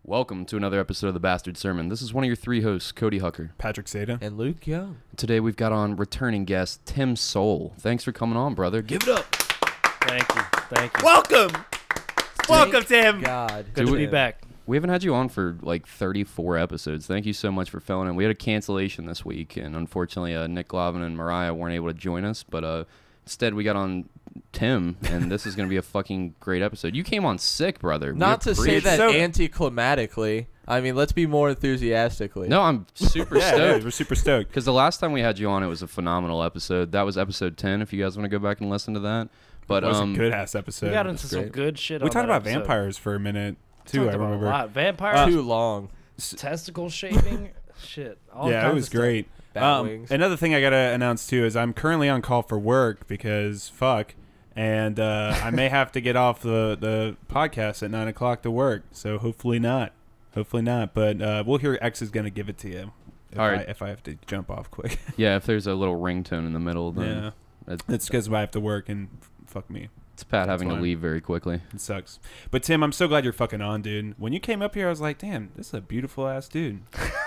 Welcome to another episode of The Bastard Sermon. This is one of your three hosts, Cody Hucker. Patrick Seta. And Luke Young. Today we've got on returning guest, Tim Soell. Thanks for coming on, brother. Give it up. Thank you. Thank you. Welcome! Welcome, Tim! God. Good to be back. We haven't had you on for like 34 episodes. Thank you so much for filling in. We had a cancellation this week, and unfortunately Nick Glavin and Mariah weren't able to join us, but instead we got on Tim, and this is going to be a fucking great episode. You came on sick, brother. Not to say that anticlimactically. I mean, let's be more enthusiastically. No, I'm super stoked. Yeah, we're super stoked. Because the last time we had you on, it was a phenomenal episode. That was episode 10, if you guys want to go back and listen to that. But it was a good-ass episode. We got into some good shit We on talked that about episode. vampires for a minute, too, I remember. A lot. Vampires, Too long. testicle shaving, shit. All Yeah, kinds it was of stuff. great. Wings. Another thing I got to announce, too, is I'm currently on call for work because fuck. And I may have to get off the podcast at 9 o'clock to work. So hopefully not. Hopefully not. But we'll hear X is going to give it to you if I have to jump off quick. Yeah, if there's a little ringtone in the middle, then It's because I have to work and fuck me. It's Pat having fine. to leave very quickly. It sucks. But Tim, I'm so glad you're fucking on, dude. When you came up here, I was like, damn, this is a beautiful ass dude.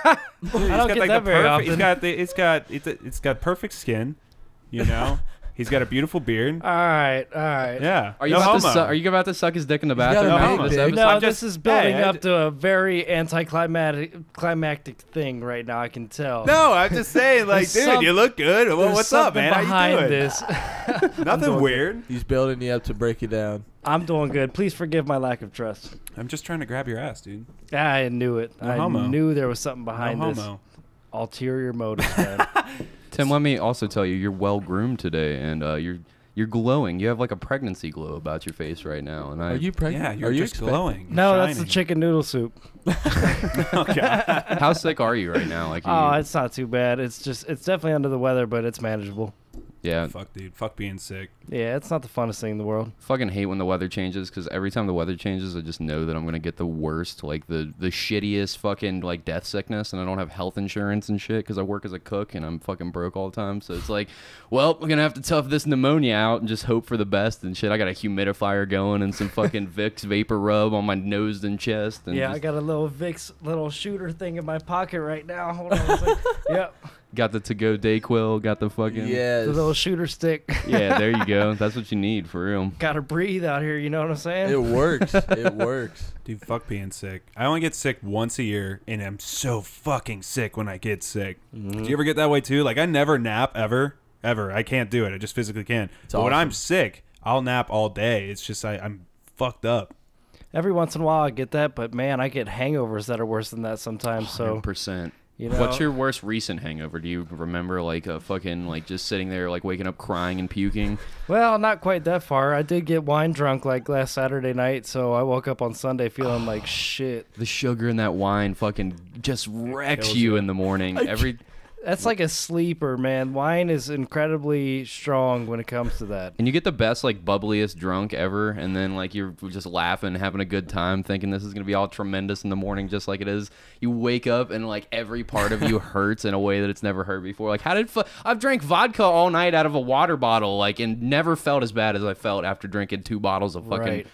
I don't get that very often. It's got perfect skin, you know. He's got a beautiful beard. All right. Yeah. Are you about to suck his dick in the bathroom? got a after big this dick. episode? No, this is building up to a very anticlimactic thing right now. I can tell. No, I'm just saying, like, dude, you look good. Well, what's up, man? How Behind you doing? this, Nothing weird. He's building you up to break you down. I'm doing good. Please forgive my lack of trust. I'm just trying to grab your ass, dude. I knew it. No I homo. knew there was something behind No this. homo. Ulterior motives, man. Tim, let me also tell you, you're well groomed today, and you're glowing. You have like a pregnancy glow about your face right now. And Are you pregnant? Yeah, you're Are you just glowing. No, You're that's the shining. chicken noodle soup. Okay. How sick are you right now? Like, Oh, it's not too bad. It's definitely under the weather, but it's manageable. yeah. Fuck, dude. Fuck being sick. Yeah, it's not the funnest thing in the world. Fucking hate when the weather changes, because every time the weather changes, I just know that I'm gonna get the worst, like the shittiest fucking like death sickness, and I don't have health insurance and shit because I work as a cook and I'm fucking broke all the time. So it's like, well, we're gonna have to tough this pneumonia out and just hope for the best and shit. I got a humidifier going and some fucking Vicks vapor rub on my nose and chest. And Yeah, just I got a little Vicks little shooter thing in my pocket right now. Hold on a second. Yep, got the to-go Dayquil, got the fucking Yes. the little shooter stick. yeah. There you go. That's what you need for real. Gotta breathe out here. You know what I'm saying? It works. It works. Dude, fuck being sick. I only get sick once a year, and I'm so fucking sick when I get sick. Do you ever get that way too? Like, I never nap ever. I can't do it. I just physically can't. But when I'm sick, I'll nap all day. It's just I'm fucked up. Every once in a while I get that, but man, I get hangovers that are worse than that sometimes. So 100%. you know, What's your worst recent hangover? Do you remember like a fucking like just sitting there like waking up crying and puking? Well, not quite that far. I did get wine drunk like last Saturday night, so I woke up on Sunday feeling like shit. The sugar in that wine fucking just wrecks kills you you. in the morning. That's like a sleeper, man. Wine is incredibly strong when it comes to that. And you get the best like bubbliest drunk ever, and then like you're just laughing, having a good time, thinking this is gonna be all tremendous in the morning, just like it is. You wake up and like every part of you hurts in a way that it's never hurt before. Like I've drank vodka all night out of a water bottle, like, and never felt as bad as I felt after drinking 2 bottles of fucking Right.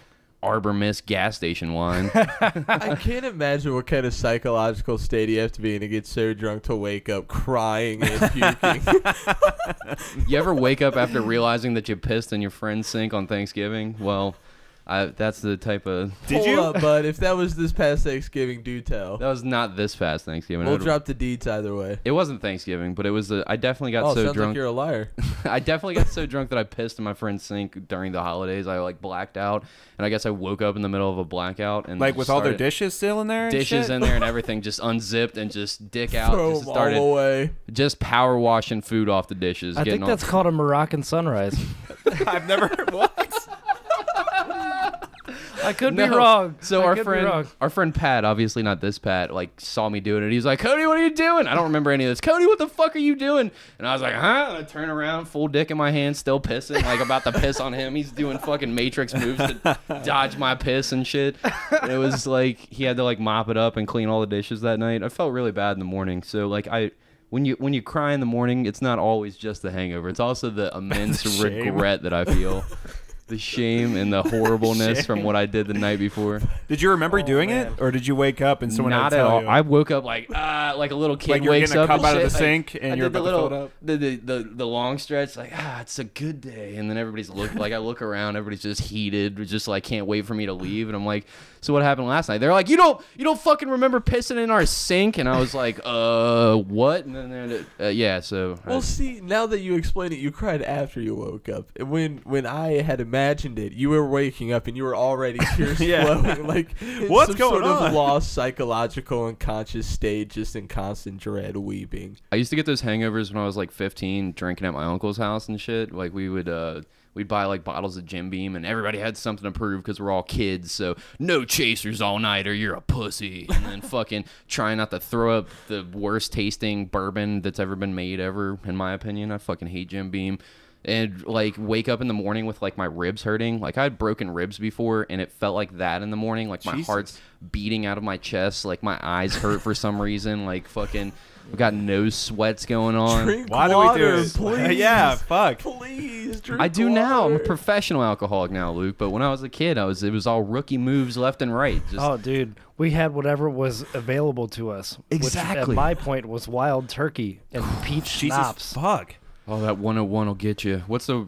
Arbor Mist gas station wine. I can't imagine what kind of psychological state you have to be in to get so drunk to wake up crying and puking. You ever wake up after realizing that you pissed in your friend's sink on Thanksgiving? Well, that's the type of... Hold up, bud. If that was this past Thanksgiving, do tell. That was not this past Thanksgiving. We'll drop the deets either way. It wasn't Thanksgiving, but it was... I definitely got so sounds drunk. like you're a liar. I definitely got so drunk that I pissed in my friend's sink during the holidays. I like blacked out, and I guess I woke up in the middle of a blackout and Like just with all their started- dishes still in there? And dishes shit? in there and everything, just unzipped and just dick out. Throw Just them started all away. just power washing food off the dishes. I getting think that's called a Moroccan Sunrise. I've never heard what? I could be wrong. So I could be wrong. our friend Pat, obviously not this Pat, like saw me doing it. He's like, Cody, what are you doing? I don't remember any of this. Cody, what the fuck are you doing? And I was like, huh? And I turn around, full dick in my hand, still pissing, like about to piss on him. He's doing fucking Matrix moves to dodge my piss and shit. And it was like he had to like mop it up and clean all the dishes that night. I felt really bad in the morning. So like when you cry in the morning, it's not always just the hangover. It's also the immense shame. regret that I feel. The shame and the horribleness from what I did the night before. Did you remember doing it, or did you wake up and someone had Not to at tell all. you? I woke up like a little kid Like you're wakes getting a up cup and out of shit. the sink and I you're did about to fill it up? the long stretch, like it's a good day, and then everybody's looking. Like I look around, everybody's just heated, just like can't wait for me to leave, and I'm like, so what happened last night? They're like, you don't fucking remember pissing in our sink, and I was like, what? And then yeah, so. Well, see, now that you explain it, you cried after you woke up. When I had imagined it, you were waking up and you were already tears flowing, like in What's some going sort of on? lost psychological unconscious state, just in constant dread, weeping. I used to get those hangovers when I was like 15, drinking at my uncle's house and shit. Like we'd buy like bottles of Jim Beam, and everybody had something to prove because we're all kids. So no chasers all night, or you're a pussy. And then fucking trying not to throw up the worst tasting bourbon that's ever been made ever, in my opinion. I fucking hate Jim Beam. And like wake up in the morning with like my ribs hurting. Like I had broken ribs before, and it felt like that in the morning. Like my heart's beating out of my chest. Like my eyes hurt for some reason. Like fucking, we got nose sweats going on. Drink Why water, do we do this? please. Yeah, fuck. Please drink I do now. I'm a water. professional alcoholic now, Luke. But when I was a kid, it was all rookie moves left and right. Just, Oh, dude, we had whatever was available to us. Exactly. Which at my point was wild turkey and peach Jesus, schnapps. fuck. oh, that 101 will get you. What's the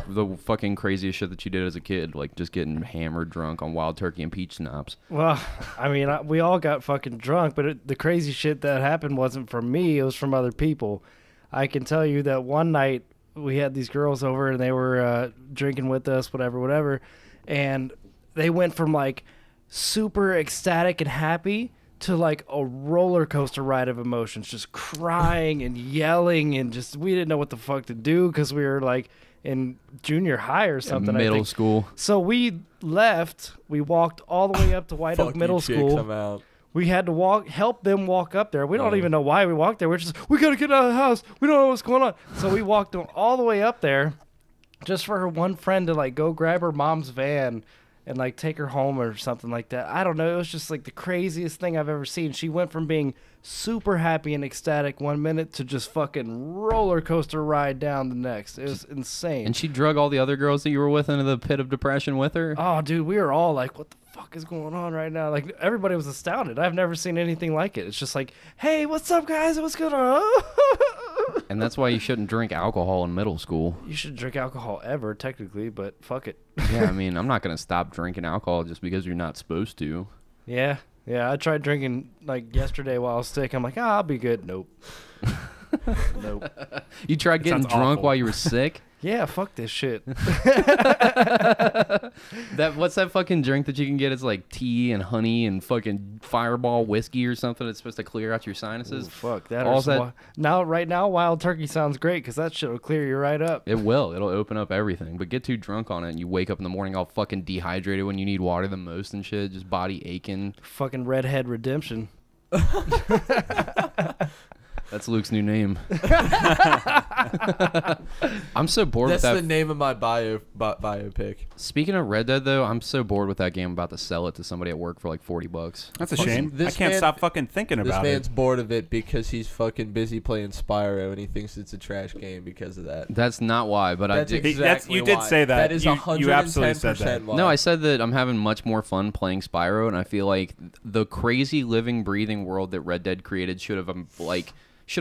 fucking craziest shit that you did as a kid? Like just getting hammered drunk on wild turkey and peach schnapps. Well, I mean, we all got fucking drunk, but the crazy shit that happened wasn't from me. It was from other people. I can tell you that one night we had these girls over and they were drinking with us, whatever. And they went from like super ecstatic and happy to like a roller coaster ride of emotions, just crying and yelling, and just we didn't know what the fuck to do because we were like in junior high or something. I Middle think. school. So we left. We walked all the way up to White Oak Fuck Middle you, chicks, School. I'm out. We had to help them walk up there. We don't even know why we walked there. We're just, we got to get out of the house. We don't know what's going on. So we walked them all the way up there just for her one friend to like go grab her mom's van and like take her home or something like that. I don't know. It was just like the craziest thing I've ever seen. She went from being super happy and ecstatic one minute to just fucking roller coaster ride down the next. It was insane. And she drug all the other girls that you were with into the pit of depression with her? Oh, dude, we were all like, what the fuck is going on right now? Like, everybody was astounded. I've never seen anything like it. It's just like, hey, what's up, guys? What's going on? And that's why you shouldn't drink alcohol in middle school. You should drink alcohol ever, technically, but fuck it. Yeah, I mean, I'm not going to stop drinking alcohol just because you're not supposed to. Yeah. I tried drinking, like, yesterday while I was sick. I'm like, I'll be good. Nope. Nope. You tried getting sounds drunk awful. while you were sick? Yeah, fuck this shit. What's that fucking drink that you can get? It's like tea and honey and fucking Fireball whiskey or something. It's supposed to clear out your sinuses. Ooh, fuck that. All's that- Right now, wild turkey sounds great because that shit will clear you right up. It will. It'll open up everything. But get too drunk on it and you wake up in the morning all fucking dehydrated when you need water the most and shit. Just body aching. Fucking redhead redemption. That's Luke's new name. I'm so bored That's with the that. name of my biopic. Speaking of Red Dead, though, I'm so bored with that game. I'm about to sell it to somebody at work for like $40. That's a shame. I this can't man- stop fucking thinking This about man's it. bored of it because he's fucking busy playing Spyro and he thinks it's a trash game because of that. That's not why, but That's I did. exactly you did why. say that. That is You 110% absolutely said that. why. No, I said that I'm having much more fun playing Spyro, and I feel like the crazy living, breathing world that Red Dead created should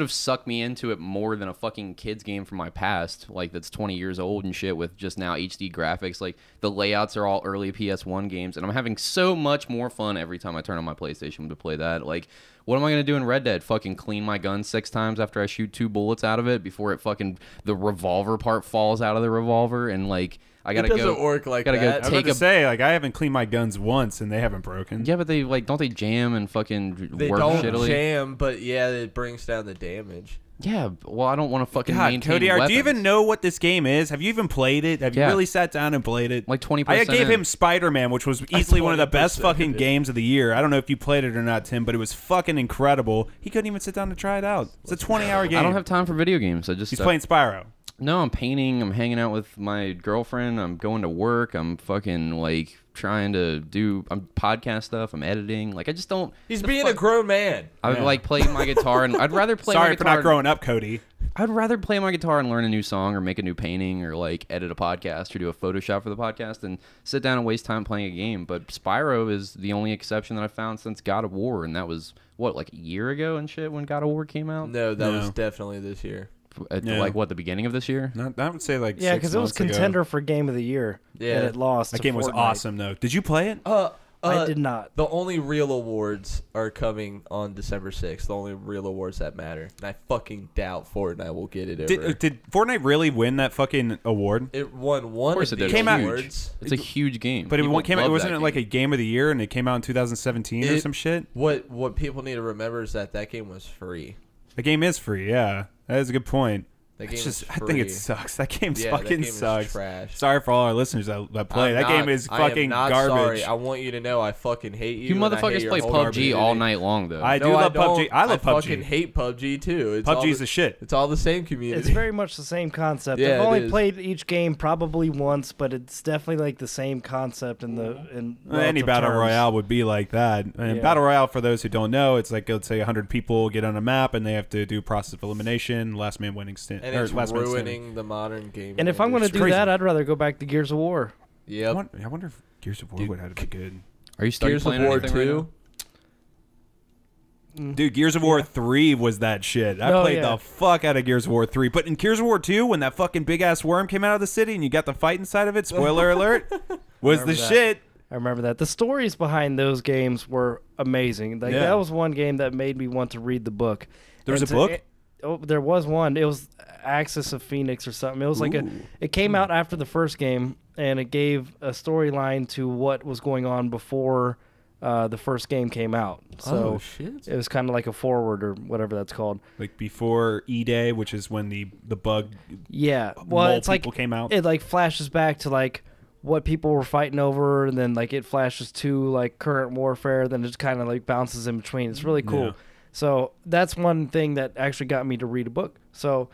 have sucked me into it more than a fucking kids game from my past, like that's 20 years old and shit with just now HD graphics. Like the layouts are all early PS1 games, and I'm having so much more fun every time I turn on my PlayStation to play that. Like, what am I gonna do in Red Dead? Fucking clean my gun 6 times after I shoot 2 bullets out of it before it fucking the revolver part falls out of the revolver, and like I gotta it doesn't go. work like gotta go that. I was take about to say, like, I haven't cleaned my guns once and they haven't broken. Yeah, but they don't they jam and fucking They work don't shittily? jam, but yeah, it brings down the damage. Yeah, well, I don't want to fucking God, maintain Cody, weapons. do you even know what this game is? Have you even played it? Have you Yeah. really sat down and played it? Like 20%. I gave him Spider-Man, which was easily one of the best 20% fucking of it. games of the year. I don't know if you played it or not, Tim, but it was fucking incredible. He couldn't even sit down to try it out. It's a 20-hour game. I don't have time for video games. He's playing Spyro. No, I'm painting. I'm hanging out with my girlfriend. I'm going to work. I'm fucking like trying to do podcast stuff. I'm editing. Like I just don't. He's being a grown man. I would like play my guitar, and I'd rather play. my Sorry for guitar not growing up, Cody. I'd rather play my guitar and learn a new song or make a new painting or like edit a podcast or do a Photoshop for the podcast than sit down and waste time playing a game. But Spyro is the only exception that I've found since God of War, and that was what, like a year ago and shit when God of War came out. No, that was definitely this year. Like what, the beginning of this year? I would say like Yeah, because it was 6 months contender ago. for Game of the Year. Yeah. And it lost. That to game was Fortnite. awesome though. Did you play it? I did not. The only real awards are coming on December 6th. The only real awards that matter. And I fucking doubt Fortnite will get it over. Did Fortnite really win that fucking award? It won one Of course of it the did. awards. It's a huge game. But it People came out. love It wasn't that it like game. a game of the year, and it came out in 2017 or some shit. What people need to remember is that game was free. The game is free. Yeah, that is a good point. That It's game just, is I think it free. sucks. That game Yeah, fucking that game sucks. Is trash. Sorry for all our listeners that play. That game is fucking I am not garbage. Sorry. I want you to know I fucking hate you. You and I hate motherfuckers your play whole PUBG all community. night long, though. I do No, love don't. PUBG. I love PUBG. I fucking hate PUBG too. It's all PUBG's the shit. It's all the same community. It's very much the same concept. Yeah, I've it only is. played each game probably once, but it's definitely like the same concept in Any relative battle terms. royale would be like that. And Yeah. battle royale, for those who don't know, it's like, let's say 100 people get on a map and they have to do process of elimination, last man winning and it's last man standing. ruining the modern game. And if I'm going to It's do crazy. that, I'd rather go back to Gears of War. yep. I wonder if Gears of War Dude, would have to be good. Are you starting Gears of playing War anything right 2. now? Dude, Gears of War 3 was that shit. I Oh, played yeah. the fuck out of Gears of War 3. But in Gears of War 2, when that fucking big-ass worm came out of the city and you got the fight inside of it, spoiler alert, was the Remember that. shit. I remember that. The stories behind those games were amazing. Like Yeah. that was one game that made me want to read the book. There was And a book? There was one. It was Axis of Phoenix or something. It was like it came out after the first game, and it gave a storyline to what was going on before the first game came out. So Oh shit. it was kind of like a forward or whatever that's called. Like before E-Day, which is when the bug Yeah. Well, mole it's like people came out. it like flashes back to like what people were fighting over, and then like it flashes to like current warfare. Then it just kind of like bounces in between. It's really cool. Yeah. So that's one thing that actually got me to read a book. So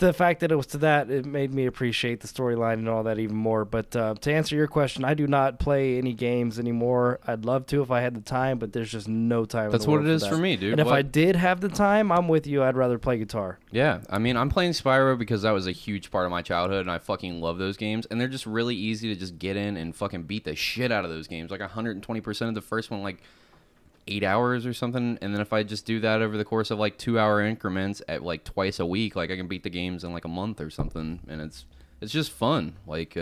the fact that it was to that, it made me appreciate the storyline and all that even more. But to answer your question, I do not play any games anymore. I'd love to if I had the time, but there's just no time. That's in the what world it is that. for me, dude. And if What- I did have the time, I'm with you. I'd rather play guitar. Yeah, I mean, I'm playing Spyro because that was a huge part of my childhood, and I fucking love those games. And they're just really easy to just get in and fucking beat the shit out of those games. Like 120% of the first one, like 8 hours or something. And then if I just do that over the course of like 2-hour increments at like twice a week, like I can beat the games in like a month or something. And it's just fun. Like,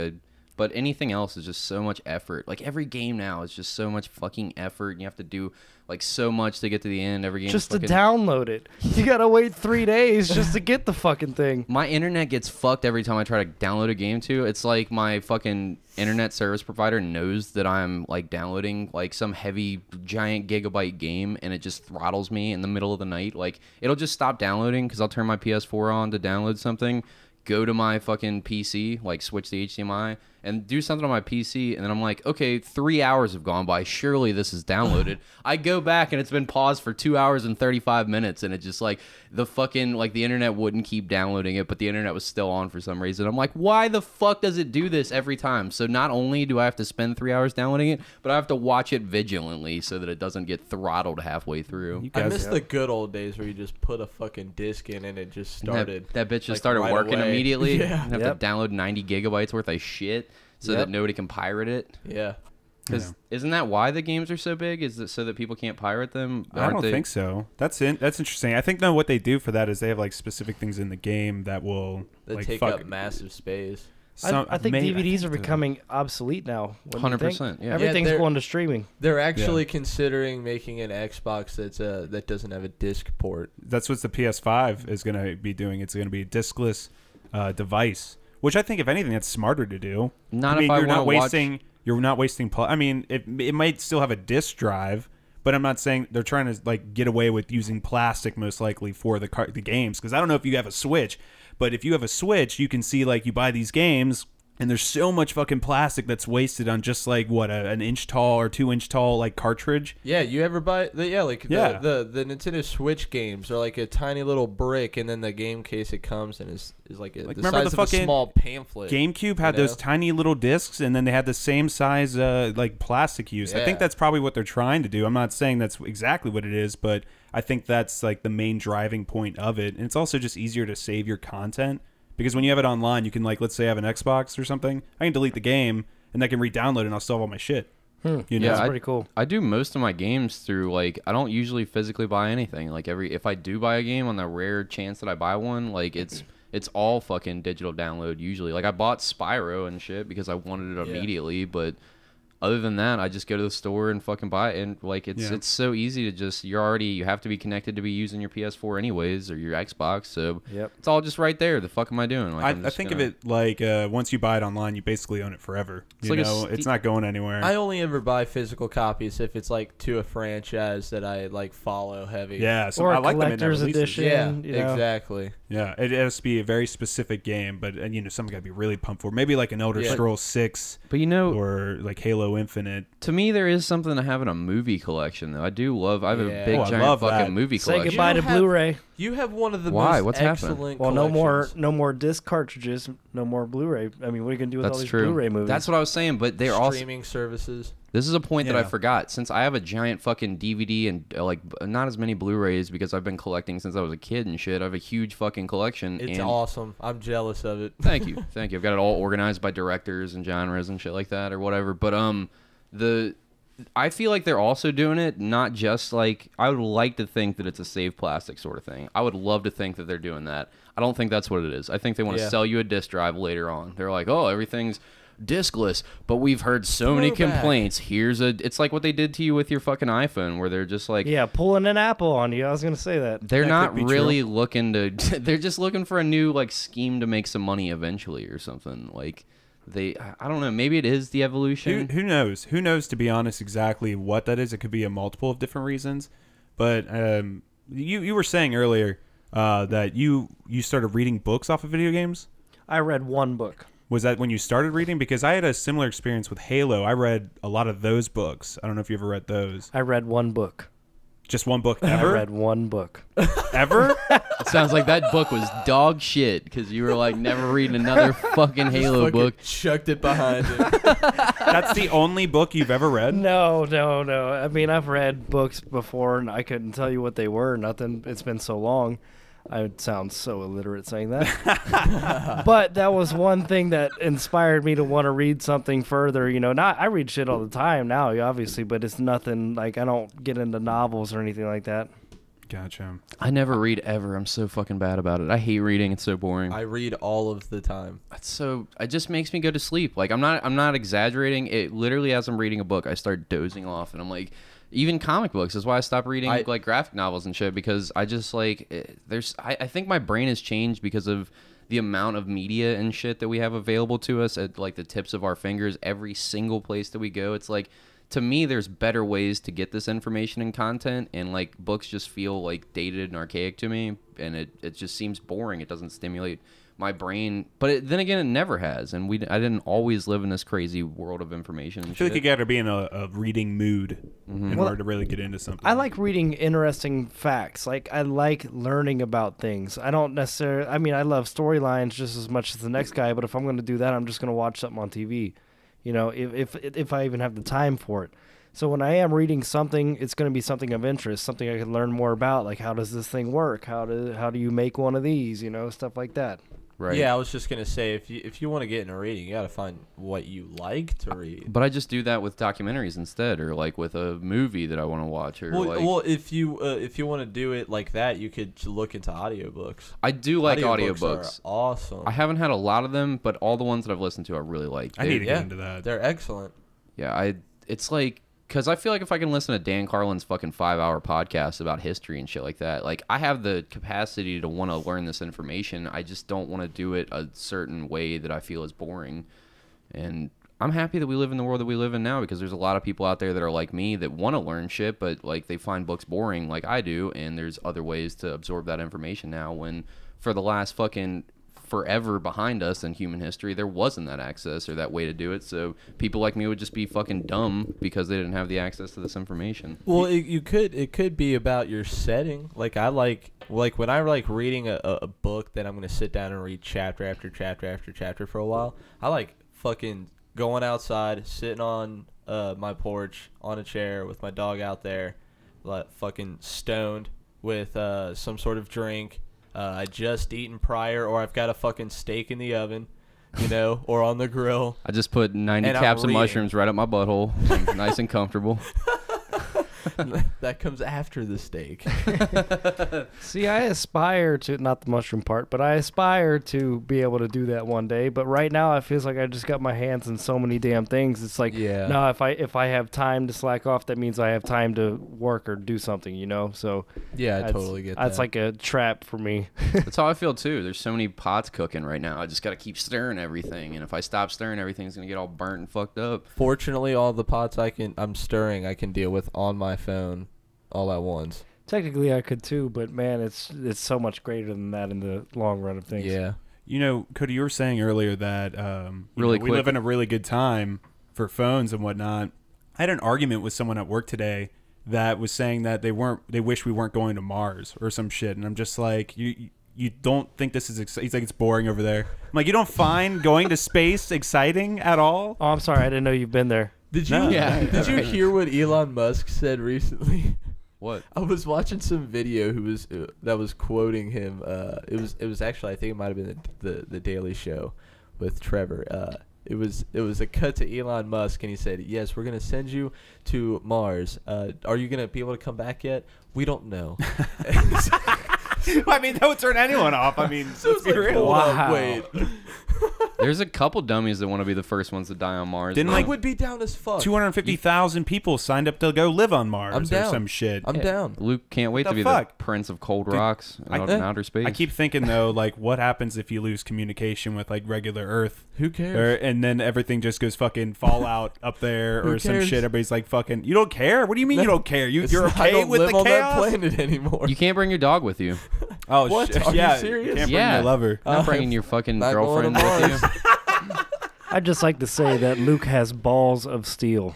but anything else is just so much effort. Like every game now is just so much fucking effort. And you have to do like so much to get to the end. Every game Just to fucking... download it. You gotta wait 3 days just to get the fucking thing. My internet gets fucked every time I try to download a game too. It's like my fucking internet service provider knows that I'm like downloading like some heavy giant gigabyte game, and it just throttles me in the middle of the night. Like it'll just stop downloading because I'll turn my PS4 on to download something, go to my fucking PC, like switch the HDMI and do something on my PC, and then I'm like, okay, 3 hours have gone by. Surely this is downloaded. I go back and it's been paused for 2 hours and 35 minutes, and it just like the fucking like the internet wouldn't keep downloading it, but the internet was still on for some reason. I'm like, why the fuck does it do this every time? So not only do I have to spend 3 hours downloading it, but I have to watch it vigilantly so that it doesn't get throttled halfway through. You I guys- miss the good old days where you just put a fucking disc in and it just And started. That bitch just like, started right working away. immediately. Yeah. You have Yep. to download 90 gigabytes worth of shit so Yep. that nobody can pirate it. Yeah. Because isn't that why the games are so big? Is it so that people can't pirate them? I don't think so. That's interesting. I think no, what they do for that is they have like specific things in the game that will They like take fuck up massive space. I think DVDs are think so. becoming obsolete now. wouldn't you think? 100%, yeah. Everything's they're- going to streaming. They're actually considering making an Xbox that doesn't have a disc port. That's what the PS5 is going to be doing. It's going to be a discless device, which I think, if anything, that's smarter to do. Not I mean, if I you're not wanna watch- wasting. You're not wasting. I mean, it might still have a disc drive, but I'm not saying they're trying to like get away with using plastic most likely for the games. Because I don't know if you have a Switch, but if you have a Switch, you can see like you buy these games And there's so much fucking plastic that's wasted on just like what an inch tall or 2 inch tall like cartridge. Yeah, you ever buy the the Nintendo Switch games are like a tiny little brick, and then the game case it comes in is like, the remember size the of a fucking small pamphlet. GameCube had those tiny little discs, and then they had the same size like plastic use. I think that's probably what they're trying to do. I'm not saying that's exactly what it is, but I think that's like the main driving point of it. And it's also just easier to save your content. Because when you have it online, you can, like, let's say I have an Xbox or something. I can delete the game, and I can re-download it, and I'll still have all my shit. You know? Yeah, that's pretty cool. I do most of my games through, like, I don't usually physically buy anything. Like, if I do buy a game, on the rare chance that I buy one, like, it's all fucking digital download usually. Like, I bought Spyro and shit because I wanted it immediately, but other than that, I just go to the store and fucking buy it. And, like, it's so easy to just, you have to be connected to be using your PS4 anyways, or your Xbox, so it's all just right there. The fuck am I doing? Like, I think of it like once you buy it online, you basically own it forever. It's not going anywhere. I only ever buy physical copies if it's like to a franchise that I like follow heavy. Yeah, so or I a like collector's them in edition. Yeah, exactly. Yeah, it has to be a very specific game, but something got to be really pumped for. Maybe like an Elder Scrolls 6, but or like Halo Infinite. To me, there is something to having a movie collection, though. I have a big giant fucking movie collection. Say goodbye to Blu-ray. You have one of the Why? most What's excellent happening? Well, no more disc cartridges, no more Blu-ray. I mean, what are you gonna do with all these Blu-ray movies? That's what I was saying, but they're all streaming services. This is a point that I forgot. Since I have a giant fucking DVD and like not as many Blu-rays because I've been collecting since I was a kid and shit. I have a huge fucking collection. It's awesome. I'm jealous of it. Thank you. I've got it all organized by directors and genres and shit like that or whatever. But I feel like they're also doing it not just like, I would like to think that it's a save plastic sort of thing. I would love to think that they're doing that. I don't think that's what it is. I think they want to sell you a disc drive later on. They're like, oh, everything's discless, but we've heard so many complaints. It's like what they did to you with your fucking iPhone, where they're just like, pulling an Apple on you. I was gonna say that. They're not really looking to, they're just looking for a new like scheme to make some money eventually or something. Like, I don't know, maybe it is the evolution. Who knows? Who knows, to be honest, exactly what that is. It could be a multiple of different reasons. But you were saying earlier that you started reading books off of video games? I read one book. Was that when you started reading? Because I had a similar experience with Halo. I read a lot of those books. I don't know if you ever read those. I read one book. Just one book ever? I read one book. Ever? It sounds like that book was dog shit because you were like never reading another fucking Halo book. Chucked it behind him. That's the only book you've ever read? No. I mean, I've read books before, and I couldn't tell you what they were. Nothing. It's been so long. I would sound so illiterate saying that. But that was one thing that inspired me to want to read something further. I read shit all the time now, obviously, but it's nothing like, I don't get into novels or anything like that. Gotcha. I never read ever. I'm so fucking bad about it. I hate reading. It's so boring. I read all of the time. It just makes me go to sleep. Like, I'm not exaggerating. It literally, as I'm reading a book, I start dozing off, and I'm like, even comic books is why I stopped reading like graphic novels and shit, because I just like I think my brain has changed because of the amount of media and shit that we have available to us at like the tips of our fingers every single place that we go. It's like, to me, there's better ways to get this information and content, and like books just feel like dated and archaic to me, and it just seems boring. It doesn't stimulate my brain, but then again, it never has, and I didn't always live in this crazy world of information and I feel like you gotta be in a reading mood in order to really get into something. I like reading interesting facts. Like, I like learning about things. I don't necessarily, I mean, I love storylines just as much as the next guy, but if I'm going to do that, I'm just going to watch something on TV, if I even have the time for it. So when I am reading something, it's going to be something of interest, something I can learn more about, like, how does this thing work? How do you make one of these, stuff like that. Right. Yeah, I was just gonna say, if you want to get into reading, you gotta find what you like to read. But I just do that with documentaries instead, or like with a movie that I want to watch, or if you want to do it like that, you could look into audiobooks. I do like audiobooks. Are awesome. I haven't had a lot of them, but all the ones that I've listened to, I really like. I need to get into that. They're excellent. Yeah, it's like, because I feel like if I can listen to Dan Carlin's fucking 5-hour podcast about history and shit like that, like, I have the capacity to want to learn this information. I just don't want to do it a certain way that I feel is boring. And I'm happy that we live in the world that we live in now, because there's a lot of people out there that are like me that want to learn shit, but like they find books boring like I do, and there's other ways to absorb that information now, when for the last fucking forever behind us in human history, there wasn't that access or that way to do it. So people like me would just be fucking dumb because they didn't have the access to this information. Well, it could be about your setting. Like I like when I like reading a book that I'm gonna sit down and read chapter after chapter after chapter for a while. I like fucking going outside, sitting on my porch on a chair with my dog out there, like fucking stoned with some sort of drink. I just eaten prior, or I've got a fucking steak in the oven, you know, or on the grill. I just put 90 And caps I'm of reading. mushrooms right up my butthole, nice and comfortable. That comes after the steak. See, I aspire to, not the mushroom part, but I aspire to be able to do that one day. But right now, it feels like I just got my hands in so many damn things. It's like, Yeah. no, if I have time to slack off, that means I have time to work or do something, you know? So Yeah, I that's- totally get that. that's like a trap for me. That's how I feel too. There's so many pots cooking right now. I just got to keep stirring everything, and if I stop stirring, everything's gonna get all burnt and fucked up. Fortunately, all the pots I'm stirring, I can deal with on my phone all at once. Technically, I could too, but man, it's so much greater than that in the long run of things. Yeah. You know, Cody, you were saying earlier that Really we quick. live in a really good time for phones and whatnot. I had an argument with someone at work today that was saying that they wish we weren't going to Mars or some shit, and I'm just like, you don't think this is he's like, it's boring over there. I'm like, you don't find going to space exciting at all? Oh, I'm sorry, I didn't know you've been there. Did you No. Yeah. did you hear what Elon Musk said recently? What? I was watching some video that was quoting him. It was actually, I think it might have been the Daily Show with Trevor. It was a cut to Elon Musk, and he said, "Yes, we're gonna send you to Mars. Are you gonna be able to come back yet? We don't know." I mean, that would turn anyone off. I mean, So it's let's be like, real. hold up, Wow. wait. There's a couple dummies that want to be the first ones to die on Mars. Didn't, though. I like, would be down as fuck. 250,000 people signed up to go live on Mars I'm or down. some shit. I'm down. Luke can't wait What to the be fuck? the prince of cold Dude, rocks out in outer space. I keep thinking though, like, what happens if you lose communication with like regular Earth, Who cares? and then everything just goes fucking Fallout up there Who or some cares? shit? Everybody's like, fucking, you don't care? What do you mean you No. don't care? You're I okay don't with live the on chaos? that planet anymore. You can't bring your dog with you. Oh What? shit! Are you Yeah, serious? can't bring Yeah. your lover. You're not I'm bringing your fucking not going girlfriend to with Mars. you. I'd just like to say that Luke has balls of steel.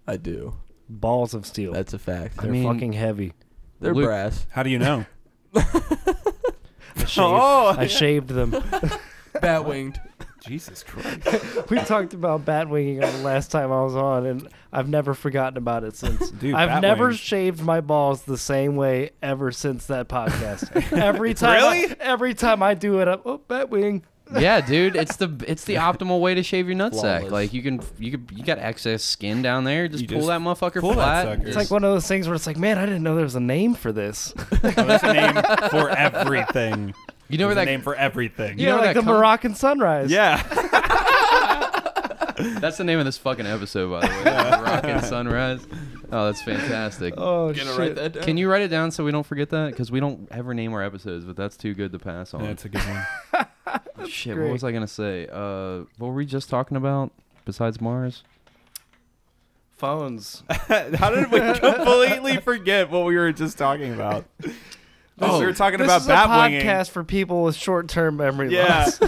I do. Balls of steel. That's a fact. They're mean- fucking heavy. They're Luke- brass. How do you know? I shaved, Oh, I shaved them. Bat winged. Jesus Christ! We talked about bat winging on the last time I was on, and I've never forgotten about it since. Dude, I've bat never wings. shaved my balls the same way ever since that podcast. Every time, Really? every time I do it, oh, bat wing. Yeah, dude, it's the optimal way to shave your nutsack. Flawless. Like you got excess skin down there. Just You pull just that motherfucker pull that flat. sucker. It's like one of those things where it's like, man, I didn't know there was a name for this. Oh, there's a name for everything. You know where There's that a name for everything. You know where like that the come- Moroccan Sunrise. Yeah. That's the name of this fucking episode, by the way. Moroccan Sunrise. Oh, that's fantastic. Oh Gonna shit. write that down. Can you write it down so we don't forget that? Because we don't ever name our episodes, but that's too good to pass on. That's a good one. Shit, great. what was I gonna say? What were we just talking about besides Mars? Phones. How did we completely forget what we were just talking about? We were talking This about is bat a winging. podcast for people with short-term memory Yeah. loss.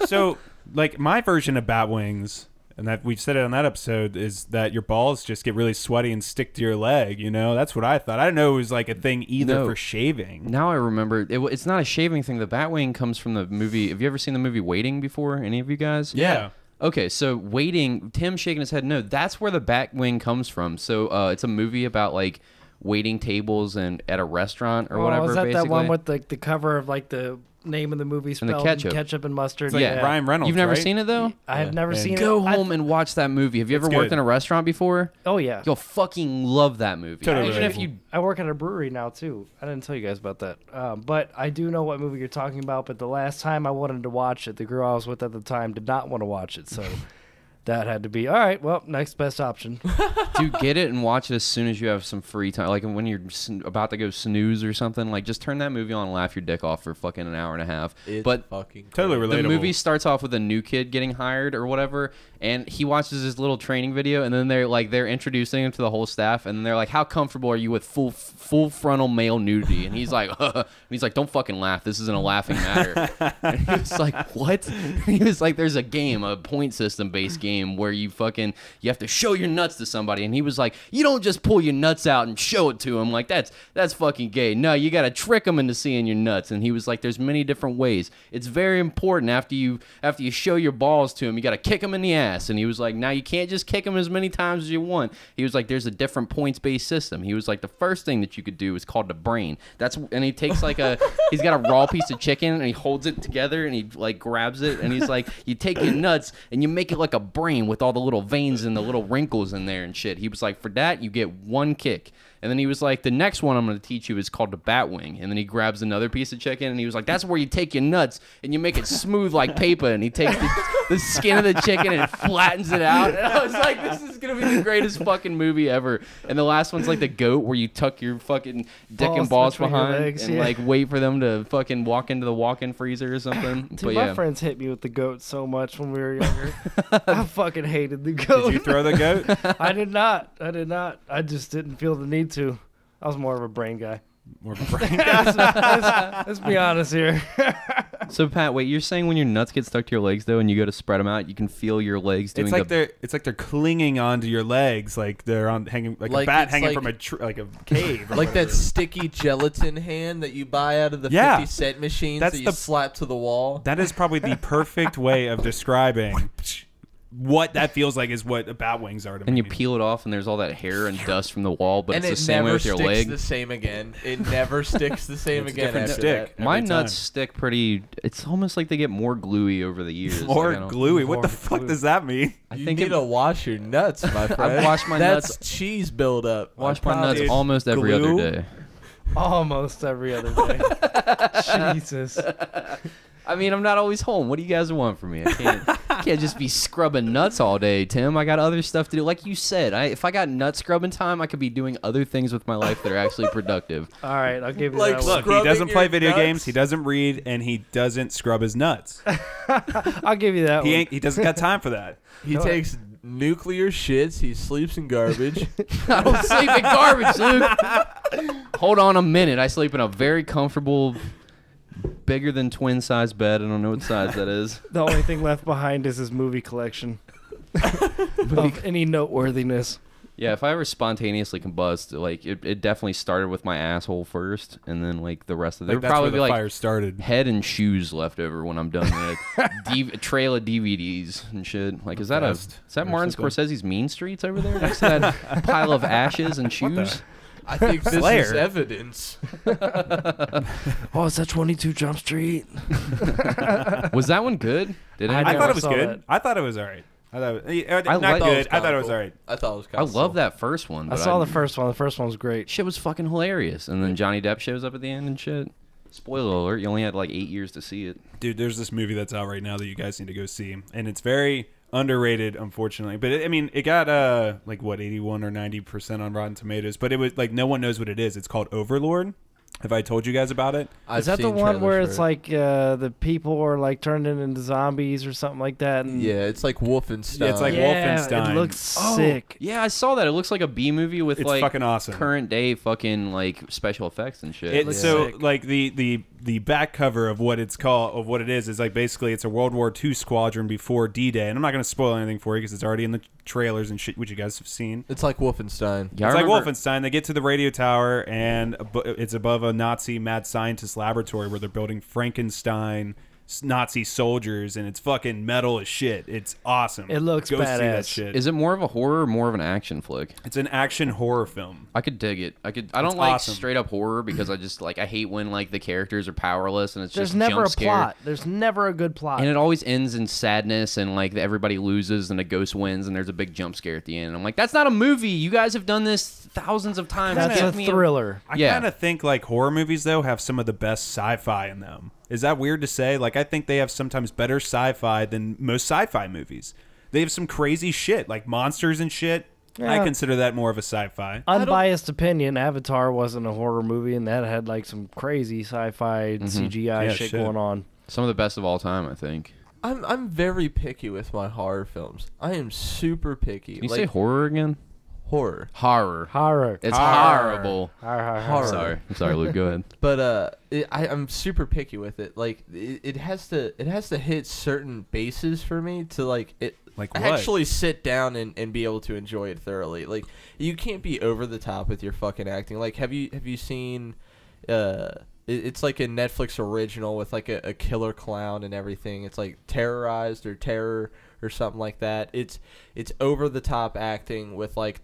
So, like, my version of bat wings, and that we said it on that episode, is that your balls just get really sweaty and stick to your leg. You know, that's what I thought. I didn't know it was like a thing either No. for shaving. Now I remember. It's not a shaving thing. The Batwing comes from the movie. Have you ever seen the movie Waiting before? Any of you guys? Yeah. Okay, so Waiting. Tim shaking his head. No, that's where the Batwing comes from. So it's a movie about like waiting tables and at a restaurant or whatever. is that basically. that one with the cover of like the name of the movie the spelled ketchup. and mustard? It's like Yeah. Ryan Reynolds. You've never right? seen it though? I have never And seen Go it. home and watch that movie. Have you ever It's worked good. in a restaurant before? Oh yeah. You'll fucking love that movie. Totally. Even if you I work at a brewery now too. I didn't tell you guys about that, but I do know what movie you're talking about. But the last time I wanted to watch it, the girl I was with at the time did not want to watch it. So that had to be all right. Well, next best option. Dude, get it and watch it as soon as you have some free time. Like when you're about to go snooze or something. Like just turn that movie on and laugh your dick off for fucking an hour and a half. But fucking totally the relatable. movie starts off with a new kid getting hired or whatever, and he watches his little training video, and then they're introducing him to the whole staff, and they're like, "How comfortable are you with full frontal male nudity?" And he's like, and he's like, "Don't fucking laugh. This isn't a laughing matter." And he was like, "What?" He was like, "There's a game, a point system based game where you have to show your nuts to somebody," and he was like, "You don't just pull your nuts out and show it to him. Like that's fucking gay. No, you got to trick them into seeing your nuts." And he was like, "There's many different ways. It's very important after you show your balls to him, you got to kick them in the ass." And he was like, "Now you can't just kick them as many times as you want." He was like, "There's a different points-based system." He was like, "The first thing that you could do is called the brain." And he takes he's got a raw piece of chicken and he holds it together and he like grabs it and he's like, "You take your nuts and you make it like a brain with all the little veins and the little wrinkles in there and shit." He was like, "For that you get one kick." And then he was like, "The next one I'm going to teach you is called the bat wing." And then he grabs another piece of chicken and he was like, "That's where you take your nuts and you make it smooth like paper." And he takes the skin of the chicken and flattens it out. And I was like, this is going to be the greatest fucking movie ever. And the last one's like the goat where you tuck your fucking dick and balls between your behind legs, and yeah. like wait for them to fucking walk into the walk-in freezer or something. Dude, But my yeah. friends hit me with the goat so much when we were younger. I fucking hated the goat. Did you throw the goat? I did not. I just didn't feel the need to. I was more of a brain guy. More of a brain. Let's be honest here. So Pat, wait, you're saying when your nuts get stuck to your legs though and you go to spread them out, you can feel your legs doing It's like they're clinging onto your legs, like they're hanging like a bat hanging from like a cave, or like that whatever. sticky gelatin hand that you buy out of the Yeah. 50-cent machines That's that you the- slap to the wall. That is probably the perfect way of describing what that feels like. Is what bat wings are to and me. you peel it off and there's all that hair and dust from the wall, but And it's it the same way never with your sticks leg. the same again. It never sticks the same It's a again different after stick. that. My every nuts time. stick pretty. It's almost like they get more gluey over the years. More Like, I don't- gluey. What the More fuck glue. does that mean? I You think need it, to wash your nuts, my friend. wash my That's nuts- cheese buildup. wash I my nuts Dude, almost every other glue? day. Almost every other day. Jesus. I mean, I'm not always home. What do you guys want from me? I can't just be scrubbing nuts all day, Tim. I got other stuff to do. Like you said, if I got nut scrubbing time, I could be doing other things with my life that are actually productive. All right, I'll give you Like, that Look, one. Scrubbing he doesn't play your video nuts? games. He doesn't read, and he doesn't scrub his nuts. I'll give you that one. He doesn't got time for that. He takes nuclear shits. He sleeps in garbage. I don't sleep in garbage, Luke. Hold on a minute. I sleep in a very comfortable, bigger than twin size bed. I don't know what size that is. The only thing left behind is his movie collection of any noteworthiness. Yeah, if I ever spontaneously combust, like it definitely started with my asshole first, and then like the rest of it. There Like, would that's probably where be the like fire started. head and shoes left over when I'm done with it. A trail of DVDs and shit. Like, is that Best. Martin Scorsese's Mean Streets over there next to that pile of ashes and shoes? I think this is Slayer. evidence. Oh, is that 22 Jump Street? Was that one good? Did I I anybody never thought it was saw good. that. I thought it was all right. I thought it was, I not like- good. I thought it was all right. I thought it was I kind of love that first one. I But saw the first one. The first one was great. shit was fucking hilarious, and then Johnny Depp shows up at the end and shit. Spoiler alert: you only had like 8 years to see it. Dude, there's this movie that's out right now that you guys need to go see, and it's very underrated, unfortunately. But it got like what 81 or 90% on Rotten Tomatoes, but it was like no one knows what it is. It's called Overlord. Have I told you guys about it? Is that the one where it's like the people are like turned into zombies or something like that? And Yeah, it's like Wolfenstein. Yeah, it's like Wolfenstein. It looks sick. Yeah, I saw that. It looks like a B movie with It's like fucking awesome. current day fucking like special effects and shit. It's Yeah. so Sick. like the back cover of what it's called, of what it is like basically it's a World War II squadron before D-Day, and I'm not going to spoil anything for you because it's already in the trailers and shit which you guys have seen. It's like Wolfenstein. Yeah, I It's like remember- Wolfenstein. They get to the radio tower, and it's above a Nazi mad scientist laboratory where they're building Frankenstein Nazi soldiers, and it's fucking metal as shit. It's awesome. It looks Go see that badass. shit. Is it more of a horror or more of an action flick? It's an action horror film. I could dig it. I don't It's like awesome. straight up horror because I just like I hate when like the characters are powerless and it's There's just never jump a scare. plot. There's never a good plot. And it always ends in sadness and like everybody loses and a ghost wins and there's a big jump scare at the end. I'm like, that's not a movie. You guys have done this thousands of times. That's Give a me thriller. I Yeah. kind of think like horror movies though have some of the best sci-fi in them. Is that weird to say? Like I think they have sometimes better sci-fi than most sci-fi movies. They have some crazy shit, like monsters and shit. I Yeah. consider that more of a sci-fi. Unbiased opinion, Avatar wasn't a horror movie, and that had like some crazy sci-fi CGI shit going on. Some of the best of all time, I think. I'm very picky with my horror films. I am super picky. Can you say horror again? Horror. Horror. Horror. It's horrible. Horror. I'm sorry, Luke. Go ahead. But I'm super picky with it. Like it has to hit certain bases for me to like it. Like what? Actually sit down and be able to enjoy it thoroughly. Like you can't be over the top with your fucking acting. Like have you seen it's like a Netflix original with like a killer clown and everything. It's like Terrorized or Terror or something like that. It's over the top acting with like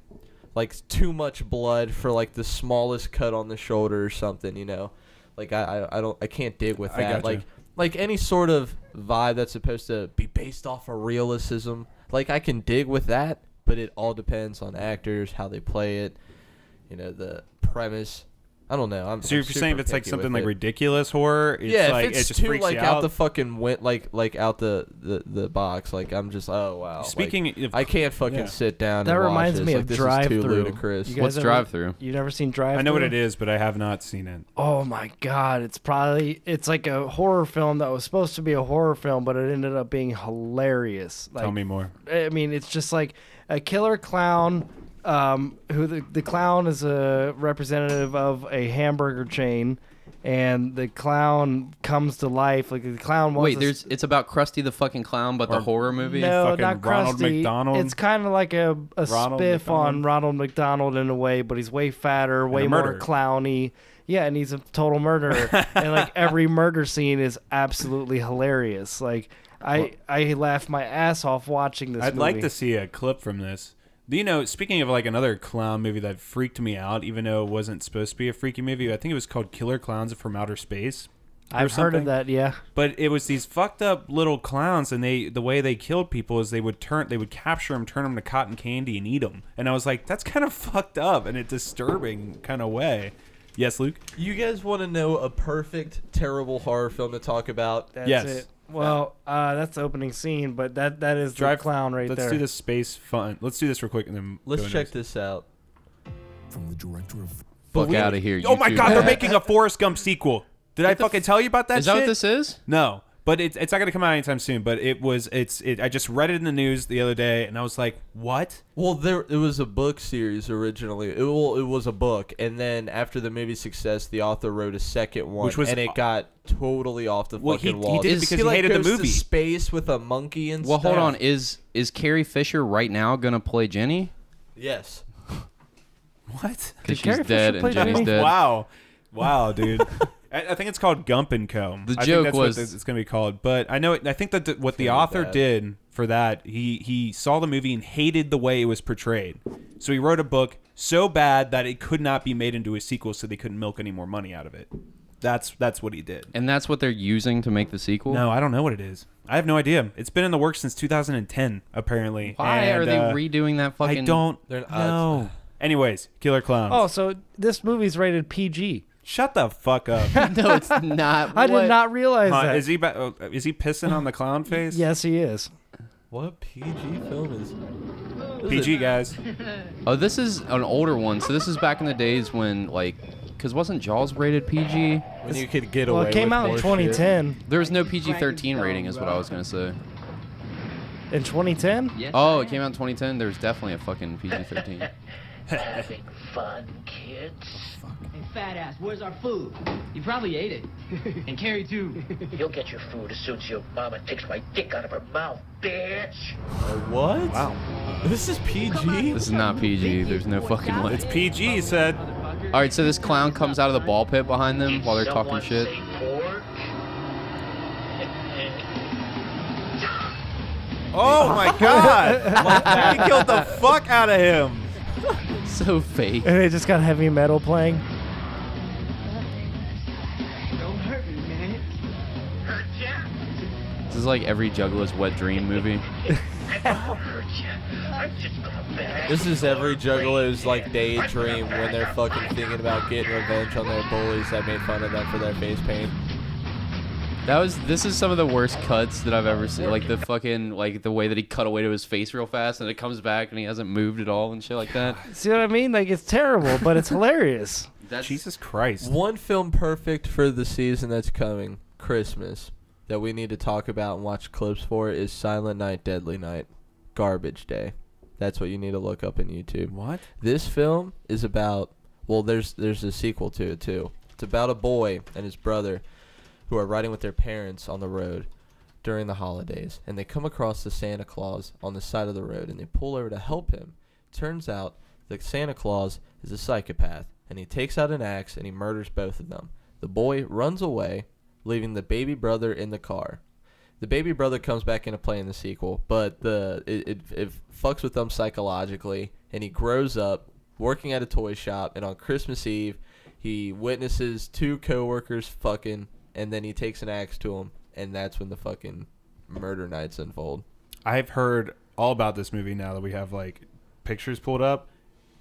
too much blood for like the smallest cut on the shoulder or something, you know. Like I can't dig with that. Like any sort of vibe that's supposed to be based off of realism, like I can dig with that, but it all depends on actors, how they play it, you know, the premise. I don't know. So you're saying if it's like something like ridiculous horror, it's like if it's it just too freaks like you out the fucking like out the box, like I'm just wow. Speaking like, of, I can't fucking sit down. That and reminds watch me this. of Like, Drive this is too Thru. ludicrous. You guys What's ever- Drive Thru? You never seen Drive Thru? I know what it is, but I have not seen it. Oh my god, it's like a horror film that was supposed to be a horror film, but it ended up being hilarious. Like, Tell me more. I mean, it's just like a killer clown, who the clown is a representative of a hamburger chain, and the clown comes to life. Like the clown was. Wait, it's about Krusty the fucking clown, but the horror movie. No, Fucking not Ronald Krusty. McDonald? It's kind of like a Ronald spiff McDonald? on Ronald McDonald in a way, but he's way fatter, way a more murderer. clowny. Yeah, and he's a total murderer. And like every murder scene is absolutely hilarious. Like I laughed my ass off watching this I'd movie. like to see a clip from this. Do you know, speaking of like another clown movie that freaked me out, even though it wasn't supposed to be a freaky movie, I think it was called Killer Clowns from Outer Space. I've heard of that, yeah. But it was these fucked up little clowns, and the way they killed people is they would capture them, turn them to cotton candy, and eat them. And I was like, that's kind of fucked up in a disturbing kind of way. Yes, Luke? You guys want to know a perfect terrible horror film to talk about? That's Yes. it. Well, that's the opening scene, but that is the clown right Let's there. do this space fun. Let's do this real quick and then Let's go check next. this out. From the director of Fuck out of here. Oh my YouTube. god, they're making a Forrest Gump sequel. Did I fucking tell you about that Is shit? that what this is? No, but it's not going to come out anytime soon. But I just read it in the news the other day, and I was like, what? Well, it was a book series originally. It was a book, and then after the movie's success, the author wrote a second one, Which was- and it got totally off the Well, fucking he wall. did it because he like, hated the goes to movie. space with a monkey and Well, stuff. hold on. Is Carrie Fisher right now gonna play Jenny? Yes. What? Because she's Carrie Fisher dead play and Jenny's Jenny? dead. Wow, dude. I think it's called Gump and Co. The I joke think that's was- what it's going to be called. But I know. I think that what the author bad. did for that, he saw the movie and hated the way it was portrayed. So he wrote a book so bad that it could not be made into a sequel, so they couldn't milk any more money out of it. That's what he did. And that's what they're using to make the sequel? No, I don't know what it is. I have no idea. It's been in the works since 2010, apparently. Why And, are they redoing that fucking... I don't They're- know. Anyways, Killer Clowns. Oh, so this movie's rated PG. Shut the fuck up. No, it's not. I What? did not realize Huh, that. is he pissing on the clown face? Yes, he is. What PG film is? PG guys. Oh, this is an older one. So this is back in the days when, like... Because wasn't Jaws rated PG? When you could get Well, away. it came with out in more 2010. There was no PG-13 rating is what I was going to say. In 2010? Oh, it came out in 2010? There's definitely a fucking PG-13. Having fun, kids? Hey, fat ass, where's our food? You probably ate it. And Carrie, too. You'll get your food as soon as your mama takes my dick out of her mouth, bitch. What? Wow. This is PG. This is not PG. There's no fucking way. It's PG, he said. All right, so this clown comes out of the ball pit behind them while they're talking Someone shit. say pork? Oh my god! He killed the fuck out of him. So fake. And it just got heavy metal playing. Don't hurt me, man. Hurt ya? This is like every Juggler's wet dream movie. I won't hurt ya. I'm just gonna bang. This is every juggler's like daydream when they're fucking thinking about getting revenge on their bullies that made fun of them for their face paint. This is some of the worst cuts that I've ever seen. Like the fucking, like the way that he cut away to his face real fast and it comes back and he hasn't moved at all and shit like that. See what I mean? Like, it's terrible, but it's hilarious. Jesus Christ. One film perfect for the season that's coming, Christmas, that we need to talk about and watch clips for is Silent Night, Deadly Night, Garbage Day. That's what you need to look up on YouTube. What? This film is about, well, there's a sequel to it too. It's about a boy and his brother who are riding with their parents on the road during the holidays, and they come across the Santa Claus on the side of the road, and they pull over to help him. Turns out that Santa Claus is a psychopath, and he takes out an axe and he murders both of them. The boy runs away, leaving the baby brother in the car. The baby brother comes back into play in the sequel, but it fucks with them psychologically, and he grows up working at a toy shop, and on Christmas Eve, he witnesses two coworkers fucking, and then he takes an axe to him, and that's when the fucking murder nights unfold. I've heard all about this movie now that we have like pictures pulled up.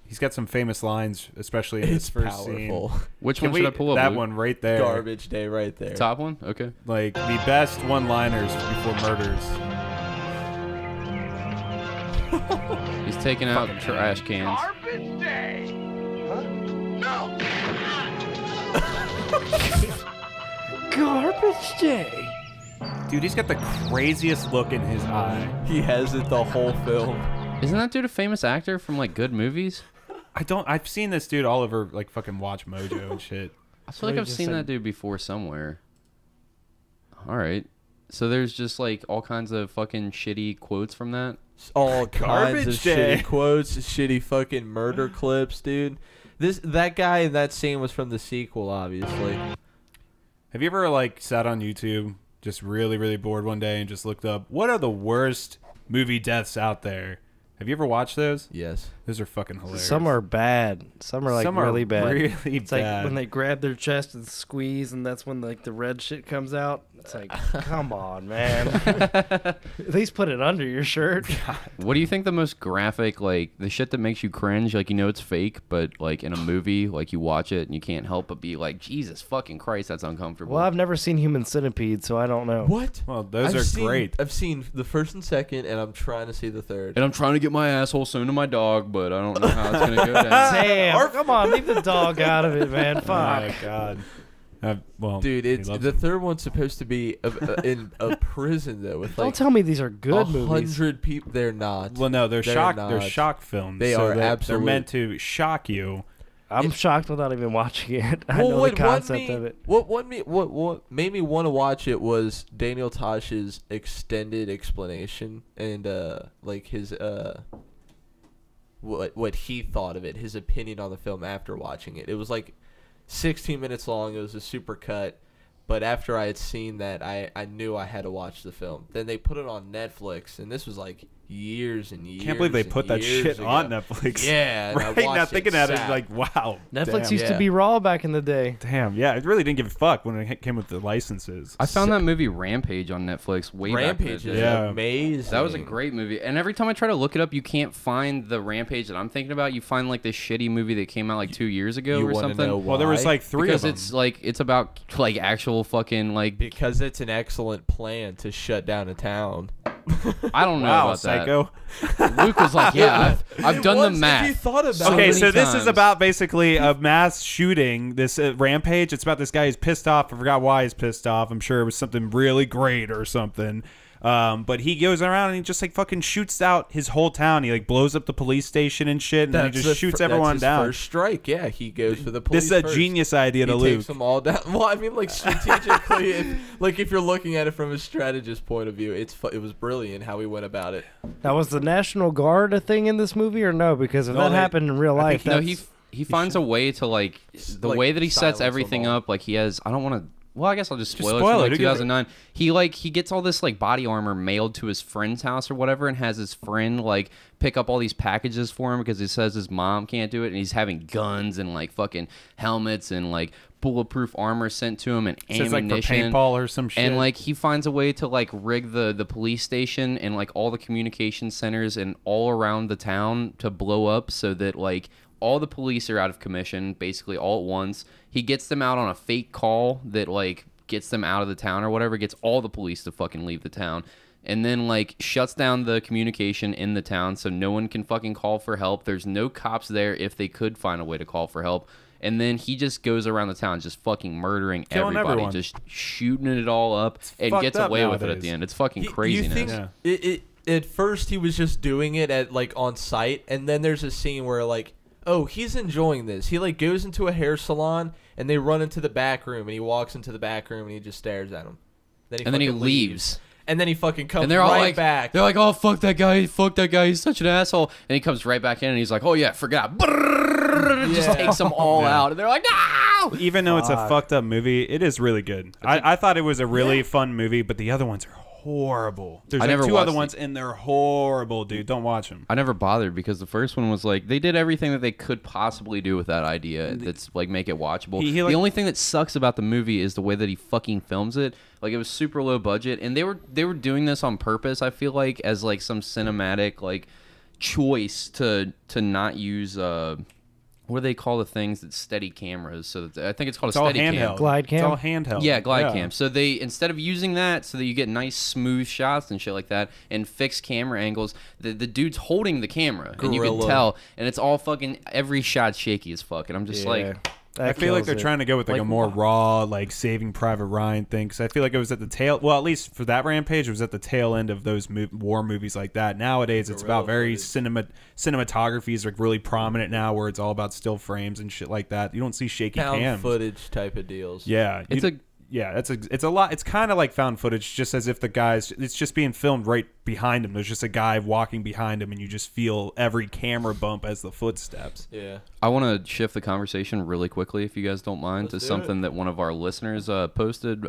He's got some famous lines, especially in this first powerful scene. Which one should I pull up? That Luke? one right there. Garbage Day right there. Top one? Okay. Like the best one-liners before murders. He's taking out trash cans. Garbage day! Huh? No! Garbage Day. Dude, he's got the craziest look in his eye. He has it the whole film. Isn't that dude a famous actor from like good movies? I've seen this dude all over like fucking Watch Mojo and shit. I feel like I've seen that dude before somewhere. All right. So there's just like all kinds of fucking shitty quotes from that. All kinds of Garbage Day. shitty quotes, shitty fucking murder clips, dude. That guy in that scene was from the sequel, obviously. Have you ever like sat on YouTube, just really, really bored one day and just looked up what are the worst movie deaths out there? Have you ever watched those? Yes. Those are fucking hilarious. Some are bad. Some are like really bad. Really It's bad. like when they grab their chest and squeeze, and that's when like the red shit comes out. It's like, come on, man. At least put it under your shirt. What do you think the most graphic, like the shit that makes you cringe, like you know it's fake, but like in a movie, like you watch it and you can't help but be like, Jesus fucking Christ, that's uncomfortable. Well, I've never seen Human Centipede, so I don't know. What? Well, those are great. I've seen the first and second, and I'm trying to see the third. And I'm trying to get my asshole sewn to my dog, but I don't know how it's gonna go down. Damn, come on, leave the dog out of it, man. Oh Fuck. my god. Well, Dude, he it's loves the it. third one's supposed to be in a prison though, with Don't like tell me these are good movies. 100 people. They're not. Well, no, they're They're They're not. shock films. They so are they're absolute- meant to shock you. I'm shocked without even watching it. I know the concept of it. What made me want to watch it was Daniel Tosh's extended explanation and like his what he thought of it, his opinion on the film after watching it. It was like 16 minutes long. It was a super cut. But after I had seen that, I knew I had to watch the film. Then they put it on Netflix, and this was like years and years. Can't believe they and put that years shit ago. on Netflix. Yeah, and I right now watched thinking at it sad. like, wow. Netflix damn. used to Yeah. be Raw back in the day. Damn, yeah, it really didn't give a fuck when it came with the licenses. I found that movie Rampage on Netflix way Rampage back in is the day. Yeah. amazing. That was a great movie. And every time I try to look it up, you can't find the Rampage that I'm thinking about. You find like this shitty movie that came out like 2 years ago You or wanna something. know Well, there was why? like three Because of them. it's like it's about like actual fucking like Because it's an excellent plan to shut down a town. I don't know wow, about psycho. that. Luke was like, "Yeah, I've done the If you math." thought about So Okay, many so this is times. about basically a mass shooting. This rampage. It's about this guy who's pissed off. I forgot why he's pissed off. I'm sure it was something really great or something. But he goes around and he just like fucking shoots out his whole town. He like blows up the police station and shit, and then he just shoots everyone that's his down. First strike, yeah, he goes for the police. This is a first. genius idea He to takes Luke. them all down. Well, I mean, like strategically, if you're looking at it from a strategist point of view, it was brilliant how he went about it. Now, was the National Guard a thing in this movie or no? Because if No, that they- happened in real life, No, that's... he finds a way to like the like, way that he silence sets everything them all. up. Like he has, I don't want to. Well, I guess I'll just spoil it. spoil From, it. like Who gives a- 2009. He gets all this like body armor mailed to his friend's house or whatever, and has his friend like pick up all these packages for him because he says his mom can't do it, and he's having guns and like fucking helmets and like bulletproof armor sent to him and Says like for ammunition. paintball or some shit. And like he finds a way to like rig the police station and like all the communication centers and all around the town to blow up so that like all the police are out of commission basically all at once. He gets them out on a fake call that like gets them out of the town or whatever, gets all the police to fucking leave the town. And then, like, shuts down the communication in the town so no one can fucking call for help. There's no cops there if they could find a way to call for help. And then he just goes around the town just fucking murdering Killing everybody, everyone. just shooting it all up and fucked gets up away with it at nowadays. the end. It's fucking You craziness. think at first he was just doing it at like on site, and then there's a scene where like, oh, he's enjoying this. He like goes into a hair salon and they run into the back room, and he walks into the back room and he just stares at him. And then he fucking leaves. And then he fucking comes And they're all right like, back. they're like, oh, fuck that guy, he's such an asshole. And he comes right back in and he's like, oh yeah, forgot. Just Yeah. takes them all out. And they're like, no! Even though it's a fucked up movie, it is really good. I thought it was a really fun movie, but the other ones are horrible. There's I like never two other watched ones, and they're horrible, dude. Don't watch them. I never bothered because the first one was like, they did everything that they could possibly do with that idea that's like make it watchable. He, the like- only thing that sucks about the movie is the way that he fucking films it. Like, it was super low budget, and they were doing this on purpose, I feel like, as like some cinematic like choice to not use what do they call the things that steady cameras? So that, I think it's called It's a all steady cam. handheld. Glide cam? It's all handheld. Yeah, glide cam. So they, instead of using that so that you get nice smooth shots and shit like that and fixed camera angles, the dude's holding the camera and you can Gorilla. tell, and it's all fucking, every shot's shaky as fuck. And I'm just like, I feel like they're trying to go with like a more raw, like Saving Private Ryan thing. Because I feel like it was at the tail. Well, at least for that Rampage, it was at the tail end of those war movies like that. Nowadays, it's about very cinematography is like really prominent now, where it's all about still frames and shit like that. You don't see shaky found cams. footage type of deals. Yeah, it's a lot. It's kind of like found footage, just as if it's just being filmed right behind him. There's just a guy walking behind him, and you just feel every camera bump as the footsteps. Yeah. I want to shift the conversation really quickly, if you guys don't mind, Let's to do something that one of our listeners posted.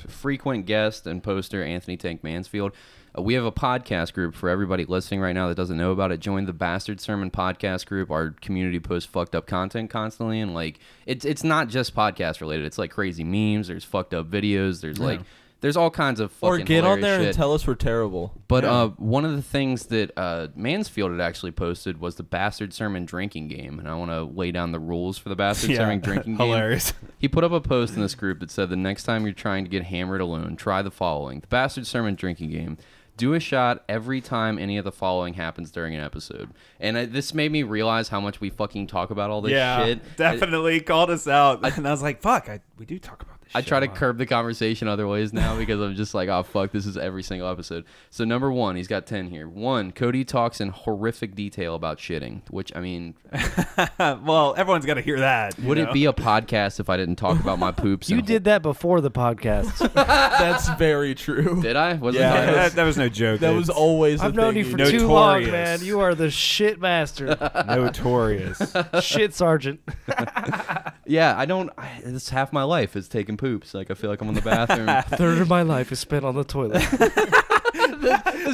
Frequent guest and poster Anthony Tank Mansfield. We have a podcast group for everybody listening right now that doesn't know about it. Join the Bastard Sermon podcast group. Our community posts fucked up content constantly, and like it's not just podcast related. It's like crazy memes. There's fucked up videos. There's like there's all kinds of fucking Or get on hilarious there shit. and tell us we're terrible. But one of the things that Mansfield had actually posted was the Bastard Sermon drinking game, and I want to lay down the rules for the Bastard Sermon drinking game. Hilarious. He put up a post in this group that said the next time you're trying to get hammered alone, try the following. The Bastard Sermon drinking game. Do a shot every time any of the following happens during an episode. And this made me realize how much we fucking talk about all this shit. Definitely called us out. And I was like, fuck, we do talk about this I shit try a to lot. curb the conversation other ways now because I'm just like, oh, fuck, this is every single episode. So number 1, he's got 10 here. 1, Cody talks in horrific detail about shitting, which, I mean... Well, everyone's got to hear that. Would it be a podcast if I didn't talk about my poops? You did that before the podcast. That's very true. Did I? Was Yeah, it? that was no joke. That was always I've the known thing you for Notorious. too long, man. You are the shit master. notorious. Shit sergeant. Yeah, it's half my life is taking poops. Like, I feel like I'm in the bathroom. A third of my life is spent on the toilet.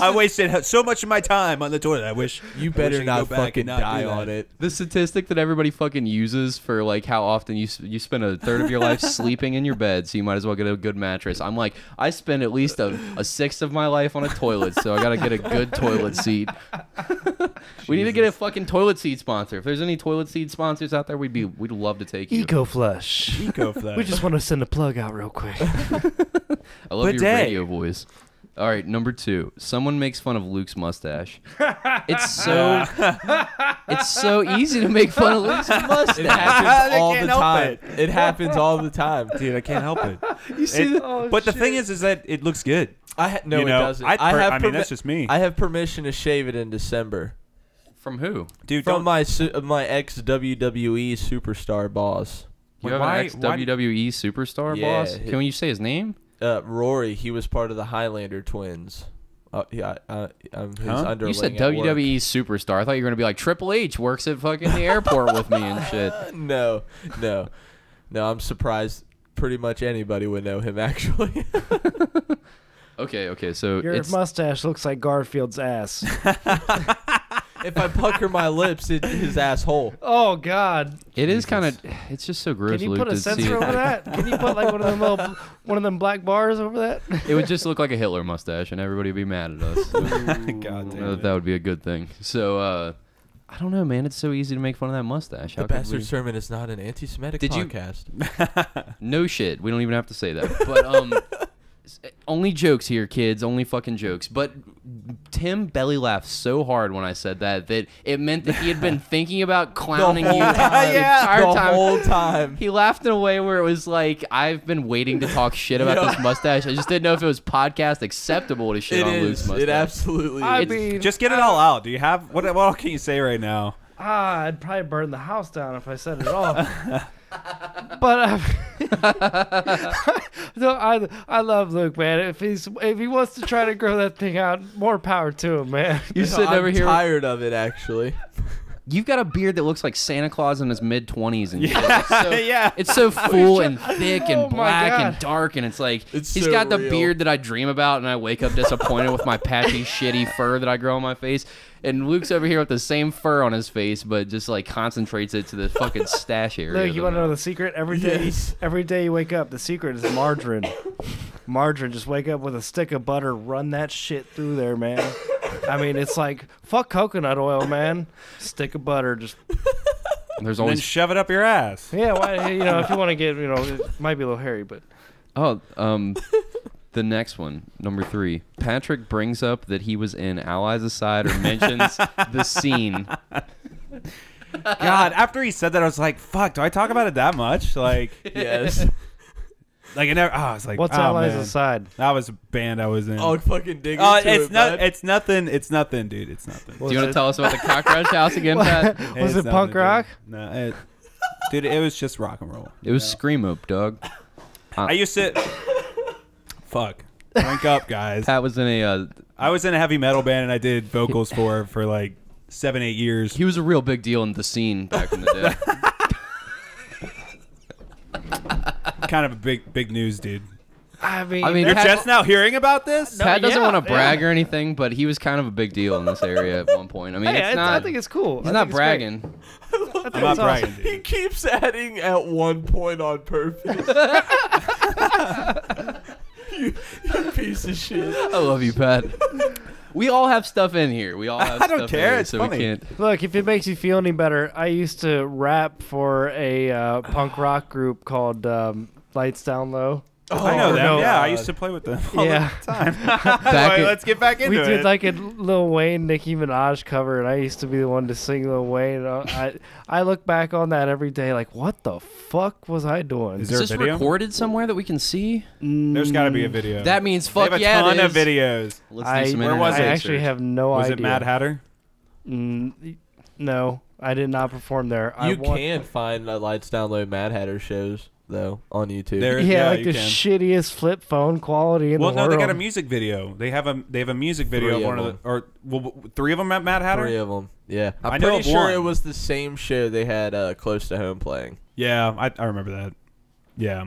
I wasted so much of my time on the toilet. I wish You I better wish I could not go back fucking and not die do that. on it. The statistic that everybody fucking uses for like how often you spend a third of your life sleeping in your bed, so you might as well get a good mattress. I'm like, I spend at least a sixth of my life on a toilet, so I gotta get a good toilet seat. We need to get a fucking toilet seat sponsor. If there's any toilet seat sponsors out there, we'd love to take you. Eco Flush. Eco Flush. We just want to send a plug out real quick. I love your Bidet. radio voice. All right, number 2. Someone makes fun of Luke's mustache. It's so easy to make fun of Luke's mustache. It happens all the can't help time. It happens all the time. Dude, I can't help it. You see But the thing is that it looks good. No, You know, it doesn't. I mean, that's just me. I have permission to shave it in December. From who? Dude, From my ex WWE superstar boss, You have an ex-WWE superstar Yeah, boss? Can you say his name? Rory. He was part of the Highlander twins. Yeah, I'm his underling. You said at work. WWE superstar. I thought you were going to be like, Triple H works at fucking the airport with me and shit. No. I'm surprised. Pretty much anybody would know him, actually. Okay, so Your mustache looks like Garfield's ass. If I pucker my lips, his asshole. Oh, God. it is kind of, it's just so gross, Can you Luke, put a to see sensor it. over that? Can you put like one of them black bars over that? It would just look like a Hitler mustache and everybody would be mad at us. God damn it. That would be a good thing. So, I don't know, man. It's so easy to make fun of that mustache. The Bastard Sermon is not an anti-Semitic podcast. No shit. We don't even have to say that. But only jokes here, kids. Only fucking jokes. But Tim belly laughed so hard when I said that it meant that he had been thinking about clowning you the entire time. Whole time. He laughed in a way where it was like, I've been waiting to talk shit about this mustache. I just didn't know if it was podcast acceptable to shit on Luke's mustache. It absolutely I is. mean, Just get it all out. Do you have what all can you say right now? I'd probably burn the house down if I said it all. But no, I love Luke, man. If he wants to try to grow that thing out, more power to him, man. You're sitting over here. I'm tired of it, actually. You've got a beard that looks like Santa Claus in his mid-20s and shit. Yeah. It's so full and thick and Oh my black God. and dark, and it's like It's he's so got the real. beard that I dream about, and I wake up disappointed with my patchy, shitty fur that I grow on my face. And Luke's over here with the same fur on his face, but just like concentrates it to the fucking stash area. Luke, you want to know the secret? Every day you wake up, the secret is margarine. Margarine. Just wake up with a stick of butter, run that shit through there, man. I mean, it's like fuck coconut oil, man. Stick of butter, just There's And then always shove it up your ass. yeah. Why, if you want to get, it might be a little hairy, but the next one, number 3. Patrick brings up that he was in Allies Aside or mentions the scene. God, after he said that, I was like, "Fuck, do I talk about it that much?" Like, Yes. like I never. Oh, I was like, what's oh, Allies man. Aside? That was a band I was in. Oh, fucking dig Oh, into it's it, not. bud. It's nothing. It's nothing, dude. It's nothing. Do you want to tell us about the cockroach house again, Pat? Was It's it punk nothing, rock? Dude. No, dude, it was just rock and roll. It was Screamo, dog. I used to. Fuck. Drink up, guys. Pat was in a. I was in a heavy metal band and I did vocals for like 7-8 years. He was a real big deal in the scene back in the day. Kind of a big news, dude. I mean, You're Pat- just now hearing about this? Pat doesn't yeah, want to brag or anything, but he was kind of a big deal in this area at one point. I mean, hey, it's not. I think it's cool. He's I not think it's great. bragging. I'm not bragging, He dude. keeps adding at one point on purpose. you piece of shit. I love you, Pat. We all have stuff in here. We all have I don't stuff care. in here, It's so funny. we can't. Look, if it makes you feel any better, I used to rap for a punk rock group called Lights Down Low. I know or them. no, Yeah, I used to play with them all Yeah. the time. Back in- Let's get back into We it. did like a Lil Wayne, Nicki Minaj cover, and I used to be the one to sing Lil Wayne. I look back on that every day like, what the fuck was I doing? Is Is there a this video? recorded somewhere that we can see? There's got to be a video. That means They fuck have a yeah, ton it of is. videos. Let's I, do some Where internet was it? I actually research. have no Was idea. it Mad Hatter? No, I did not perform there. You can find Lights Down Low Mad Hatter shows, though, on YouTube. There- Yeah, like you the can. shittiest flip phone quality in Well, the no, world. they got a music video. They have a music video Three of one of of the or well, 3 of them at Mad Hatter. 3 of them. Yeah. I'm I know pretty of sure one. it was the same show they had Close to Home playing. Yeah, I remember that. Yeah,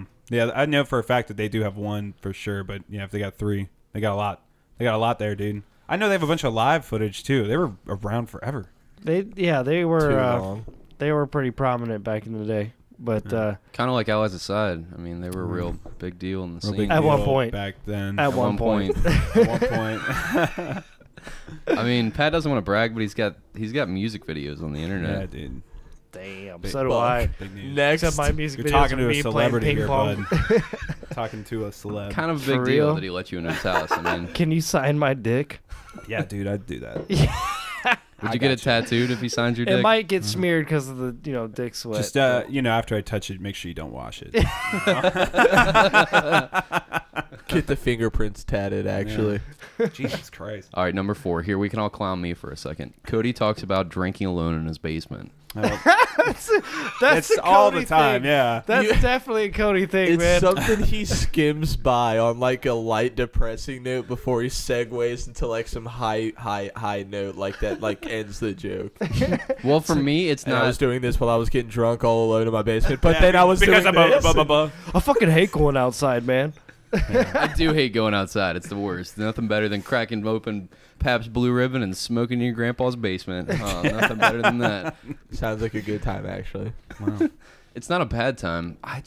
I know for a fact that they do have one for sure. But yeah, if they got 3, they got a lot. They got a lot there, dude. I know they have a bunch of live footage too. They were around forever. They Too were long. they were pretty prominent back in the day. But Kind of like Allies Aside. I mean, they were a real big deal in the Real scene. big At one deal point. back then. at one point, At one point. I mean, Pat doesn't want to brag, but he's got music videos on the yeah, internet. dude. damn. Big So do buck. I. Big news. Next. Except my music You're videos talking of to a me playing celebrity ping here, pong. bud. Talking to a celeb. Kind of a For big deal real? that he let you into his house. I mean, Can you sign my dick? Yeah, dude, I'd do that. would you get it tattooed if he signed your dick? It might get smeared because of the dick sweat. Just after I touch it, make sure you don't wash it. Get the fingerprints tatted, actually. Jesus Christ. All right, number 4. Here, we can all clown me for a second. Cody talks about drinking alone in his basement. That's It's a all Cody the time, thing. yeah. That's definitely a Cody thing, It's man. something he skims by on like a light depressing note before he segues into like some high note like that like ends the joke. Well, for me, it's And I not. was doing this while I was getting drunk all alone in my basement, but then I was because doing I'm this. I fucking hate going outside, man. I do hate going outside. It's the worst. Nothing better than cracking open Pabst Blue Ribbon and smoking in your grandpa's basement. Nothing better than that. Sounds like a good time, actually. Wow. It's not a bad time. I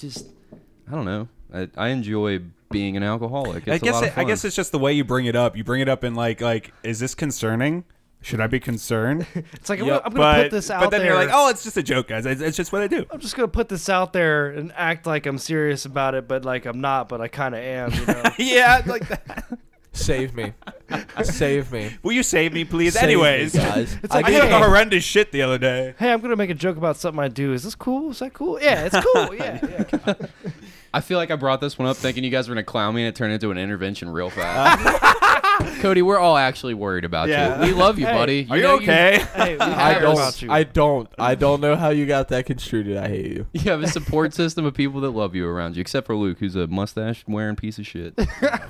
don't know. I enjoy being an alcoholic. It's a lot of fun. I guess it's just the way you bring it up. You bring it up in like, is this concerning? Should I be concerned? It's like Yep. I'm gonna put this out there. But then you're like, oh, it's just a joke, guys. It's just what I do. I'm just gonna put this out there and act like I'm serious about it, but like I'm not, but I kind of am. You know? Yeah, like that. Save me. Save me. Will you save me, please? Save me, Anyways, guys. It's like, I did hey, a horrendous shit the other day. hey, I'm gonna make a joke about something I do. Is this cool? Is that cool? Yeah, it's cool. Yeah. I feel like I brought this one up thinking you guys were going to clown me and it turned into an intervention real fast. Cody, we're all actually worried about Yeah. you. We love you, Hey, buddy. Are you know okay? Hey, we I care about you. don't know how you got that construed. I hate you. You have a support system of people that love you around you, except for Luke, who's a mustache-wearing piece of shit.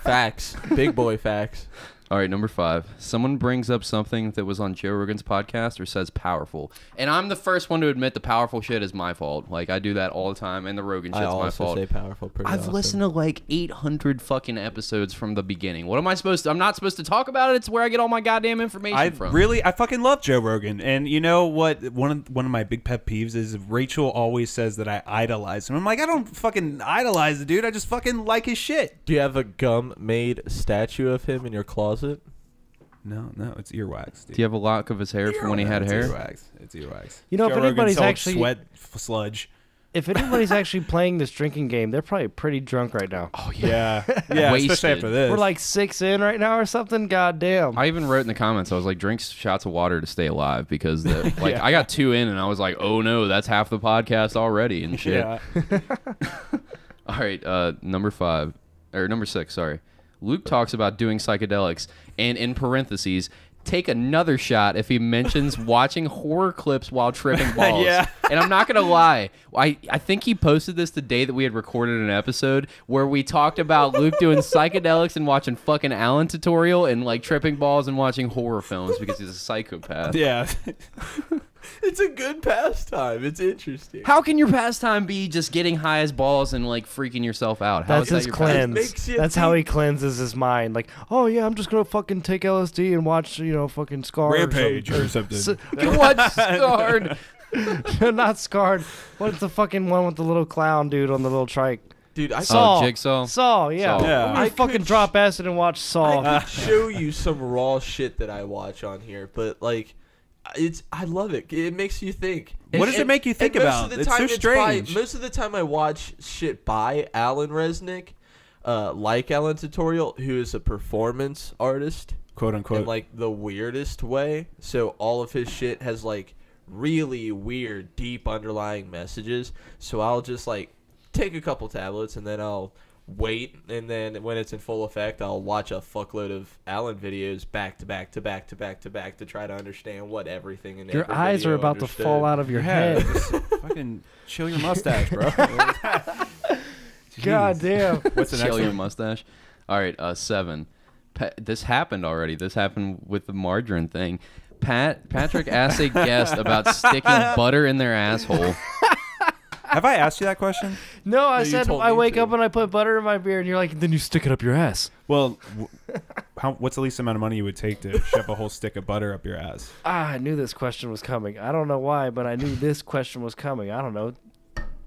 Facts. Big boy facts. All right, number 5. Someone brings up something that was on Joe Rogan's podcast or says powerful. And I'm the first one to admit the powerful shit is my fault. Like, I do that all the time, and the Rogan shit's I my also fault. say powerful pretty I've often. listened to like 800 fucking episodes from the beginning. What am I supposed to? I'm not supposed to talk about it. It's where I get all my goddamn information from. I fucking love Joe Rogan. And you know what? One of my big pet peeves is Rachel always says that I idolize him. I'm like, I don't fucking idolize the dude. I just fucking like his shit. Do you have a gum-made statue of him in your closet? No, it's earwax. Dude. Do you have a lock of his hair from when he had It's hair? Earwax. It's earwax. You know, if Joe Rogan anybody's sold actually- sweat sludge. If anybody's actually playing this drinking game, they're probably pretty drunk right now. Oh Yeah, yeah. Wasted. Especially after this. We're like 6 in right now or something. God damn. I even wrote in the comments, I was like, drink shots of water to stay alive because I got 2 in and I was like, oh no, that's half the podcast already and shit. Yeah. All right, number 6, sorry. Luke talks about doing psychedelics and in parentheses, take another shot if he mentions watching horror clips while tripping balls. Yeah. And I'm not going to lie. I think he posted this the day that we had recorded an episode where we talked about Luke doing psychedelics and watching fucking Alan tutorial and like tripping balls and watching horror films because he's a psychopath. Yeah. It's a good pastime. It's interesting. How can your pastime be just getting high as balls and like freaking yourself out? How That's is that his your pastime? cleanse. makes you That's how he cleanses his mind. Like, oh yeah, I'm just gonna fucking take LSD and watch, fucking Scarred. Rampage or something. What scarred? Not Scarred. What's the fucking one with the little clown dude on the little trike? Dude, I Saw. Jigsaw? Saw, yeah. Saw. Yeah. I'm gonna I fucking could drop acid and watch Saw. I could show you some raw shit that I watch on here, but like, I love it. It makes you think. What does it make you think and most about? of the It's time so strange. Most of the time, I watch shit by Alan Resnick, like Alan Tutorial, who is a performance artist, Quote unquote. in like the weirdest way. So all of his shit has like really weird, deep underlying messages. So I'll just like take a couple tablets and then I'll wait, and then when it's in full effect, I'll watch a fuckload of Alan videos back to back to back to back to back to try to understand what everything in Your every eyes video are about understood. to fall out of your Yeah, head. just fucking chill your mustache, bro. God damn. What's the next Chill your one? mustache. All right, 7. This happened already. This happened with the margarine thing. Patrick asked a guest about sticking butter in their asshole. Have I asked you that question? No, I you said told I me wake to. up and I put butter in my beer, and you're like, then you stick it up your ass. Well, what's the least amount of money you would take to shove a whole stick of butter up your ass? I knew this question was coming. I don't know why, but I knew this question was coming. I don't know,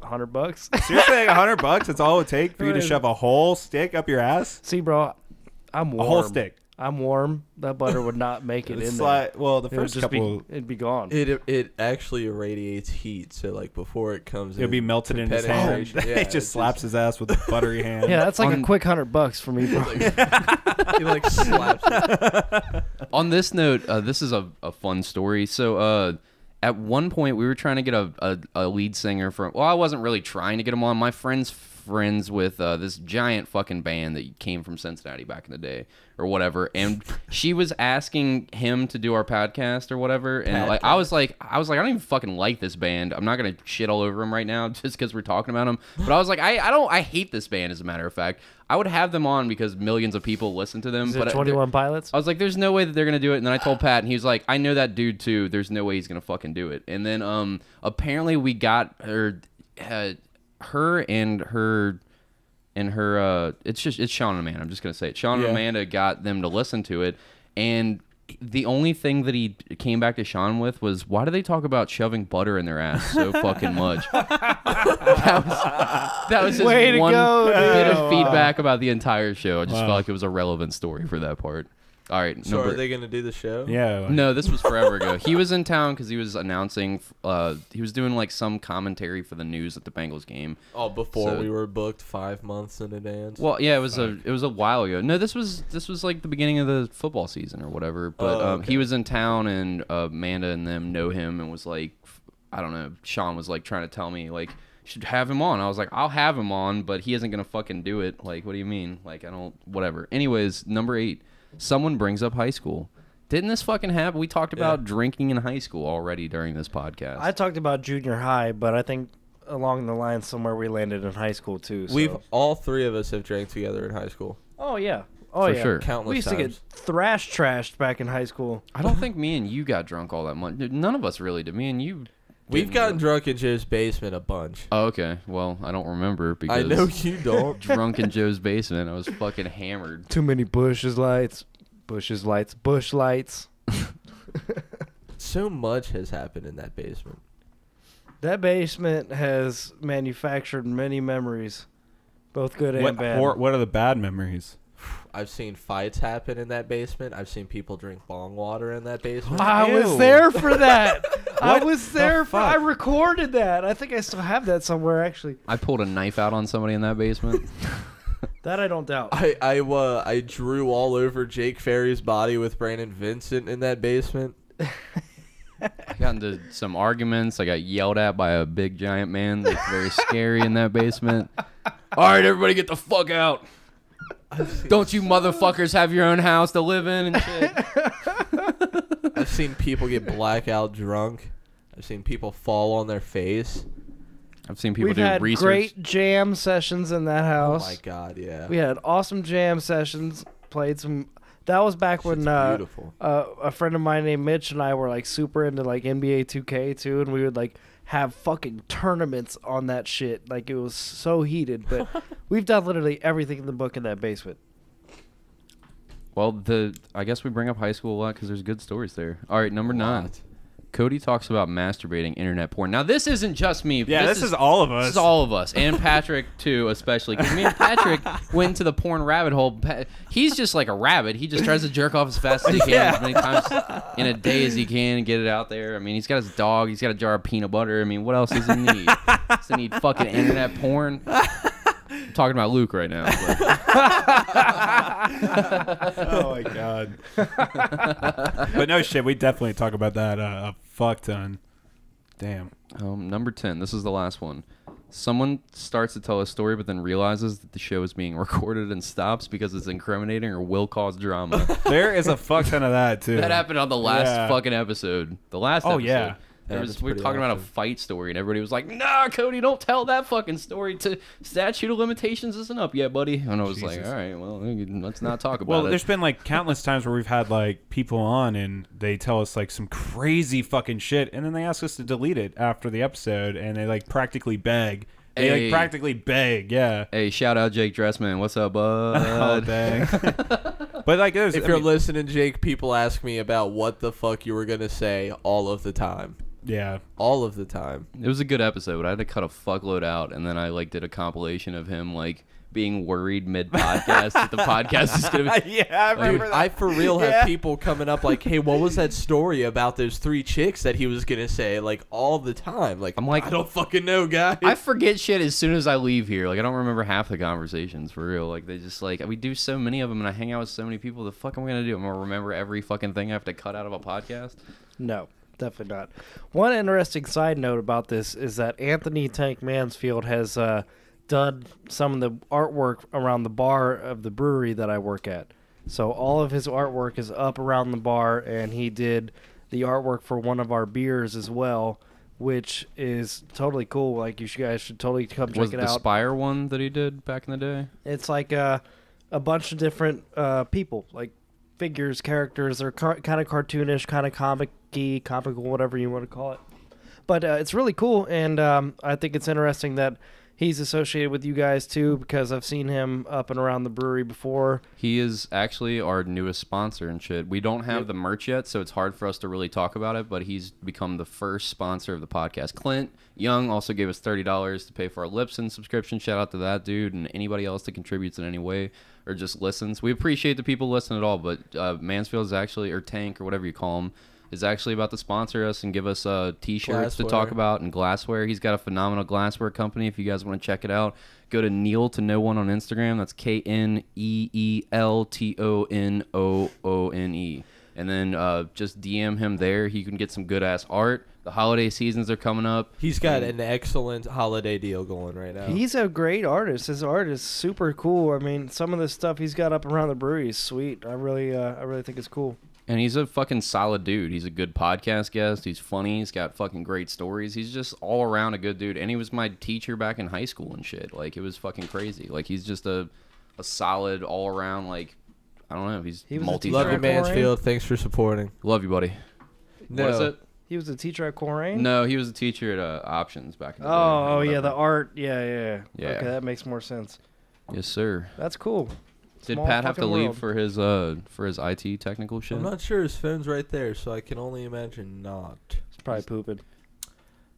$100. Seriously, like $100? That's all it would take for you to shove a whole stick up your ass? See, bro, I'm warm. A whole stick. I'm warm. That butter would not make it It's in there. like, well, the It would first just couple, it'd be gone. It actually irradiates heat, so like before it comes, it'll be melted in his hand. penetration. Yeah, He just slaps his ass with a buttery hand. Yeah, that's like On- a quick $100 for me, bro. He like slaps it. On this note, this is a fun story. So at one point, we were trying to get a lead singer from... Well, I wasn't really trying to get him on. My friend's friends with this giant fucking band that came from Cincinnati back in the day or whatever, and she was asking him to do our podcast or whatever, and like I was like I don't even fucking like this band. I'm not gonna shit all over them right now just because we're talking about them, but I was like I hate this band. As a matter of fact, I would have them on because millions of people listen to them. Is but it 21 Pilots? I was like, there's no way that they're gonna do it. And then I told Pat, and he was like, I know that dude too. There's no way he's gonna fucking do it. And then apparently we got her and her it's Sean and Amanda. I'm just gonna say it. Sean and Amanda got them to listen to it, and the only thing that he came back to Sean with was, why do they talk about shoving butter in their ass so fucking much? that was his Way to one go, bit dude. of feedback about the entire show. I just felt like it was a relevant story for that part. All right. So are they gonna do the show? Yeah. Like, No, this was forever ago. He was in town because he was announcing. He was doing like some commentary for the news at the Bengals game. Oh, before So- we were booked 5 months in advance. Well, yeah, it was a while ago. No, this was like the beginning of the football season or whatever. But okay. he was in town, and Amanda and them know him, and was like, I don't know. Sean was like trying to tell me like, you should have him on. I was like, I'll have him on, but he isn't gonna fucking do it. Like, what do you mean? Like, I don't. Whatever. Anyways, number 8. Someone brings up high school. Didn't this fucking happen? We talked about drinking in high school already during this podcast. I talked about junior high, but I think along the line somewhere we landed in high school too. So. We've all 3 of us have drank together in high school. Oh yeah. Oh For yeah. sure. Countless We used times. to get trashed back in high school. I don't think me and you got drunk all that much. Dude, none of us really did. Me and you. We've didn't gotten really. drunk in Joe's basement a bunch. Oh, okay. Well, I don't remember because I know you don't. drunk in Joe's basement. I was fucking hammered. Too many bush lights. So much has happened in that basement. That basement has manufactured many memories, both good and what, bad. what are the bad memories? I've seen fights happen in that basement. I've seen people drink bong water in that basement. I was Ew. there for that. I What was the there for. fuck? I recorded that. I think I still have that somewhere actually. I pulled a knife out on somebody in that basement. That I don't doubt. I drew all over Jake Ferry's body with Brandon Vincent in that basement. I got into some arguments. I got yelled at by a big giant man that's very scary in that basement. All right, everybody get the fuck out. Don't you motherfuckers have your own house to live in and shit? I've seen people get blackout drunk. I've seen people fall on their face. I've seen people We've do had research. great jam sessions in that house. Oh my god, yeah. We had awesome jam sessions. Played some. That was back when Shit's beautiful. a friend of mine named Mitch and I were like super into like NBA 2K too, and we would like have fucking tournaments on that shit. Like it was so heated. But we've done literally everything in the book in that basement. Well, I guess we bring up high school a lot because there's good stories there. All right, number 9. Lot. Cody talks about masturbating internet porn. Now, this isn't just me. Yeah, this is all of us. This is all of us. And Patrick, too, especially. Because me and Patrick went to the porn rabbit hole. He's just like a rabbit. He just tries to jerk off as fast as he can, as many times in a day as he can, and get it out there. I mean, he's got his dog. He's got a jar of peanut butter. I mean, what else does he need? Does he need fucking internet porn? I'm talking about Luke right now. Oh my god. But no shit, we definitely talk about that a fuck ton. Damn. Number 10. This is the last one. Someone starts to tell a story but then realizes that the show is being recorded and stops because it's incriminating or will cause drama. There is a fuck ton of that too. That happened on the last fucking episode. The last episode. yeah. We were that's talking pretty about a awesome. fight story, and everybody was like, "Nah, Cody, don't tell that fucking story. To statute of limitations isn't up yet, buddy." And I was like, Jesus. "All right, well, let's not talk about Well, it." there's been like countless times where we've had like people on and they tell us like some crazy fucking shit, and then they ask us to delete it after the episode, and they like practically beg. They Hey. like practically beg, yeah. Hey, shout out Jake Dressman. What's up, Oh bud? dang. But like, there's, If you're listening, Jake, people ask me about what the fuck you were gonna say all of the time. yeah. All of the time. It was a good episode. I had to cut a fuckload out, and then I like did a compilation of him like being worried mid podcast that the podcast is gonna be. Yeah, I Dude, I for real have people coming up like, hey, what was that story about those 3 chicks that he was gonna say? Like all the time. Like I'm like, I don't fucking know, guys. I forget shit as soon as I leave here. Like I don't remember half the conversations for real. Like they just like we do so many of them, and I hang out with so many people. The fuck am I gonna do? I'm gonna remember every fucking thing I have to cut out of a podcast. No, definitely not. One interesting side note about this is that Anthony Tank Mansfield has done some of the artwork around the bar of the brewery that I work at. So all of his artwork is up around the bar, and he did the artwork for one of our beers as well, which is totally cool. Like you guys should totally come Was check it it the out. Spire one that he did back in the day? It's like a bunch of different people, like figures, characters. They're kind of cartoonish, kind of comic-y, comical, whatever you want to call it. But it's really cool, and I think it's interesting that he's associated with you guys too, because I've seen him up and around the brewery before. He is actually our newest sponsor and shit. We don't have the merch yet, so it's hard for us to really talk about it, but he's become the first sponsor of the podcast. Clint Young also gave us $30 to pay for our Lipson subscription. Shout out to that dude and anybody else that contributes in any way or just listens. We appreciate the people listening at all, but Mansfield is actually, or Tank or whatever you call him, is actually about to sponsor us and give us T-shirts to talk about and glassware. He's got a phenomenal glassware company. If you guys want to check it out, go to Neil to No One on Instagram. That's KNEELTONOONE. And then just DM him there. He can get some good-ass art. The holiday seasons are coming up. He's got an excellent holiday deal going right now. He's a great artist. His art is super cool. I mean, some of the stuff he's got up around the brewery is sweet. I really think it's cool. And he's a fucking solid dude. He's a good podcast guest. He's funny. He's got fucking great stories. He's just all around a good dude. And he was my teacher back in high school and shit. Like, it was fucking crazy. Like, he's just a solid all around, like, I don't know. He was multi. Love you, Mansfield. Thanks for supporting. Love you, buddy. No. What is it? He was a teacher at Coleraine? No, he was a teacher at Options back in the day. Oh, yeah, the art. Yeah. Yeah. Okay, that makes more sense. Yes, sir. That's cool. Did Small Pat have to fucking leave world. for his IT technical shit? I'm not sure. His phone's right there, so I can only imagine not. He's probably pooping.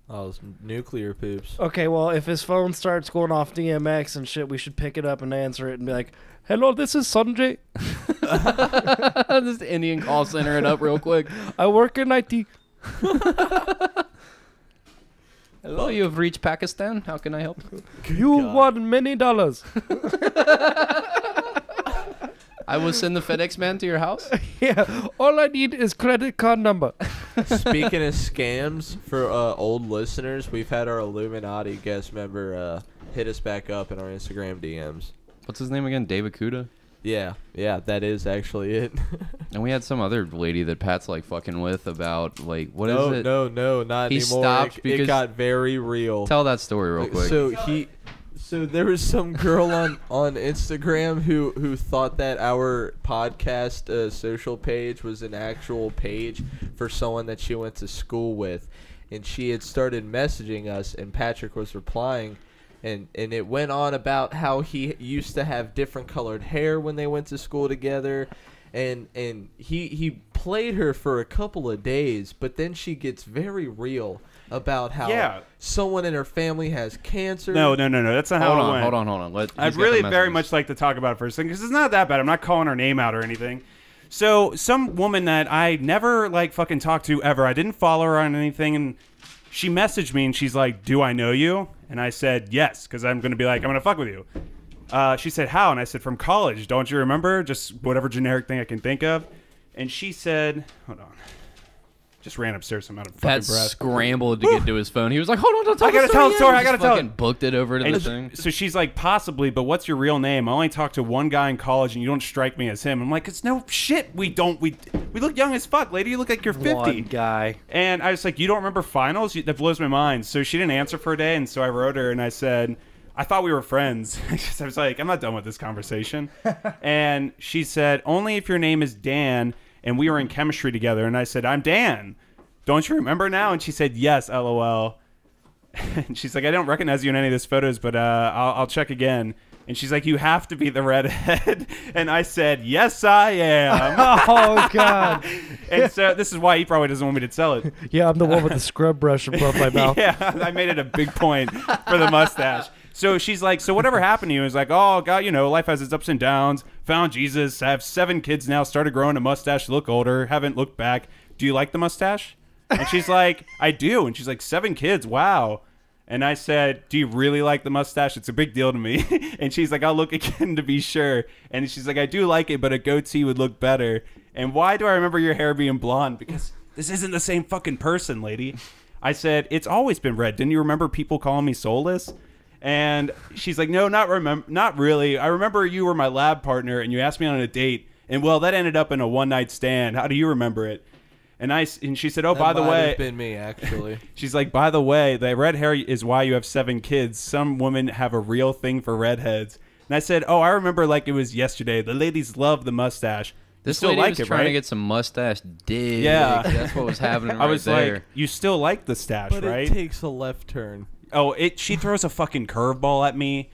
Oh, it's nuclear poops. Okay, well, if his phone starts going off DMX and shit, we should pick it up and answer it and be like, "Hello, this is Sanjay. This Indian call center it up real quick. I work in IT." Hello, you have reached Pakistan. How can I help? You won many dollars. I will send the FedEx man to your house. Yeah, all I need is credit card number. Speaking of scams, for old listeners, we've had our Illuminati guest member hit us back up in our Instagram DMs. What's his name again? David Kuda? Yeah, that is actually it. And we had some other lady that Pat's like fucking with about like what is it? No, not He anymore. stopped because it got very real. Tell that story real quick. So there was some girl on Instagram who thought that our podcast social page was an actual page for someone that she went to school with, and she had started messaging us, and Patrick was replying. And it went on about how he used to have different colored hair when they went to school together. And he played her for a couple of days, but then she gets very real about how someone in her family has cancer. No. That's not how it went. Hold on. I'd really very much like to talk about it for a second because it's not that bad. I'm not calling her name out or anything. So some woman that I never like fucking talked to ever. I didn't follow her on anything, and she messaged me and she's like, "Do I know you?" And I said, "Yes," because I'm going to be like, "I'm going to fuck with you." She said, "How?" And I said, "From college. Don't you remember?" Just whatever generic thing I can think of. And she said, hold on. Just ran upstairs. I'm out of fucking Pat breath. scrambled to get to his phone. He was like, "Hold on, don't tell I gotta tell the story. I gotta tell it." Booked it over to the thing. So she's like, "Possibly, but what's your real name? I only talked to one guy in college, and you don't strike me as him." I'm like, "It's no shit. We don't. We look young as fuck, lady. You look like you're 50." One guy. And I was like, "You don't remember finals? That blows my mind." So she didn't answer for a day, and so I wrote her and I said, "I thought we were friends." I was like, "I'm not done with this conversation." And she said, "Only if your name is Dan and we were in chemistry together." And I said, "I'm Dan. Don't you remember now?" And she said, "Yes, LOL." And she's like, "I don't recognize you in any of these photos, but I'll check again." And she's like, "You have to be the redhead." And I said, "Yes, I am." Oh, God. And so this is why he probably doesn't want me to tell it. Yeah, I'm the one with the scrub brush above my mouth. Yeah, I made it a big point for the mustache. So she's like, "So whatever happened to you?" Is like, "Oh, God, life has its ups and downs. Found Jesus. I have 7 kids now. Started growing a mustache. Look older. Haven't looked back. Do you like the mustache?" And she's like, "I do." And she's like, 7 kids. Wow. And I said, "Do you really like the mustache? It's a big deal to me." And she's like, "I'll look again to be sure." And she's like, "I do like it, but a goatee would look better." And why do I remember your hair being blonde? Because this isn't the same fucking person, lady. I said, "It's always been red. Didn't you remember people calling me soulless?" And she's like, "No, not really. I remember you were my lab partner and you asked me on a date. And well, that ended up in a one-night stand. How do you remember it?" And she said, "Oh, by the way," might have been me, actually. She's like, "By the way, the red hair is why you have 7 kids. Some women have a real thing for redheads." And I said, "Oh, I remember like it was yesterday. The ladies love the mustache." This still lady like was it, trying right? to get some mustache dick. Yeah. That's what was happening right I was there. like, "You still like the stash, But right?" it takes a left turn. Oh, she throws a fucking curveball at me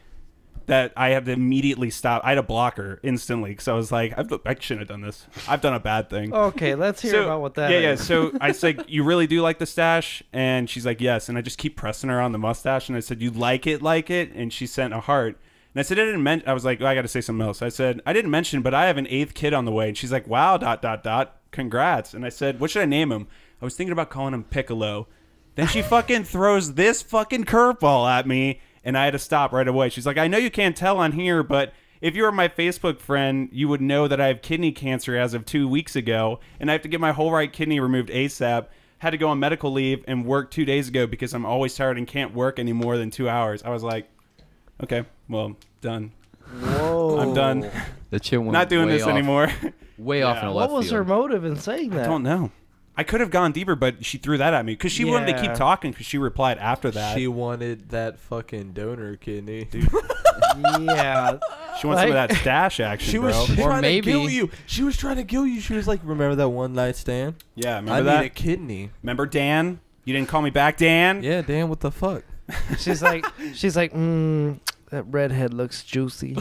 that I have to immediately stop. I had to block her instantly because I was like, I shouldn't have done this. I've done a bad thing. Okay, let's hear about what that is. Yeah. So I said, you really do like the stash? And she's like, yes. And I just keep pressing her on the mustache. And I said, you like it? And she sent a heart. And I said, I was like, I got to say something else. I said, I didn't mention, but I have an 8th kid on the way. And she's like, wow, ... Congrats. And I said, what should I name him? I was thinking about calling him Piccolo. Then she fucking throws this fucking curveball at me, and I had to stop right away. She's like, I know you can't tell on here, but if you were my Facebook friend, you would know that I have kidney cancer as of 2 weeks ago, and I have to get my whole right kidney removed ASAP. Had to go on medical leave and work 2 days ago because I'm always tired and can't work any more than 2 hours. I was like, okay, well, done. Whoa. I'm done. The chick went Not doing way this off, anymore. Way off in a left What was her field. motive in saying that? I don't know. I could have gone deeper, but she threw that at me because she wanted to keep talking because she replied after that. She wanted that fucking donor kidney. Dude. Yeah. She wants some of that stash action, She was bro. trying maybe- to kill you. She was trying to kill you. She was like, remember that one night stand? Yeah, I remember that? need a kidney. Remember Dan? You didn't call me back, Dan? Yeah, Dan, what the fuck? She's like, that redhead looks juicy.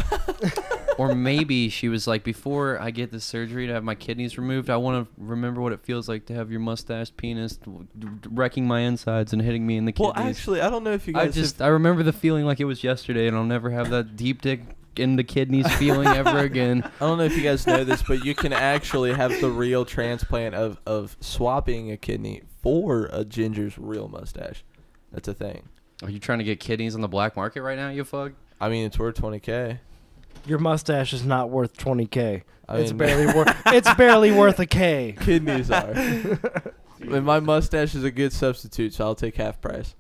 Or maybe she was like, before I get this surgery to have my kidneys removed, I want to remember what it feels like to have your mustache penis wrecking my insides and hitting me in the kidneys. Well, actually, I don't know if you guys I remember the feeling like it was yesterday, and I'll never have that deep dick in the kidneys feeling ever again. I don't know if you guys know this, but you can actually have the real transplant of swapping a kidney for a ginger's real mustache. That's a thing. Are you trying to get kidneys on the black market right now, you fuck? I mean, it's worth $20K. Your mustache is not worth $20K. It's mean- barely worth a K. Kidneys are. And my mustache is a good substitute, so I'll take half price.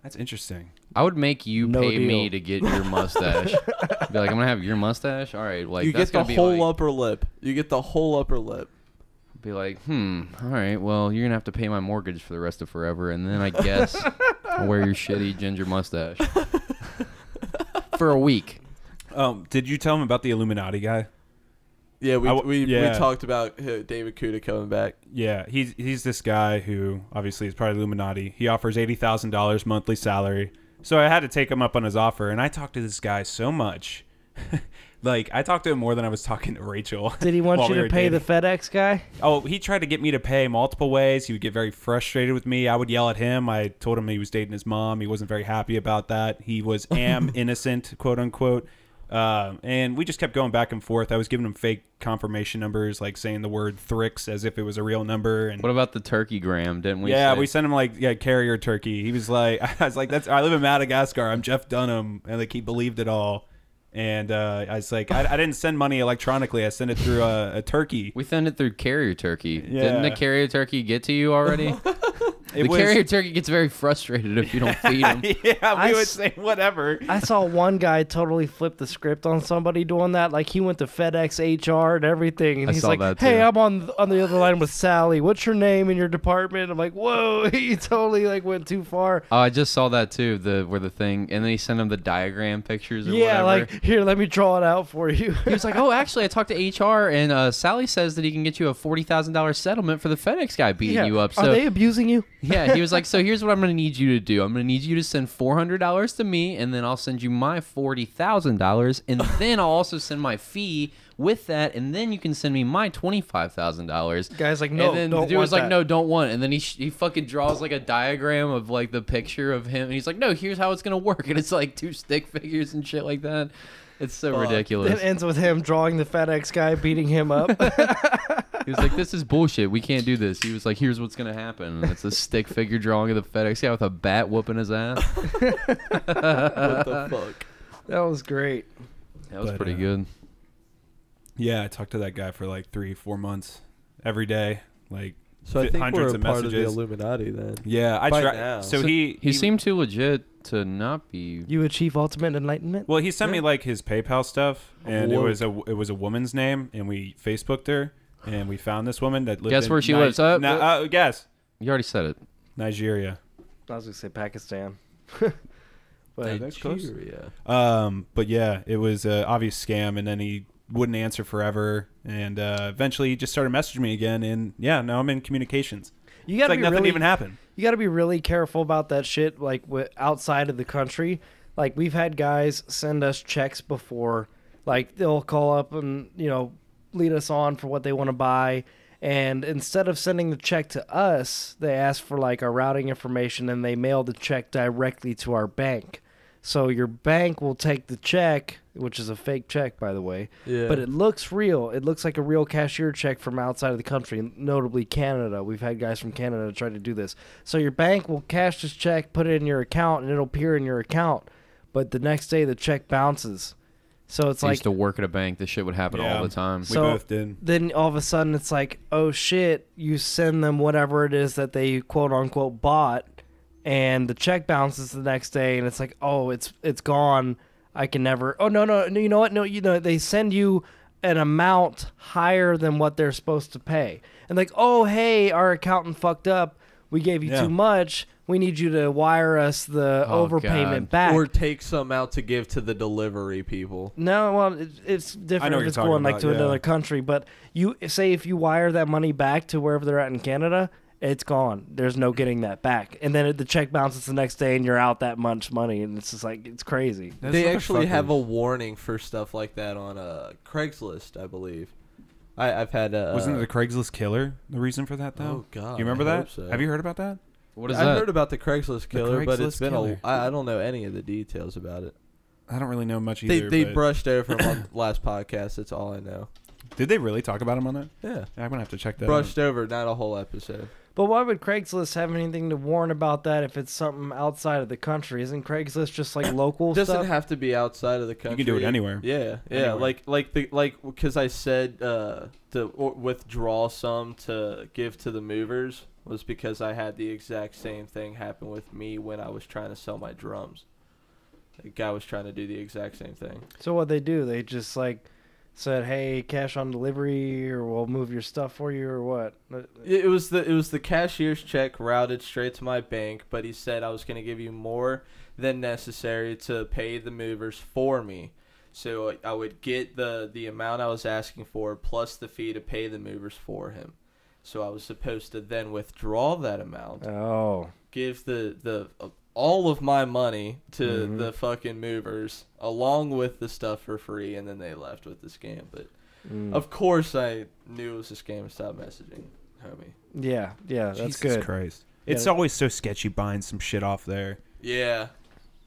That's interesting. I would make you No pay me deal. to get your mustache. Be like, I'm gonna have your mustache. All right, like You that's get the gonna be whole like, upper lip. You get the whole upper lip. be like, all right, well, you're gonna have to pay my mortgage for the rest of forever, and then I guess I'll wear your shitty ginger mustache for a week. Did you tell him about the Illuminati guy? Yeah, we yeah. talked about David Kuda coming back. Yeah, he's this guy who obviously is part of the Illuminati. He offers $80,000 monthly salary. So I had to take him up on his offer, and I talked to this guy so much. Like, I talked to him more than I was talking to Rachel. Did he want while you we to were pay dating. the FedEx guy? Oh, he tried to get me to pay multiple ways. He would get very frustrated with me. I would yell at him. I told him he was dating his mom. He wasn't very happy about that. He was innocent, quote unquote. And we just kept going back and forth. I was giving him fake confirmation numbers, like saying the word Thrix as if it was a real number. And What about the turkey gram? Didn't we? yeah, say? we sent him like carrier turkey. He was like, I was like, I live in Madagascar. I'm Jeff Dunham, and like he believed it all. And I was like, I didn't send money electronically. I sent it through a turkey. We send it through carrier turkey. Yeah. Didn't the carrier turkey get to you already? The carrier turkey gets very frustrated if you don't feed him. Yeah, we would say whatever. I saw one guy totally flip the script on somebody doing that. Like, he went to FedEx HR and everything, and I he's saw like, that "Hey, too. I'm on the other line with Sally. What's your name in your department?" I'm like, "Whoa!" He totally like went too far. Oh, I just saw that too. Where the thing, and then he sent him the diagram pictures. Or Yeah, whatever. like, here, let me draw it out for you. He was like, "Oh, actually, I talked to HR, and Sally says that he can get you a $40,000 settlement for the FedEx guy beating you up." So Are they abusing you? yeah, he was like, "So here's what I'm going to need you to do. I'm going to need you to send $400 to me, and then I'll send you my $40,000, and then I'll also send my fee with that, and then you can send me my $25,000." Guy's like, "No, and then don't the dude was want like, that." "No, don't want it." And then he fucking draws like a diagram of like the picture of him, and he's like, "No, here's how it's gonna work," and it's like 2 stick figures and shit like that. It's so ridiculous. It ends with him drawing the FedEx guy beating him up. He was like, "This is bullshit. We can't do this." He was like, "Here's what's gonna happen." And it's a stick figure drawing of the FedEx guy with a bat whooping his ass. What the fuck? That was great. That was But, pretty good. Yeah, I talked to that guy for like 3-4 months every day, like So I think hundreds we're of a part of the messages. Illuminati then. Yeah, I By tried. now. So he seemed too legit to not be. You achieve ultimate enlightenment? Well, he sent me like his PayPal stuff, and it Whoa. was a woman's name, and we Facebooked her, and we found this woman that lived. Guess in where she lives? Guess You already said it. Nigeria. I was going to say Pakistan. Yeah, that's close. Nigeria. But yeah, it was an obvious scam, and then he wouldn't answer forever, and eventually he just started messaging me again, and yeah, now I'm in communications. You It's gotta like be nothing really, even happened. you got to be really careful about that shit. Like outside of the country, like we've had guys send us checks before. Like they'll call up and lead us on for what they want to buy. And instead of sending the check to us, they ask for like our routing information and they mail the check directly to our bank. So your bank will take the check, which is a fake check, by the way, but it looks real. It looks like a real cashier check from outside of the country, notably Canada. We've had guys from Canada try to do this. So your bank will cash this check, put it in your account, and it'll appear in your account. But the next day, the check bounces. So it's I like... used to work at a bank. This shit would happen all the time. We both did. Then all of a sudden, it's like, oh, shit, you send them whatever it is that they quote-unquote bought, and the check bounces the next day, and it's like, oh, it's gone. I can never. Oh, no. You know what? No, they send you an amount higher than what they're supposed to pay, and like, oh, hey, our accountant fucked up. We gave you too much. We need you to wire us the overpayment back, or take some out to give to the delivery people. No, well, it's different if it's going like to another country. But you say if you wire that money back to wherever they're at in Canada, it's gone. There's no getting that back. And then the check bounces the next day and you're out that much money. And it's just like, it's crazy. They actually have a warning for stuff like that on Craigslist, I believe. I've had Wasn't the Craigslist killer the reason for that, though? Oh, God. You remember that? So. Have you heard about that? What is that? I've heard about the Craigslist killer, but it's been I I don't know any of the details about it. I don't really know much either. They brushed over him on the last podcast. That's all I know. Did they really talk about him on that? Yeah. I'm going to have to check that Brushed out. over, not a whole episode. But why would Craigslist have anything to warn about that if it's something outside of the country? Isn't Craigslist just like local stuff? Doesn't have to be outside of the country. You can do it anywhere. Yeah, Anywhere. like because I said to withdraw some to give to the movers was because I had the exact same thing happen with me when I was trying to sell my drums. The guy was trying to do the exact same thing. So what they do? They just like said, "Hey, cash on delivery, or we'll move your stuff for you, or what?" It was the cashier's check routed straight to my bank, but he said I was going to give you more than necessary to pay the movers for me. So I would get the amount I was asking for plus the fee to pay the movers for him. So I was supposed to then withdraw that amount. Oh. Give the all of my money to the fucking movers along with the stuff for free, and then they left with the scam. But of course I knew it was a scam and stopped messaging, homie. Yeah, that's Jesus good. Christ. It's always so sketchy buying some shit off there. Yeah.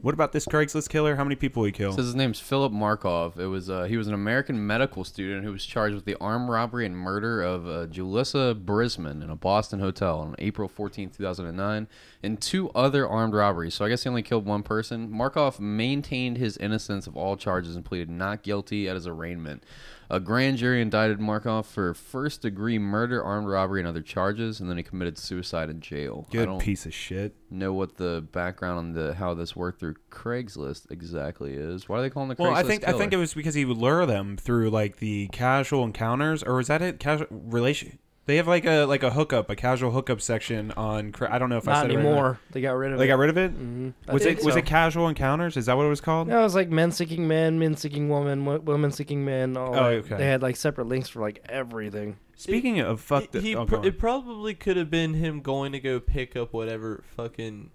What about this Craigslist killer? How many people he killed? Says his name's Philip Markov. It was he was an American medical student who was charged with the armed robbery and murder of Julissa Brisman in a Boston hotel on April 14, 2009, and 2 other armed robberies. So I guess he only killed one person. Markov maintained his innocence of all charges and pleaded not guilty at his arraignment. A grand jury indicted Markov for first-degree murder, armed robbery, and other charges, and then he committed suicide in jail. Good piece of shit. Know what the background on how this worked through Craigslist exactly is. Why are they calling the Craigslist Well, I think killer? it was because he would lure them through like the casual encounters, or is that it? Casual relation. They have like a hookup, a casual hookup section on. I don't know if I Not said anymore. it right. They got rid of it. They got rid of it. Mm-hmm. Was it casual encounters? Is that what it was called? No, it was like men seeking men, men seeking women, women seeking men. Okay. They had like separate links for like everything. Speaking of fuck, It probably could have been him going to go pick up whatever fucking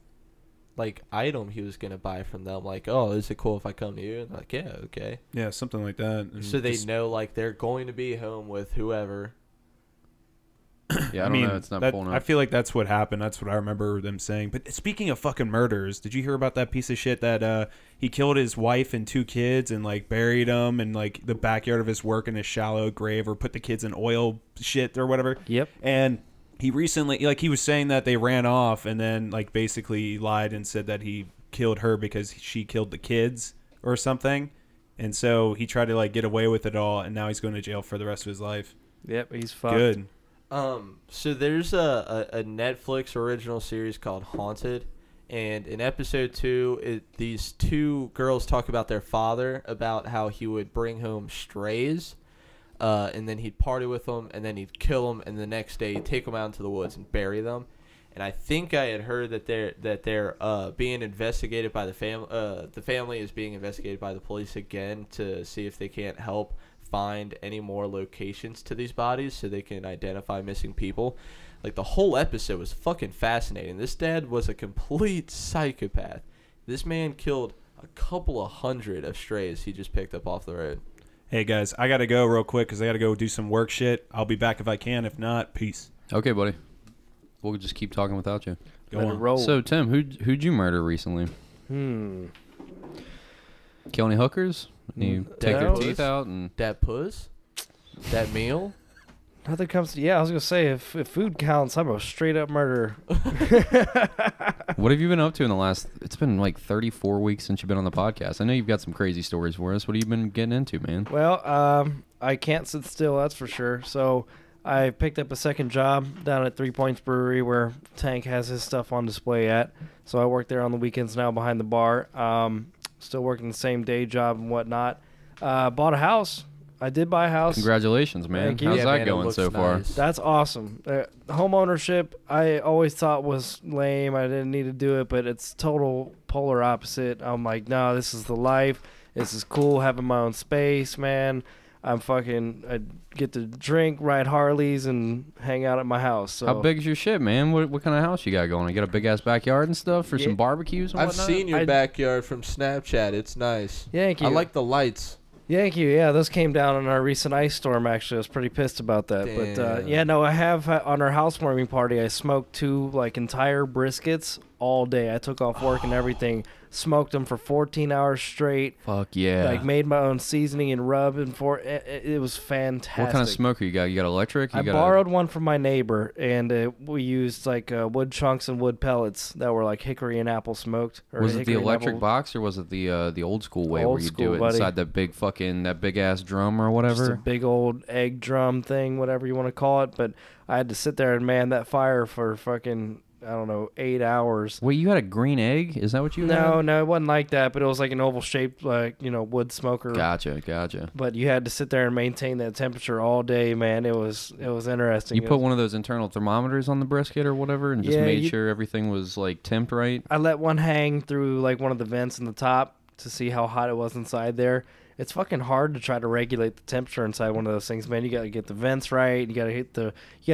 like item he was gonna buy from them. Like, oh, is it cool if I come to you? And like, yeah, okay. Yeah, something like that. And so they know like they're going to be home with whoever. Yeah, I don't know. It's not pulling up. I feel like that's what happened. That's what I remember them saying. But speaking of fucking murders, did you hear about that piece of shit that he killed his wife and 2 kids and like buried them in like the backyard of his work in a shallow grave, or put the kids in oil shit or whatever? Yep. And he recently, like, he was saying that they ran off, and then like basically lied and said that he killed her because she killed the kids or something. And so he tried to like get away with it all, and now he's going to jail for the rest of his life. Yep, he's fucked. Good. So there's a Netflix original series called Haunted, and in episode 2, these 2 girls talk about their father, about how he would bring home strays, and then he'd party with them, and then he'd kill them, and the next day he'd take them out into the woods and bury them. And I think I had heard that they're being investigated by the family. The family is being investigated by the police again to see if they can't help find any more locations to these bodies so they can identify missing people. Like, the whole episode was fucking fascinating. This dad was a complete psychopath. This man killed a couple of hundred of strays he just picked up off the road. Hey, guys, I got to go real quick because I got to go do some work shit. I'll be back if I can. If not, peace. Okay, buddy. We'll just keep talking without you. Go on. Roll. So, Tim, who'd you murder recently? Kill any hookers? You take their teeth out and... That puss? That meal? Nothing comes to, I was going to say, if food counts, I'm a straight up murderer. What have you been up to in the last... It's been like 34 weeks since you've been on the podcast. I know you've got some crazy stories for us. What have you been getting into, man? Well, I can't sit still, that's for sure. So I picked up a second job down at 3 Points Brewery where Tank has his stuff on display at. So I work there on the weekends now behind the bar. Still working the same day job and whatnot. Bought a house. I did buy a house. Congratulations, man. Thank you. How's Yeah, that man, it going looks so far? nice. That's awesome. Home ownership, I always thought was lame. I didn't need to do it, but it's total polar opposite. I'm like, no, this is the life. This is cool having my own space, man. I get to drink, ride Harleys, and hang out at my house. So How big's your shit, man? What kind of house you got going? You got a big ass backyard and stuff for some barbecues and I've whatnot? seen your backyard from Snapchat. It's nice. Thank you. I like the lights. Thank you. Yeah, those came down in our recent ice storm, actually. I was pretty pissed about that. Damn. But, I have, on our housewarming party, I smoked 2, entire briskets all day. I took off work and everything, smoked them for 14 hours straight. Fuck yeah. Made my own seasoning and rub, and it was fantastic. What kind of smoker you got? You got electric? I borrowed one from my neighbor, and we used, wood chunks and wood pellets that were, hickory and apple smoked. Was it the hickory and electric apple- box, or was it the old school way Old where you school, do it buddy. inside that big ass drum or Just a whatever? big old egg drum thing, whatever you want to call it. But I had to sit there and man that fire for fucking, 8 hours. Wait, you had a green egg? Is that what you had? No, it wasn't like that, but it was like an oval shaped, wood smoker. Gotcha. But you had to sit there and maintain that temperature all day, man. It was interesting. You put one of those internal thermometers on the brisket or whatever and just Yeah, made sure everything was temped right? I let one hang through one of the vents in the top to see how hot it was inside there. It's fucking hard to try to regulate the temperature inside one of those things, man. You got to get the vents right. You got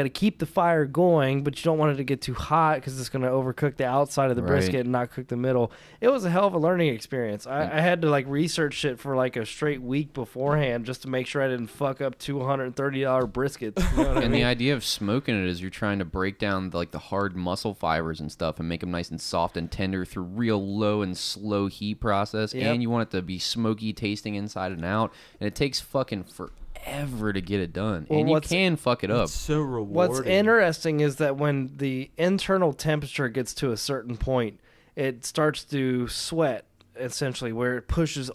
to keep the fire going, but you don't want it to get too hot because it's going to overcook the outside of the brisket and not cook the middle. It was a hell of a learning experience. I had to research shit for a straight week beforehand just to make sure I didn't fuck up $230 briskets. You know what I And mean? the idea of smoking it is you're trying to break down the hard muscle fibers and stuff and make them nice and soft and tender through real low and slow heat process. Yep. And you want it to be smoky tasting inside and out. And it takes fucking forever to get it done. Well, and you what's- can fuck it up. It's so rewarding. What's interesting is that when the internal temperature gets to a certain point, it starts to sweat, essentially, where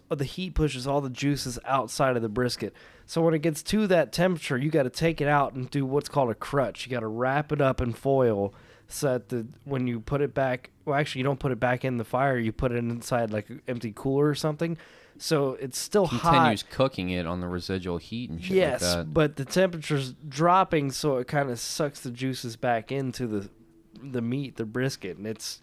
the heat pushes all the juices outside of the brisket. So when it gets to that temperature, you got to take it out and do what's called a crutch. You got to wrap it up in foil so that when you put it back, well, actually, you don't put it back in the fire. You put it inside an empty cooler or something. So it's still Continues hot. cooking it on the residual heat and shit Yes, like that. but the temperature's dropping, so it kind of sucks the juices back into the meat, the brisket, and that's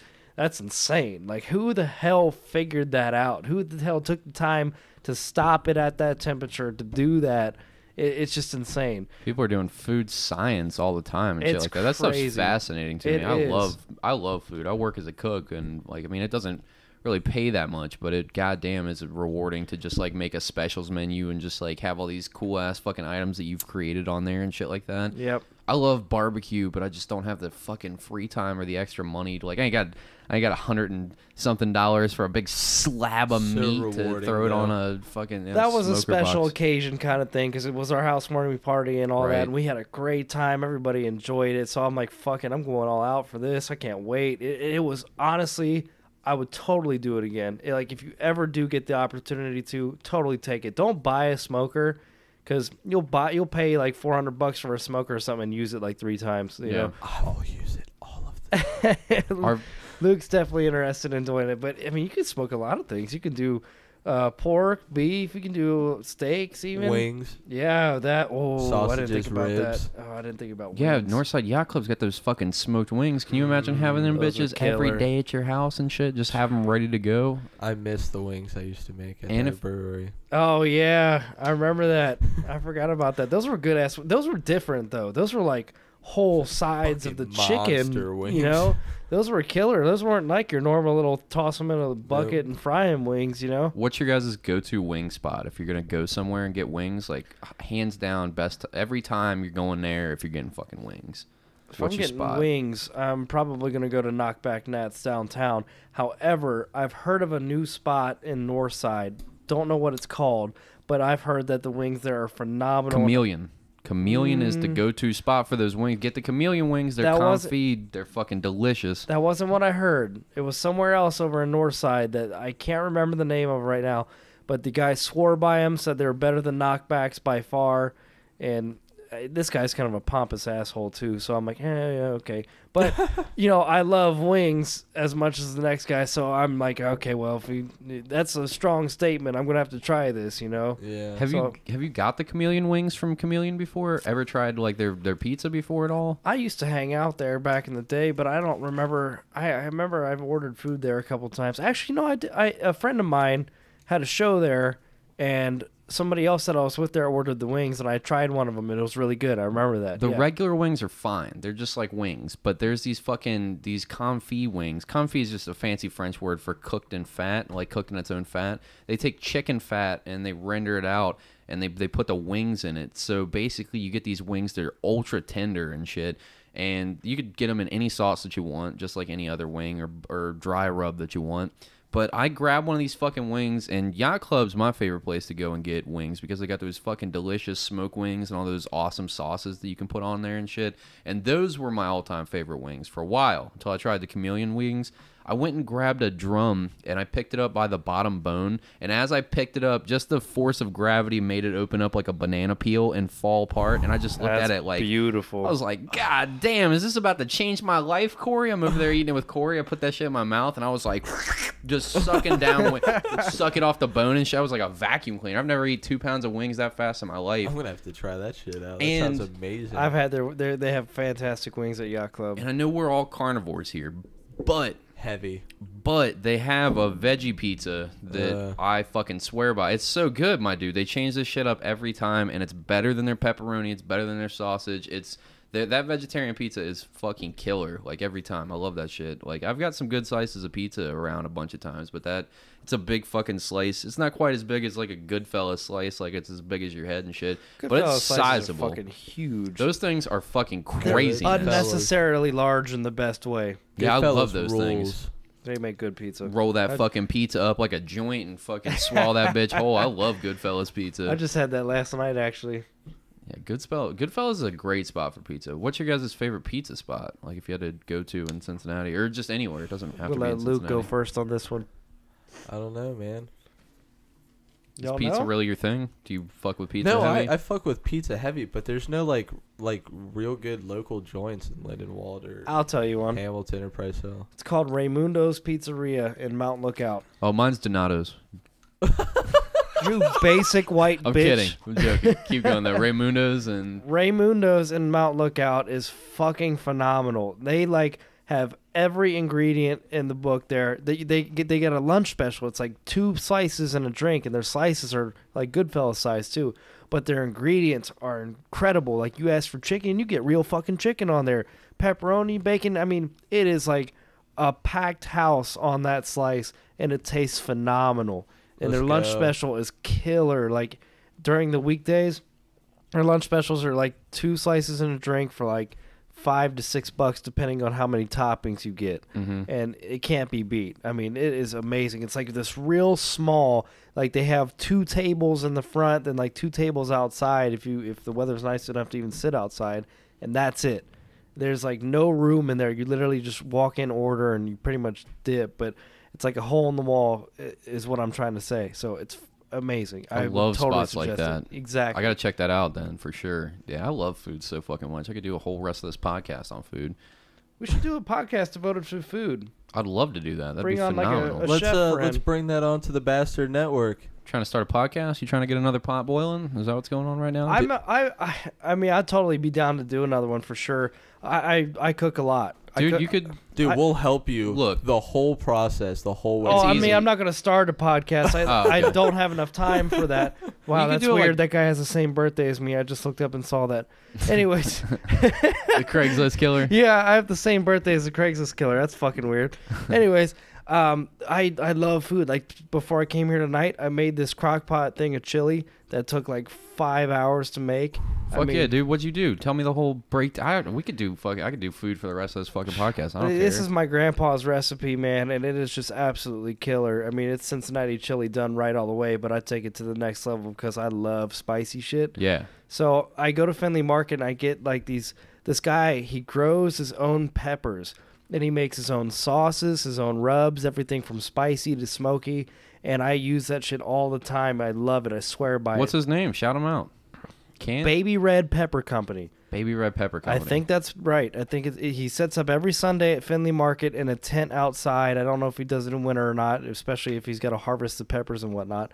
insane. Who the hell figured that out? Who the hell took the time to stop it at that temperature to do that? It's just insane. People are doing food science all the time and shit It's like that. That stuff's crazy. fascinating to It me. is. I love food. I work as a cook, and it doesn't really pay that much, but it goddamn is rewarding to just make a specials menu and just have all these cool ass fucking items that you've created on there and shit like that. Yep. I love barbecue, but I just don't have the fucking free time or the extra money to I ain't got $100 and something for a big slab of So meat to rewarding, throw it though. on a fucking That was a smoker special box. occasion kind of thing because it was our housewarming party and all Right. that, and we had a great time. Everybody enjoyed it, so I'm like, fuck it, I'm going all out for this. I can't wait. It was honestly, I would totally do it again. If you ever do get the opportunity to, totally take it. Don't buy a smoker because you'll pay $400 for a smoker or something and use it 3 times. You know? I will use it all of the Our- Luke's definitely interested in doing it, but I mean, you can smoke a lot of things. You can do pork, beef. You can do steaks, even wings. Yeah, that. Oh, I didn't think Sausages, about ribs. that. Oh, I didn't think about. Yeah, wings. Northside Yacht Club's got those fucking smoked wings. Can you imagine having them those are bitches every killer. day at your house and shit? Just have them ready to go. I miss the wings I used to make at And the if- brewery. Oh yeah, I remember that. I forgot about that. Those were good ass. Those were different though. Those were whole sides of the chicken. monster wings. You know, those were killer. Those weren't like your normal little toss them in a bucket and fry them wings. You know. What's your guys' go-to wing spot if you're gonna go somewhere and get wings? Like hands down, best every time you're going there. If you're getting fucking wings, If what's I'm your getting spot? wings, I'm probably going to go to Knockback Nats downtown. However, I've heard of a new spot in Northside. Don't know what it's called, but I've heard that the wings there are phenomenal. Chameleon. Chameleon is the go-to spot for those wings. Get the chameleon wings. They're That wasn't- confit. They're fucking delicious. That wasn't what I heard. It was somewhere else over in Northside that I can't remember the name of right now. But the guy swore by them, said they were better than Knockbacks by far. And this guy's kind of a pompous asshole too, so I'm like, yeah, okay. But you know, I love wings as much as the next guy, so I'm like, okay, well, that's a strong statement. I'm gonna have to try this, you know. Yeah. Have you got the chameleon wings from Chameleon before? Ever tried like their pizza before at all? I used to hang out there back in the day, but I don't remember. I remember I've ordered food there a couple times. Actually, no, a friend of mine had a show there, and somebody else that I was with there ordered the wings, and I tried one of them, and it was really good. I remember that. The yeah. regular wings are fine. They're just like wings. But there's these confit wings. Confit is just a fancy French word for cooked in fat, like cooked in its own fat. They take chicken fat and they render it out, and they put the wings in it. So basically you get these wings that are ultra tender and shit. And you could get them in any sauce that you want, just like any other wing or dry rub that you want. But I grabbed one of these fucking wings, and Yacht Club's my favorite place to go and get wings because they got those fucking delicious smoke wings and all those awesome sauces that you can put on there and shit. And those were my all-time favorite wings for a while until I tried the chameleon wings. I went and grabbed a drum, and I picked it up by the bottom bone. And as I picked it up, just the force of gravity made it open up like a banana peel and fall apart. And I just looked at it like... beautiful. I was like, God damn, is this about to change my life, Corey? I'm over there eating it with Corey. I put that shit in my mouth, and I was like, just sucking down, suck it off the bone and shit. I was like a vacuum cleaner. I've never eaten 2 pounds of wings that fast in my life. I'm gonna have to try that shit out. That And sounds amazing. I've had they have fantastic wings at Yacht Club. And I know we're all carnivores here, but heavy. they have a veggie pizza that I fucking swear by. It's so good, my dude. They change this shit up every time, and it's better than their pepperoni. It's better than their sausage. That vegetarian pizza is fucking killer. Like every time, I love that shit. Like I've got some good slices of pizza around a bunch of times, but it's a big fucking slice. It's not quite as big as like a Goodfellas slice. Like it's as big as your head and shit, but it's sizable. Fucking huge. Those things are fucking crazy. Unnecessarily large in the best way. Yeah, I Goodfellas love those rules. things. They make good pizza. Roll that fucking pizza up like a joint and fucking swallow that bitch whole. I love Goodfellas pizza. I just had that last night, actually. Yeah, Goodfellas is a great spot for pizza. What's your guys' favorite pizza spot? Like if you had to go to in Cincinnati or just anywhere, it doesn't have We'll to be in let Cincinnati. Luke go first on this one. I don't know, man. Is Y'all pizza know? really your thing? Do you fuck with pizza No, heavy? I fuck with pizza heavy, but there's no like real good local joints in Lindenwold or I'll tell you one. Hamilton or Price Hill. It's called Raymundo's Pizzeria in Mount Lookout. Oh, mine's Donato's. You basic white I'm bitch. kidding. I'm joking. Keep going though. Raymundo's and Raymundo's in Mount Lookout is fucking phenomenal. They have every ingredient in the book there. They get a lunch special. It's like 2 slices and a drink, and their slices are like Goodfellas size too. But their ingredients are incredible. Like you ask for chicken, you get real fucking chicken on there. Pepperoni, bacon. I mean, it is like a packed house on that slice, and it tastes phenomenal. And their lunch special is killer. Like during the weekdays, their lunch specials are like 2 slices and a drink for like $5 to $6 depending on how many toppings you get. And it can't be beat. I mean, it is amazing. It's like this real small, like they have 2 tables in the front and like 2 tables outside if the weather's nice enough to even sit outside, and that's it. There's like no room in there. You literally just walk in, order, and you pretty much dip, but it's like a hole in the wall is what I'm trying to say. So it's amazing. I would love totally spots like suggest that. it. Exactly. I gotta check that out then for sure. Yeah, I love food so fucking much. I could do a whole rest of this podcast on food. We should do a podcast devoted to food. I'd love to do that. That'd Bring be on, like, a phenomenal. chef Let's friend. bring that on to the Bastard Network. Trying to start a podcast? You trying to get another pot boiling? Is that what's going on right now? I mean, I'd totally be down to do another one for sure. I cook a lot. Dude, you could... Dude, we'll help you. Look. The whole process, the whole way. Oh, I easy. mean, I'm not going to start a podcast. I don't have enough time for that. Wow, that's weird. That guy has the same birthday as me. I just looked up and saw that. Anyways. The Craigslist killer? Yeah, I have the same birthday as the Craigslist killer. That's fucking weird. Anyways, I love food. Like, before I came here tonight, I made this crock pot thing of chili that took like 5 hours to make. Fuck yeah, dude. What'd you do? Tell me the whole breakdown. I could do food for the rest of this fucking podcast. I don't care. This is my grandpa's recipe, man, and it is just absolutely killer. I mean, it's Cincinnati chili done right all the way, but I take it to the next level because I love spicy shit. Yeah. So I go to Findlay Market and I get like this guy, he grows his own peppers. And he makes his own sauces, his own rubs, everything from spicy to smoky. And I use that shit all the time. I love it. I swear by it. What's his name? Shout him out. Baby Red Pepper Company. Baby Red Pepper Company. I think that's right. I think he sets up every Sunday at Findlay Market in a tent outside. I don't know if he does it in winter or not, especially if he's got to harvest the peppers and whatnot.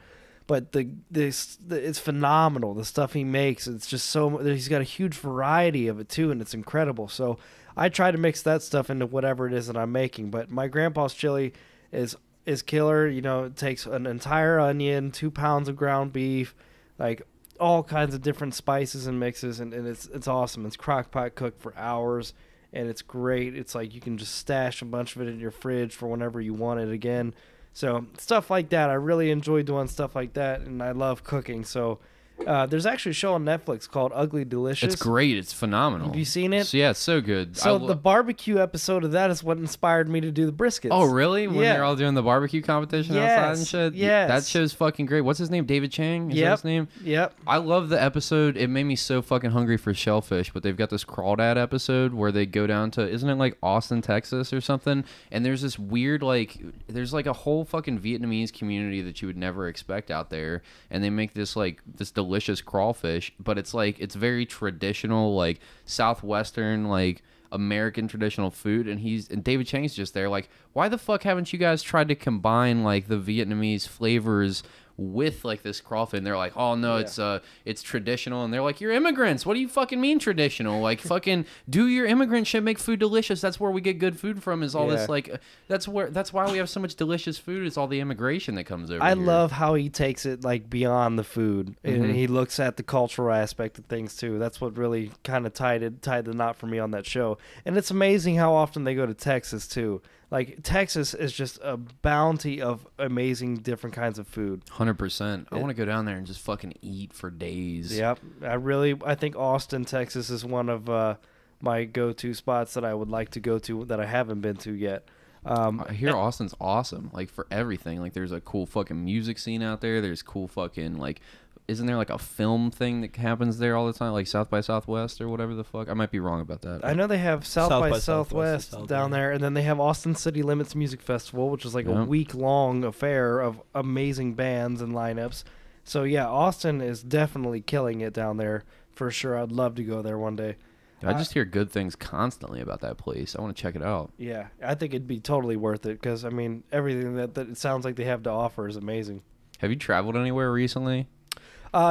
But it's phenomenal. The stuff he makes, it's just so... He's got a huge variety of it, too, and it's incredible. So I try to mix that stuff into whatever it is that I'm making. But my grandpa's chili is killer. You know, it takes an entire onion, 2 pounds of ground beef, like all kinds of different spices and mixes, and it's awesome. It's crock pot cooked for hours, and it's great. It's like you can just stash a bunch of it in your fridge for whenever you want it again. So stuff like that. I really enjoy doing stuff like that, and I love cooking. So there's actually a show on Netflix called Ugly Delicious. It's great. It's phenomenal. Have you seen it? So, yeah, it's so good. So the barbecue episode of that is what inspired me to do the briskets. Oh, really? When they're all doing the barbecue competition outside and shit? Yes. That show's fucking great. What's his name? David Chang? Is that his name? Yep. I love the episode. It made me so fucking hungry for shellfish, but they've got this Crawdad episode where they go down to, isn't it like Austin, Texas or something? And there's this weird, like, there's like a whole fucking Vietnamese community that you would never expect out there. And they make this, like, this delicious crawfish, but it's like, it's very traditional, like Southwestern, like American traditional food. And David Chang's just there like, why the fuck haven't you guys tried to combine like the Vietnamese flavors with like this crawfish? And they're like, oh no, it's traditional. And they're like, you're immigrants. What do you fucking mean traditional? Like, fucking do your immigrant shit, make food delicious. That's where we get good food from, is all this, like, that's why we have so much delicious food. It's all the immigration that comes over I here. love how he takes it like beyond the food, and he looks at the cultural aspect of things too. That's what really kind of tied the knot for me on that show. And it's amazing how often they go to Texas too. Like, Texas is just a bounty of amazing different kinds of food. 100%. I want to go down there and just fucking eat for days. Yep. I think Austin, Texas is one of my go-to spots that I would like to go to that I haven't been to yet. I hear Austin's awesome, like, for everything. Like, there's a cool fucking music scene out there. There's cool fucking, like... Isn't there like a film thing that happens there all the time, like South by Southwest or whatever the fuck? I might be wrong about that. I know they have South by Southwest down there, and then they have Austin City Limits Music Festival, which is like a week-long affair of amazing bands and lineups. So yeah, Austin is definitely killing it down there for sure. I'd love to go there one day. I just hear good things constantly about that place. I want to check it out. Yeah, I think it'd be totally worth it because, I mean, everything that it sounds like they have to offer is amazing. Have you traveled anywhere recently?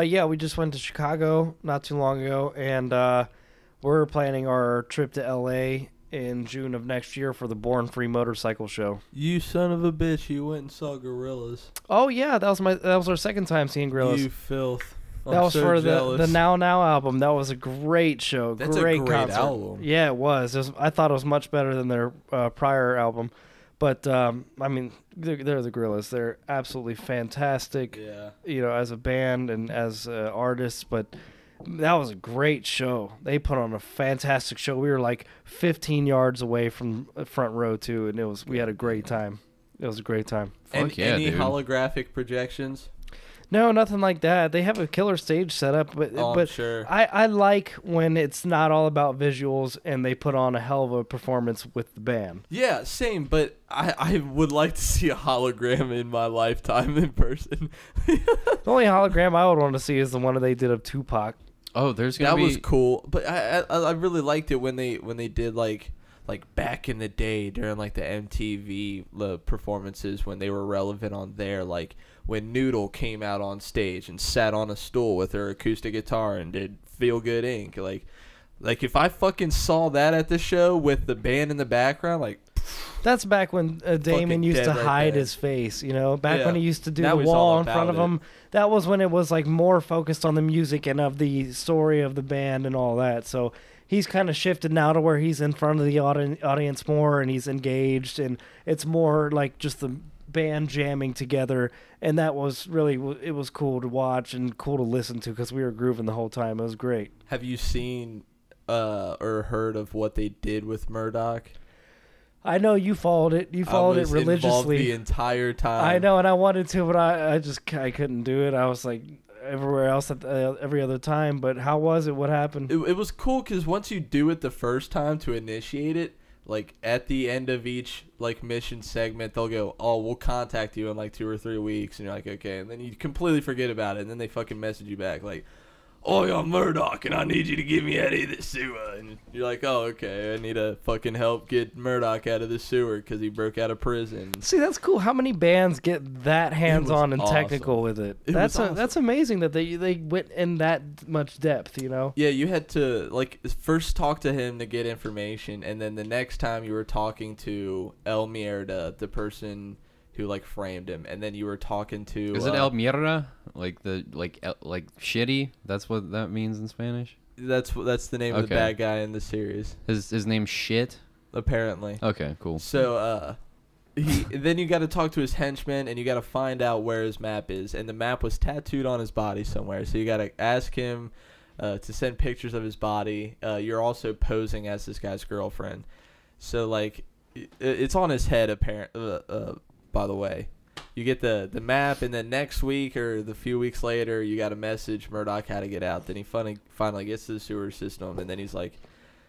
Yeah, we just went to Chicago not too long ago, and we're planning our trip to L.A. in June of next year for the Born Free Motorcycle Show. You son of a bitch! You went and saw Gorillaz. Oh yeah, that was our second time seeing Gorillaz. You filth! That was for the Now Now album. That was a great show. That's great a great concert. album. Yeah, it was. I thought it was much better than their prior album. But, I mean, they're the Gorillaz. They're absolutely fantastic, you know, as a band and as artists. But that was a great show. They put on a fantastic show. We were like 15 yards away from the front row, too, and we had a great time. It was a great time. Fuck yeah, any dude. holographic projections? No, nothing like that. They have a killer stage setup, but I'm sure. I like when it's not all about visuals and they put on a hell of a performance with the band. Yeah, same, but I would like to see a hologram in my lifetime in person. The only hologram I would want to see is the one that they did of Tupac. Oh, there's gonna be... That was cool, but I really liked it when they did like like back in the day during like the MTV performances when they were relevant on there, like when Noodle came out on stage and sat on a stool with her acoustic guitar and did Feel Good Inc. Like if I fucking saw that at the show with the band in the background, like that's back when Damon used to hide his face, you know, back when he used to do the wall in front of him. That was when it was like more focused on the music and of the story of the band and all that. So he's kind of shifted now to where he's in front of the audience more and he's engaged, and it's more like just the band jamming together. And that was really, it was cool to watch and cool to listen to because we were grooving the whole time. It was great. Have you seen or heard of what they did with Murdoch? I know you followed it. You followed it religiously the entire time. I know, and I wanted to, but I couldn't do it. I was like everywhere else at every other time. But how was it? What happened? It was cool because once you do it the first time to initiate it, like at the end of each like mission segment, they'll go, "Oh, we'll contact you in like 2 or 3 weeks," and you're like, "Okay," and then you completely forget about it, and then they fucking message you back like, "Oh, I'm Murdoch, and I need you to get me out of the sewer." And you're like, "Oh, okay, I need to fucking help get Murdoch out of the sewer because he broke out of prison." See, that's cool. How many bands get that hands-on and technical with it? That's amazing that they went in that much depth, you know? Yeah, you had to like first talk to him to get information, and then the next time you were talking to El Mierda, the person who like framed him, and then you were talking to Is it El Mierda? Like shitty? That's what that means in Spanish? That's the name of the bad guy in the series. His name's Shit? Apparently. Okay, cool. So then you got to talk to his henchman, and you got to find out where his map is, and the map was tattooed on his body somewhere. So you got to ask him to send pictures of his body. You're also posing as this guy's girlfriend. So like it's on his head by the way. You get the map, and then next week or the few weeks later, you got a message Murdoch how to get out. Then he finally gets to the sewer system, and then he's like,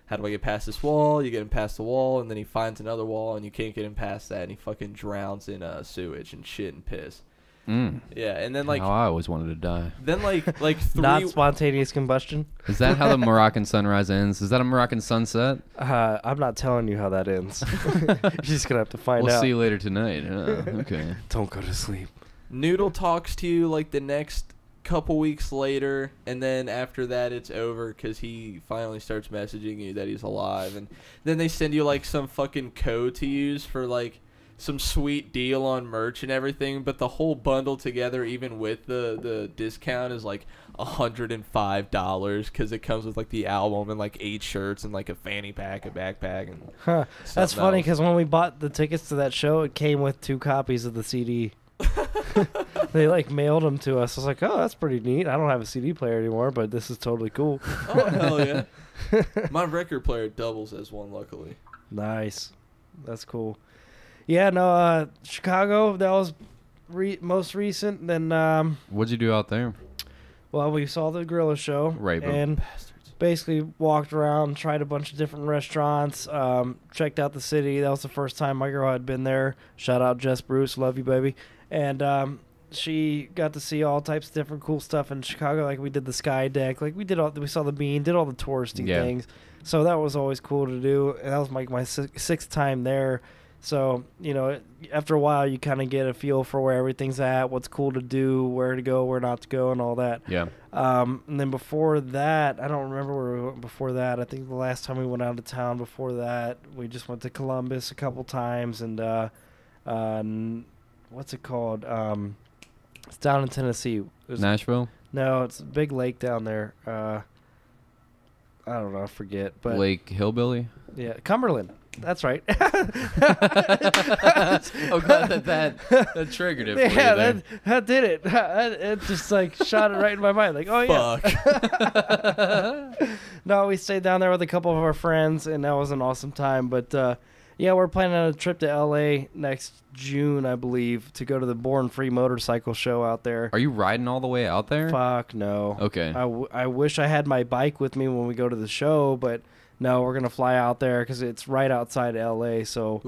"How do I get past this wall?" You get him past the wall, and then he finds another wall, and you can't get him past that, and he fucking drowns in sewage and shit and piss. Yeah, and then like I always wanted to die. Then like 3 not spontaneous combustion. Is that how the Moroccan Sunrise ends? Is that a Moroccan sunset? I'm not telling you how that ends. You're just gonna have to find out. We'll see you later tonight. Okay. Don't go to sleep. Noodle talks to you like the next couple weeks later, and then after that it's over because he finally starts messaging you that he's alive, and then they send you like some fucking code to use for like some sweet deal on merch and everything, but the whole bundle together, even with the discount, is like $105 because it comes with like the album and like 8 shirts and like a fanny pack, a backpack, and that's funny because when we bought the tickets to that show, it came with 2 copies of the CD. They like mailed them to us. I was like, "Oh, that's pretty neat. I don't have a CD player anymore, but this is totally cool." Oh hell yeah! My record player doubles as one, luckily. Nice, that's cool. Yeah, no, Chicago, that was most recent. Then, what'd you do out there? Well, we saw the Gorilla show. Right, and basically walked around, tried a bunch of different restaurants, checked out the city. That was the first time my girl had been there. Shout out Jess Bruce, love you, baby. And she got to see all types of different cool stuff in Chicago. Like we did the Sky Deck, like we saw the Bean, did all the touristy things. So that was always cool to do. And that was like my 6th time there. So, you know, after a while, you kind of get a feel for where everything's at, what's cool to do, where to go, where not to go, and all that. Yeah. And then before that, I don't remember where we went before that. I think the last time we went out of town before that, we just went to Columbus a couple times. And what's it called? It's down in Tennessee. Nashville? No, it's a big lake down there. I don't know. I forget. But Lake Hillbilly? Yeah, Cumberland. That's right. Oh, glad that triggered it for you there. That did it. It just like shot it right in my mind. Like, oh yeah. Fuck. No, we stayed down there with a couple of our friends, and that was an awesome time. But yeah, we're planning on a trip to LA next June, I believe, to go to the Born Free motorcycle show out there. Are you riding all the way out there? Fuck no. Okay. I wish I had my bike with me when we go to the show, but no, we're going to fly out there because it's right outside LA, so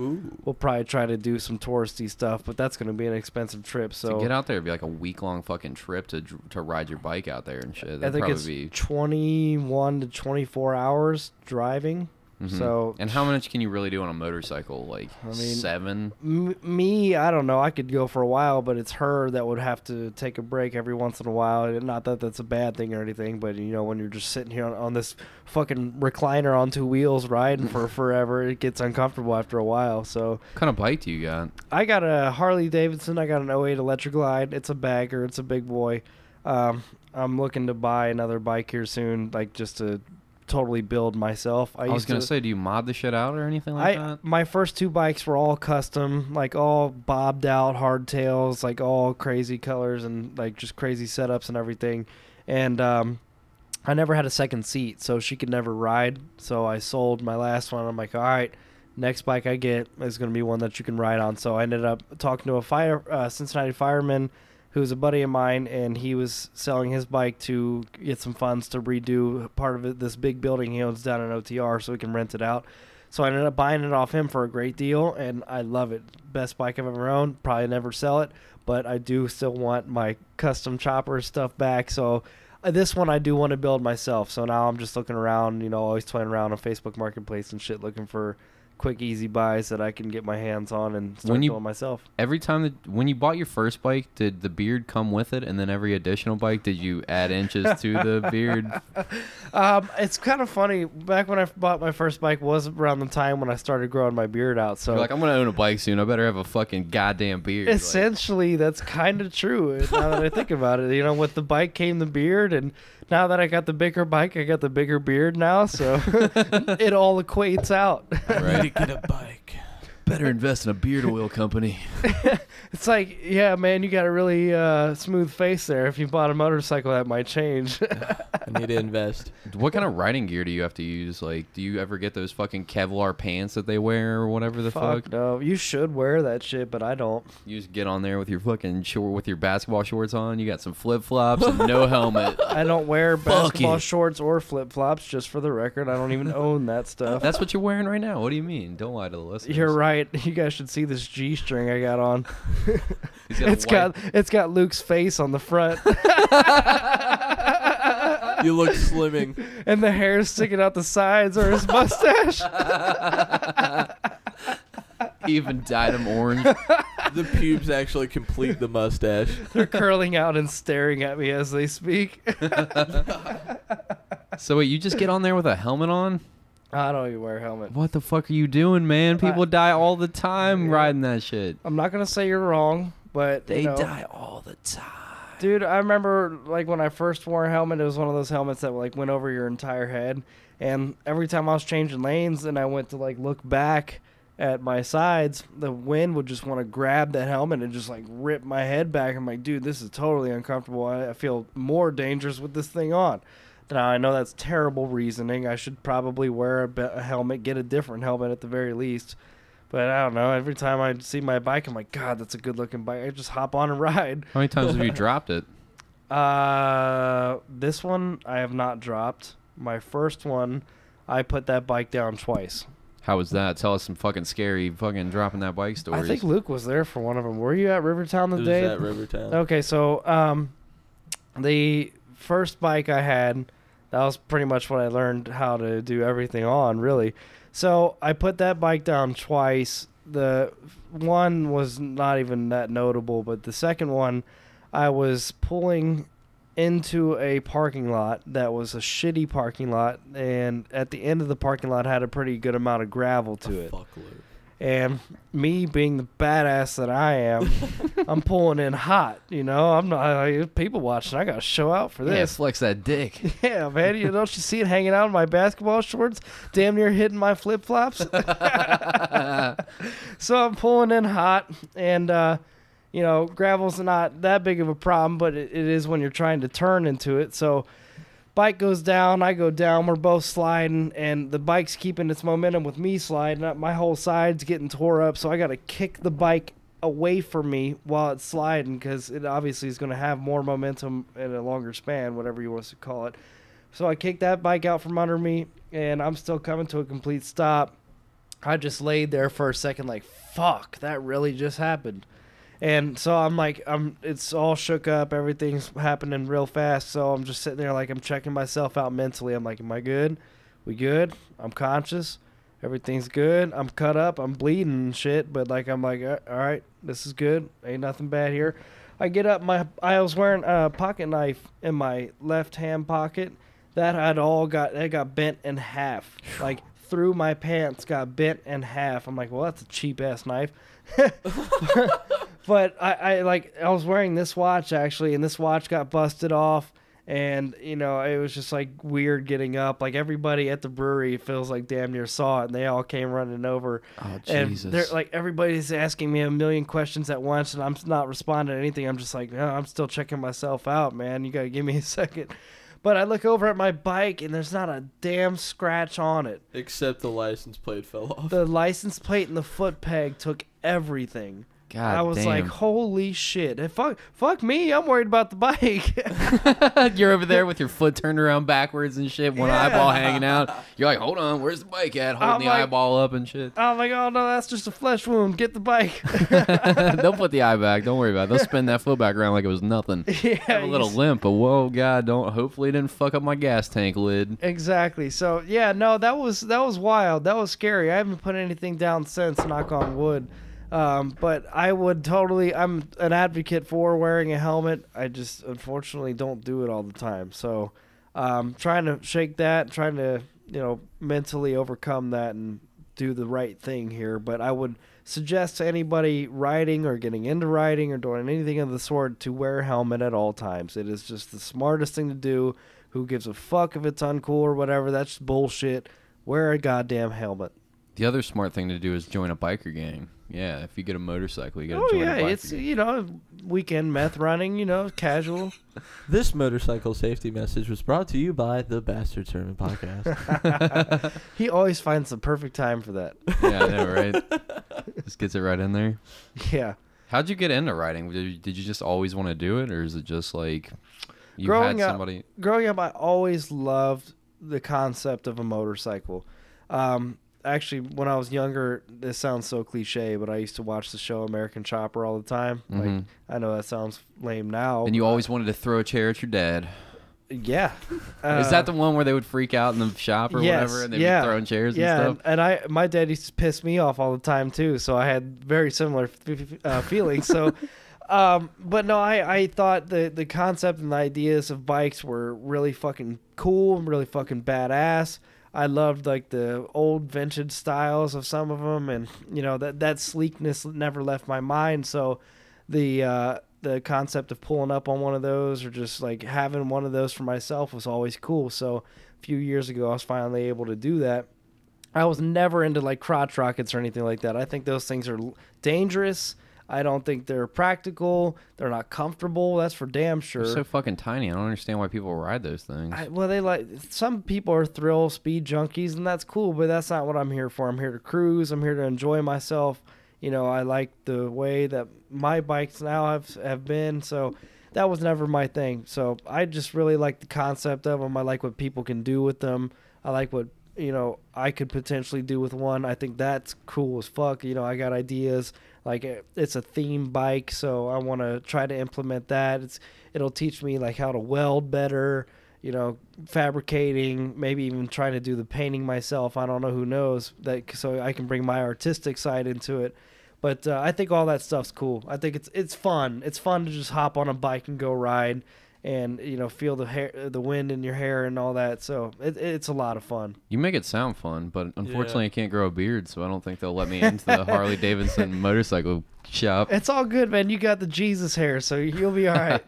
we'll probably try to do some touristy stuff, but that's going to be an expensive trip. So to get out there would be like a week-long fucking trip to ride your bike out there and shit. I think it's 21 to 24 hours driving. So, and how much can you really do on a motorcycle? Like, I mean, 7? Me, I don't know. I could go for a while, but it's her that would have to take a break every once in a while. Not that that's a bad thing or anything, but when you're just sitting here on this fucking recliner on 2 wheels riding for forever, it gets uncomfortable after a while. So, What kind of bike do you got? I got a Harley Davidson. I got an '08 Electra Glide. It's a bagger. It's a big boy. I'm looking to buy another bike here soon, like just to totally build myself. I was gonna say, do you mod the shit out or anything like that? My first 2 bikes were all custom, like all bobbed out hardtails, like all crazy colors and like just crazy setups and everything. And I never had a second seat, so she could never ride. So I sold my last one. I'm like, all right, next bike I get is gonna be one that you can ride on. So I ended up talking to a Cincinnati fireman who's a buddy of mine, and he was selling his bike to get some funds to redo part of this big building he owns down in OTR so he can rent it out. So I ended up buying it off him for a great deal, and I love it. Best bike I've ever owned. Probably never sell it, but I do still want my custom chopper stuff back. So this one I do want to build myself. So now I'm just looking around, always toying around on Facebook Marketplace and shit, looking for quick, easy buys that I can get my hands on and start doing myself. Every time when you bought your first bike, did the beard come with it? And then every additional bike, did you add inches to the beard? It's kind of funny. Back when I bought my first bike was around the time when I started growing my beard out. So You're like, I'm going to own a bike soon. I better have a fucking goddamn beard. Essentially, that's kind of true now that I think about it. With the bike came the beard, and now that I got the bigger bike, I got the bigger beard now. So it all equates out. Right. Get a bike. Better invest in a beard oil company. It's like, yeah, man, you got a really smooth face there. If you bought a motorcycle, that might change. I need to invest. What kind of riding gear do you have to use? Like, do you ever get those fucking Kevlar pants that they wear or whatever the fuck? No, you should wear that shit, but I don't. You just get on there with your fucking with your basketball shorts on. You got some flip flops and no helmet. I don't wear basketball shorts or flip flops. Just for the record, I don't even own that stuff. That's what you're wearing right now. What do you mean? Don't lie to the listeners. You're right. You guys should see this G-string I got on. It's got Luke's face on the front. You look slimming. And the hair's sticking out the sides or his mustache. He even dyed him orange. The pubes actually complete the mustache. They're curling out and staring at me as they speak. So wait, you just get on there with a helmet on? I don't even wear a helmet. What the fuck are you doing, man? People die all the time riding that shit. I'm not going to say you're wrong, but They die all the time. Dude, I remember like when I first wore a helmet, it was one of those helmets that like went over your entire head. And every time I was changing lanes and I went to like look back at my sides, the wind would just want to grab that helmet and just like rip my head back. I'm like, dude, this is totally uncomfortable. I feel more dangerous with this thing on. Now, I know that's terrible reasoning. I should probably wear a helmet, get a different helmet at the very least. But I don't know. Every time I see my bike, I'm like, God, that's a good-looking bike. I just hop on and ride. How many times have you dropped it? This one I have not dropped. My first one, I put that bike down twice. How was that? Tell us some fucking scary fucking dropping that bike stories. I think Luke was there for one of them. Were you at Rivertown the day? It was at Rivertown. Okay, so the first bike I had, that was pretty much what I learned how to do everything on, really. So I put that bike down twice. The one was not even that notable, but the second one, I was pulling into a parking lot that was a shitty parking lot, and at the end of the parking lot had a pretty good amount of gravel to it. Fuck, Luke. And me being the badass that I am, I'm pulling in hot. I'm not people watching. I got to show out for Yeah, this. flex that dick. Yeah, man. Don't you see it hanging out in my basketball shorts? Damn near hitting my flip flops. So I'm pulling in hot, and gravel's not that big of a problem, but it is when you're trying to turn into it. So bike goes down, I go down, we're both sliding, and the bike's keeping its momentum with me sliding up. My whole side's getting tore up, so I got to kick the bike away from me while it's sliding, because it obviously is going to have more momentum in a longer span, whatever you want to call it. So I kicked that bike out from under me, and I'm still coming to a complete stop. I just laid there for a second like, fuck, that really just happened. And so I'm like, it's all shook up. Everything's happening real fast. So I'm just sitting there like I'm checking myself out mentally. I'm like, am I good? We good? I'm conscious. Everything's good. I'm cut up. I'm bleeding and shit. But like I'm like, all right, this is good. Ain't nothing bad here. I get up. I was wearing a pocket knife in my left hand pocket. That got bent in half. Like through my pants, got bent in half. I'm like, well, that's a cheap ass knife. But I was wearing this watch actually, and this watch got busted off. And, you know, it was just, like, weird getting up. Like, everybody at the brewery feels like damn near saw it, and they all came running over. Oh, and Jesus. they're like, everybody's asking me a million questions at once, and I'm not responding to anything. I'm just like, no, I'm still checking myself out, man. You got to give me a second. But I look over at my bike, and there's not a damn scratch on it. Except the license plate fell off. The license plate and the foot peg took everything. God I was damn. like, holy shit. Fuck me. I'm worried about the bike. You're over there with your foot turned around backwards and shit, one eyeball hanging out. You're like, hold on, where's the bike at? Holding the eyeball up and shit. I'm like, oh no, that's just a flesh wound. Get the bike. They'll put the eye back. Don't worry about it. They'll spin that foot back around like it was nothing. Yeah, Have a little limp, but whoa, God, don't. Hopefully, it didn't fuck up my gas tank lid. Exactly. So yeah, no, that was wild. That was scary. I haven't put anything down since. Knock on wood. But I would totally. I'm an advocate for wearing a helmet. I just unfortunately don't do it all the time. So, trying to shake that, trying to mentally overcome that and do the right thing here. But I would suggest to anybody riding or getting into riding or doing anything of the sort to wear a helmet at all times. It is just the smartest thing to do. Who gives a fuck if it's uncool or whatever? That's bullshit. Wear a goddamn helmet. The other smart thing to do is join a biker gang. Yeah, if you get a motorcycle, you gotta join a biker gang. It's weekend meth running, casual. This motorcycle safety message was brought to you by the Bastard Sermon Podcast. He always finds the perfect time for that. Yeah, I know, right? Just gets it right in there. Yeah. How'd you get into riding? Did you just always want to do it, or is it just like you Growing had somebody? Growing up, I always loved the concept of a motorcycle. Actually, when I was younger, this sounds so cliche, but I used to watch the show American Chopper all the time. Mm-hmm. Like, I know that sounds lame now. And you always wanted to throw a chair at your dad. Yeah. Is that the one where they would freak out in the shop or whatever, and they'd be throwing chairs and stuff? And my dad used to piss me off all the time too, so I had very similar feelings. So, but no, I thought the concept and the ideas of bikes were really fucking cool and really fucking badass. I loved like the old vintage styles of some of them, and that sleekness never left my mind. So the concept of pulling up on one of those or just like having one of those for myself was always cool. So a few years ago, I was finally able to do that. I was never into like crotch rockets or anything like that. I think those things are dangerous. I don't think they're practical. They're not comfortable. That's for damn sure. They're so fucking tiny. I don't understand why people ride those things. Some people are thrill speed junkies, and that's cool, but that's not what I'm here for. I'm here to cruise. I'm here to enjoy myself. I like the way that my bikes now have been, so that was never my thing. So I just really like the concept of them. I like what people can do with them. I like what I could potentially do with one. I think that's cool as fuck. I got ideas. Like it's a theme bike, so I want to try to implement that. It'll teach me like how to weld better, fabricating, maybe even trying to do the painting myself. I don't know, who knows, so I can bring my artistic side into it. But I think all that stuff's cool. I think it's fun. It's fun to just hop on a bike and go ride, and feel the wind in your hair and all that. So it's a lot of fun. You make it sound fun, but unfortunately I can't grow a beard, so I don't think they'll let me into the Harley Davidson motorcycle shop. It's all good, man. You got the Jesus hair, so you'll be all right.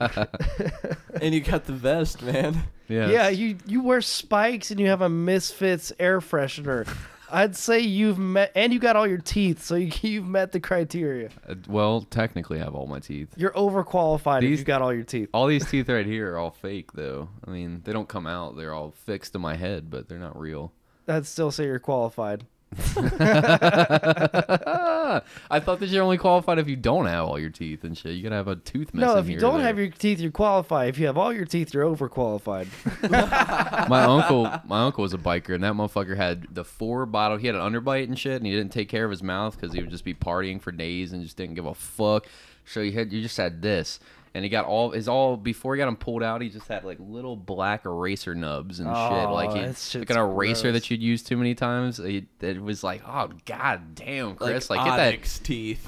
And you got the vest, man. Yes. Yeah, you wear spikes and you have a Misfits air freshener. I'd say you've met, and you got all your teeth, so you've met the criteria. Well, technically I have all my teeth. You're overqualified if you got all your teeth. All these teeth right here are all fake, though. I mean, they don't come out. They're all fixed in my head, but they're not real. I'd still say you're qualified. I thought that you're only qualified if you don't have all your teeth and shit. You gotta have a tooth missing. No, if you don't have your teeth, you're qualified. If you have all your teeth, you're overqualified. My uncle was a biker, and that motherfucker had the 4 bottle. He had an underbite and shit, and he didn't take care of his mouth because he would just be partying for days and just didn't give a fuck. So you just had this, And he got before he got them pulled out, he just had like little black eraser nubs and shit. Like like an eraser that you'd use too many times. It was like, oh god damn, Chris, like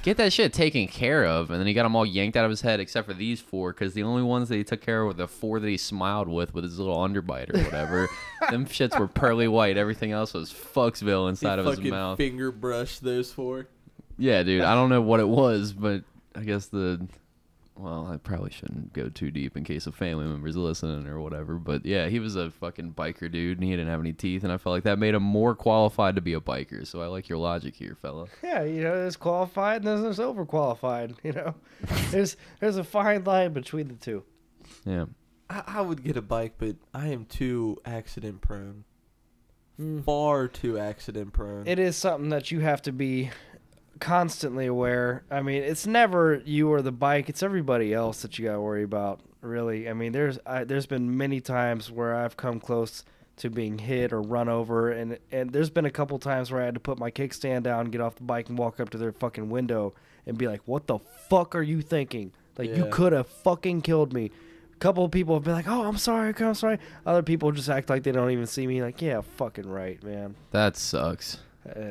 get that shit taken care of. And then he got them all yanked out of his head except for these 4, because the only ones that he took care of were the 4 that he smiled with his little underbite or whatever. Them shits were pearly white. Everything else was Fucksville inside of his mouth. Finger brush those 4. Yeah, dude. I don't know what it was, but I guess well, I probably shouldn't go too deep in case of family members listening or whatever. But yeah, he was a fucking biker dude, and he didn't have any teeth, and I felt like that made him more qualified to be a biker. So I like your logic here, fella. Yeah, there's qualified and there's overqualified. There's a fine line between the two. Yeah. I would get a bike, but I am too accident prone. Far too accident prone. It is something that you have to be constantly aware. I mean, it's never you or the bike, it's everybody else that you gotta worry about, really. I mean, there's been many times where I've come close to being hit or run over, and there's been a couple times where I had to put my kickstand down, get off the bike, and walk up to their fucking window and be like, what the fuck are you thinking? Like, you could have fucking killed me. A couple of people have been like, oh, I'm sorry. Other people just act like they don't even see me. Like, yeah, fucking right, man. That sucks.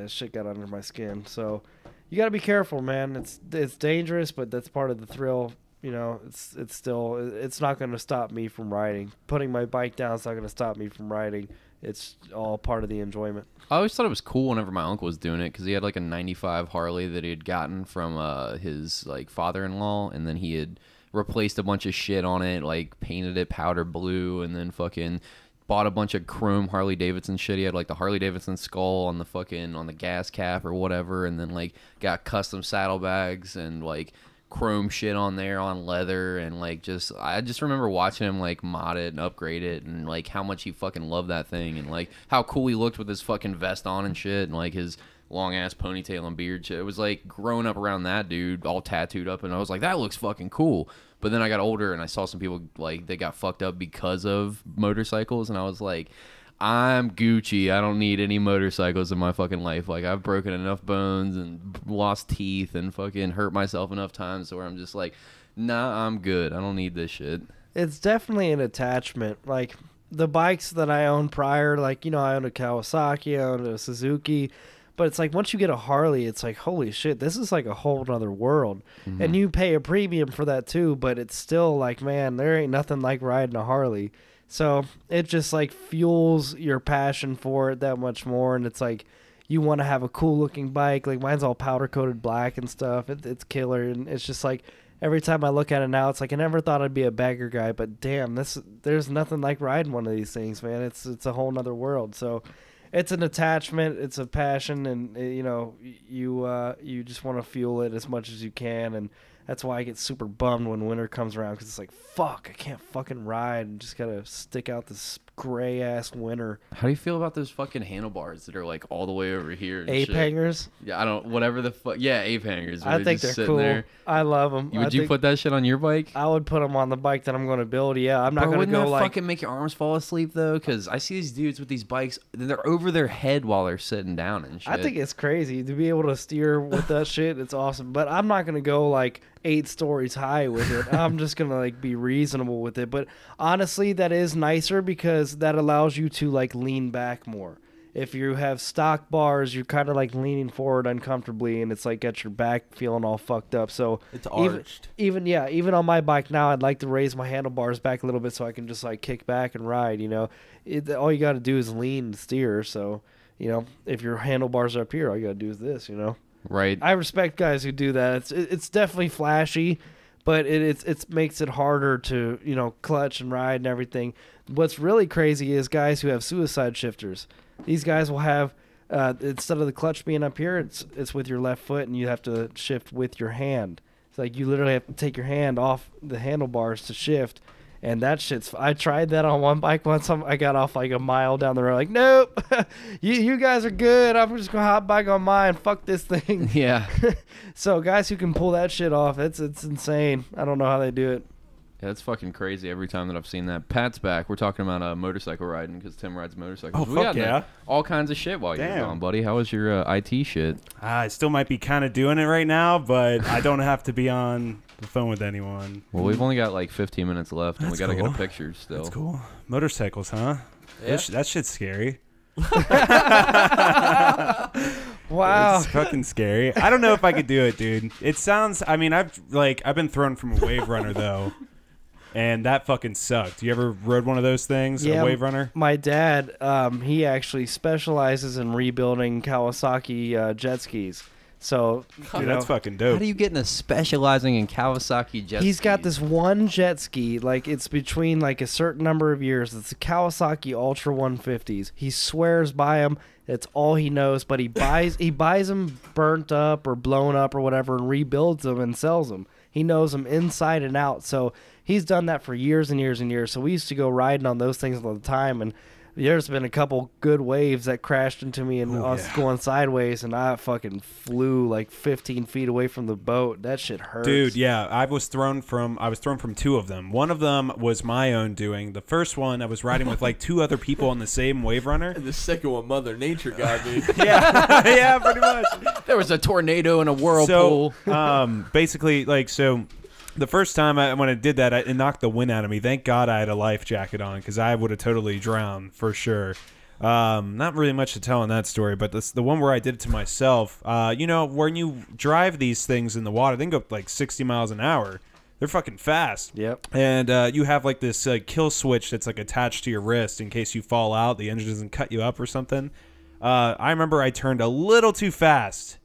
Shit got under my skin. So you got to be careful, man. It's dangerous, but that's part of the thrill. It's not going to stop me from riding. Putting my bike down is not going to stop me from riding. It's all part of the enjoyment. I always thought it was cool whenever my uncle was doing it, because he had like a 95 Harley that he had gotten from his like father-in-law, and then he had replaced a bunch of shit on it, like painted it powder blue, and then fucking bought a bunch of chrome Harley Davidson shit. He had like the Harley Davidson skull on the gas cap or whatever, and then like got custom saddlebags and like chrome shit on there on leather, and like I just remember watching him like mod it and upgrade it, and like how much he fucking loved that thing, and like how cool he looked with his fucking vest on and shit, and like his long ass ponytail and beard shit. It was like growing up around that dude, all tattooed up, and I was like, that looks fucking cool. But then I got older and I saw some people like they got fucked up because of motorcycles, and I was like, I'm Gucci. I don't need any motorcycles in my fucking life. Like, I've broken enough bones and lost teeth and fucking hurt myself enough times where I'm just like, nah, I'm good. I don't need this shit. It's definitely an attachment. Like, the bikes that I owned prior, like, I owned a Kawasaki, I owned a Suzuki. But it's like, once you get a Harley, it's like, holy shit, this is like a whole other world. Mm-hmm. And you pay a premium for that too, but it's still like, man, there ain't nothing like riding a Harley. So it just like fuels your passion for it that much more. And it's like, you want to have a cool looking bike. Like, mine's all powder coated black and stuff. It's killer. And it's just like, every time I look at it now, it's like, I never thought I'd be a bagger guy, but damn, there's nothing like riding one of these things, man. It's a whole nother world. So it's an attachment, it's a passion, and you just want to fuel it as much as you can. And that's why I get super bummed when winter comes around, because it's like, fuck, I can't fucking ride and just gotta stick out this gray ass winter. How do you feel about those fucking handlebars that are like all the way over here? And ape shit? Hangers? Yeah, whatever the fuck. Yeah, ape hangers. I think they're cool. There. I love them. Would you put that shit on your bike? I would put them on the bike that I'm going to build. Yeah, I'm not going to go wouldn't that like fucking make your arms fall asleep though? Because I see these dudes with these bikes, they're over their head while they're sitting down and shit. I think it's crazy to be able to steer with that shit. It's awesome. But I'm not going to go like 8 stories high with it. I'm just going to like be reasonable with it. But honestly, that is nicer because that allows you to like lean back more. If you have stock bars, you're kind of like leaning forward uncomfortably, and it's like got your back feeling all fucked up. So it's arched. Even on my bike now, I'd like to raise my handlebars back a little bit so I can just like kick back and ride. All you got to do is lean and steer. So if your handlebars are up here, all you got to do is this. Right. I respect guys who do that. It's definitely flashy, but it makes it harder to clutch and ride and everything. What's really crazy is guys who have suicide shifters. These guys will have instead of the clutch being up here, it's with your left foot, and you have to shift with your hand. It's like you literally have to take your hand off the handlebars to shift. And that shit's... I tried that on one bike once. I got off like a mile down the road. Like, nope. you guys are good. I'm just going to hop back on mine. Fuck this thing. Yeah. So guys who can pull that shit off, it's insane. I don't know how they do it. Yeah, it's fucking crazy every time that I've seen that. Pat's back. We're talking about motorcycle riding because Tim rides motorcycles. Oh, fuck yeah. All kinds of shit while you're gone, buddy. How was your IT shit? I still might be kind of doing it right now, but I don't have to be on the phone with anyone. Well, we've only got like 15 minutes left, and we got to get a picture still. That's cool. Motorcycles, huh? Yeah. That shit's scary. Wow. It's fucking scary. I don't know if I could do it, dude. It sounds. I mean, I've been thrown from a wave runner though, and that fucking sucked. You ever rode one of those things? Yeah, a wave runner? My dad, he actually specializes in rebuilding Kawasaki jet skis. So, Dude, that's fucking dope. How do you get into specializing in Kawasaki jet He's got skis? this one jet ski, like it's between like a certain number of years. It's a Kawasaki Ultra 150s. He swears by them. It's all he knows, but he buys them burnt up or blown up or whatever and rebuilds them and sells them. He knows them inside and out. So he's done that for years and years and years. So we used to go riding on those things all the time, and there's been a couple good waves that crashed into me and us going sideways, and I fucking flew like 15 feet away from the boat. That shit hurts. Dude, yeah, I was thrown from two of them. One of them was my own doing. The first one, I was riding with like two other people on the same wave runner. And the second one, Mother Nature got me. Yeah, yeah, pretty much. There was a tornado and a whirlpool. So, basically, like, so the first time when I did that, it knocked the wind out of me. Thank God I had a life jacket on, because I would have totally drowned for sure. Not really much to tell in that story, but the one where I did it to myself, you know, when you drive these things in the water, they can go up like 60 miles an hour. They're fucking fast. Yep. And you have like this kill switch that's like attached to your wrist in case you fall out, the engine doesn't cut you up or something. I remember I turned a little too fast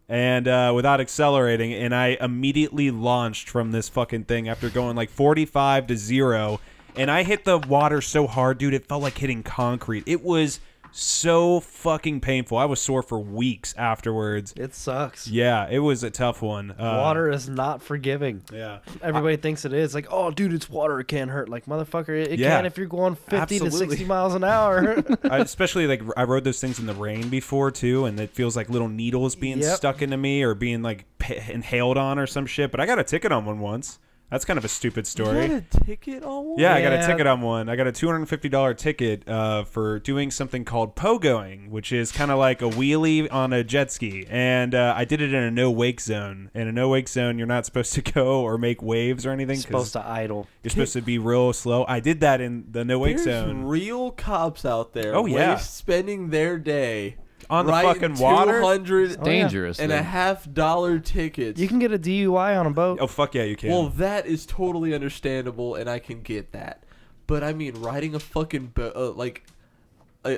and without accelerating, and I immediately launched from this fucking thing after going like 45 to 0, and I hit the water so hard, dude, it felt like hitting concrete. It was so fucking painful. I was sore for weeks afterwards. It sucks. Yeah, it was a tough one. Water is not forgiving. Yeah. Everybody thinks it is. Like, oh, dude, it's water. It can't hurt. Like, motherfucker, it Yeah. can if you're going 50 to Absolutely. 60 miles an hour. Especially, like, I rode those things in the rain before, too, and it feels like little needles being Yep. stuck into me or being, like, inhaled on or some shit. But I got a ticket on one once. That's kind of a stupid story. You got a ticket on one? Yeah, I got a Yeah. ticket on one. I got a $250 ticket for doing something called pogoing, which is kind of like a wheelie on a jet ski. And I did it in a no-wake zone. In a no-wake zone, you're not supposed to go or make waves or anything. Supposed to idle. You're supposed to be real slow. I did that in the no-wake There's zone. real cops out there. Oh, yeah. Spending their day On the writing fucking water? $200 Dangerous. and a thing. $50 tickets. You can get a DUI on a boat. Oh, fuck yeah, you can. Well, that is totally understandable, and I can get that. But I mean, riding a fucking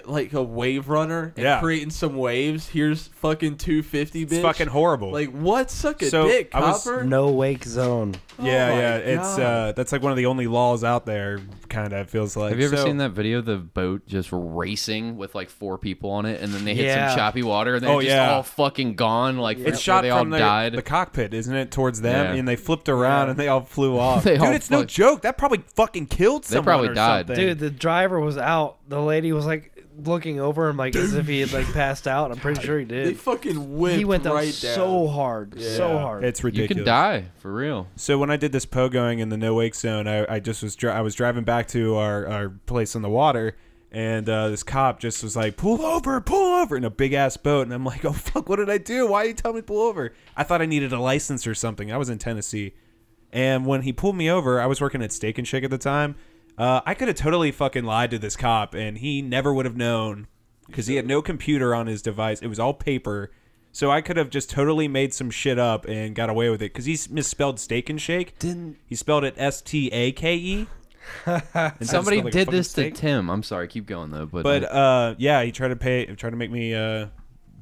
like a wave runner and Yeah. creating some waves. Here's fucking 250, bitch. it's fucking horrible. Like what? Suck a So, dick, I was- copper. No wake zone. yeah, Oh my yeah. It's God. that's like one of the only laws out there, kind of, it feels like. Have you ever So- seen that video of the boat just racing with like 4 people on it, and then they hit Yeah. some choppy water, and Oh, they're just yeah. all fucking gone? Like It's where shot they all from died. the cockpit, isn't it, towards them? Yeah. And they flipped around and they all flew off. They Dude, all it's no fuck- joke. That probably fucking killed They someone probably or died. something. Dude, the driver was out. The lady was like looking over him like as if he had like passed out. I'm pretty sure he They did. fucking whipped He went down right so down. hard. Yeah. So hard. It's you ridiculous. could die for real. So when I did this pogoing in the no wake zone, I just was I was driving back to our place on the water, and this cop just was like, pull over in a big ass boat, and I'm like, oh fuck, what did I do? Why are you telling me to pull over? I thought I needed a license or something. I was in Tennessee, and when he pulled me over, I was working at Steak and Shake at the time. I could have totally fucking lied to this cop, and he never would have known because he had no computer on his device. It was all paper. So I could have just totally made some shit up and got away with it because he misspelled Steak and Shake. He spelled it STAKE. Somebody did this to Tim. I'm sorry, keep going though. But yeah, he tried to make me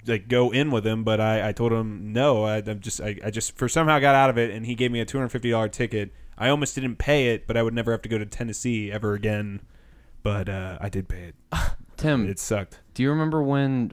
like go in with him, but I told him no. I just for somehow got out of it, and he gave me a $250 ticket. I almost didn't pay it, but I would never have to go to Tennessee ever again. But I did pay it. Tim, It sucked. do you remember when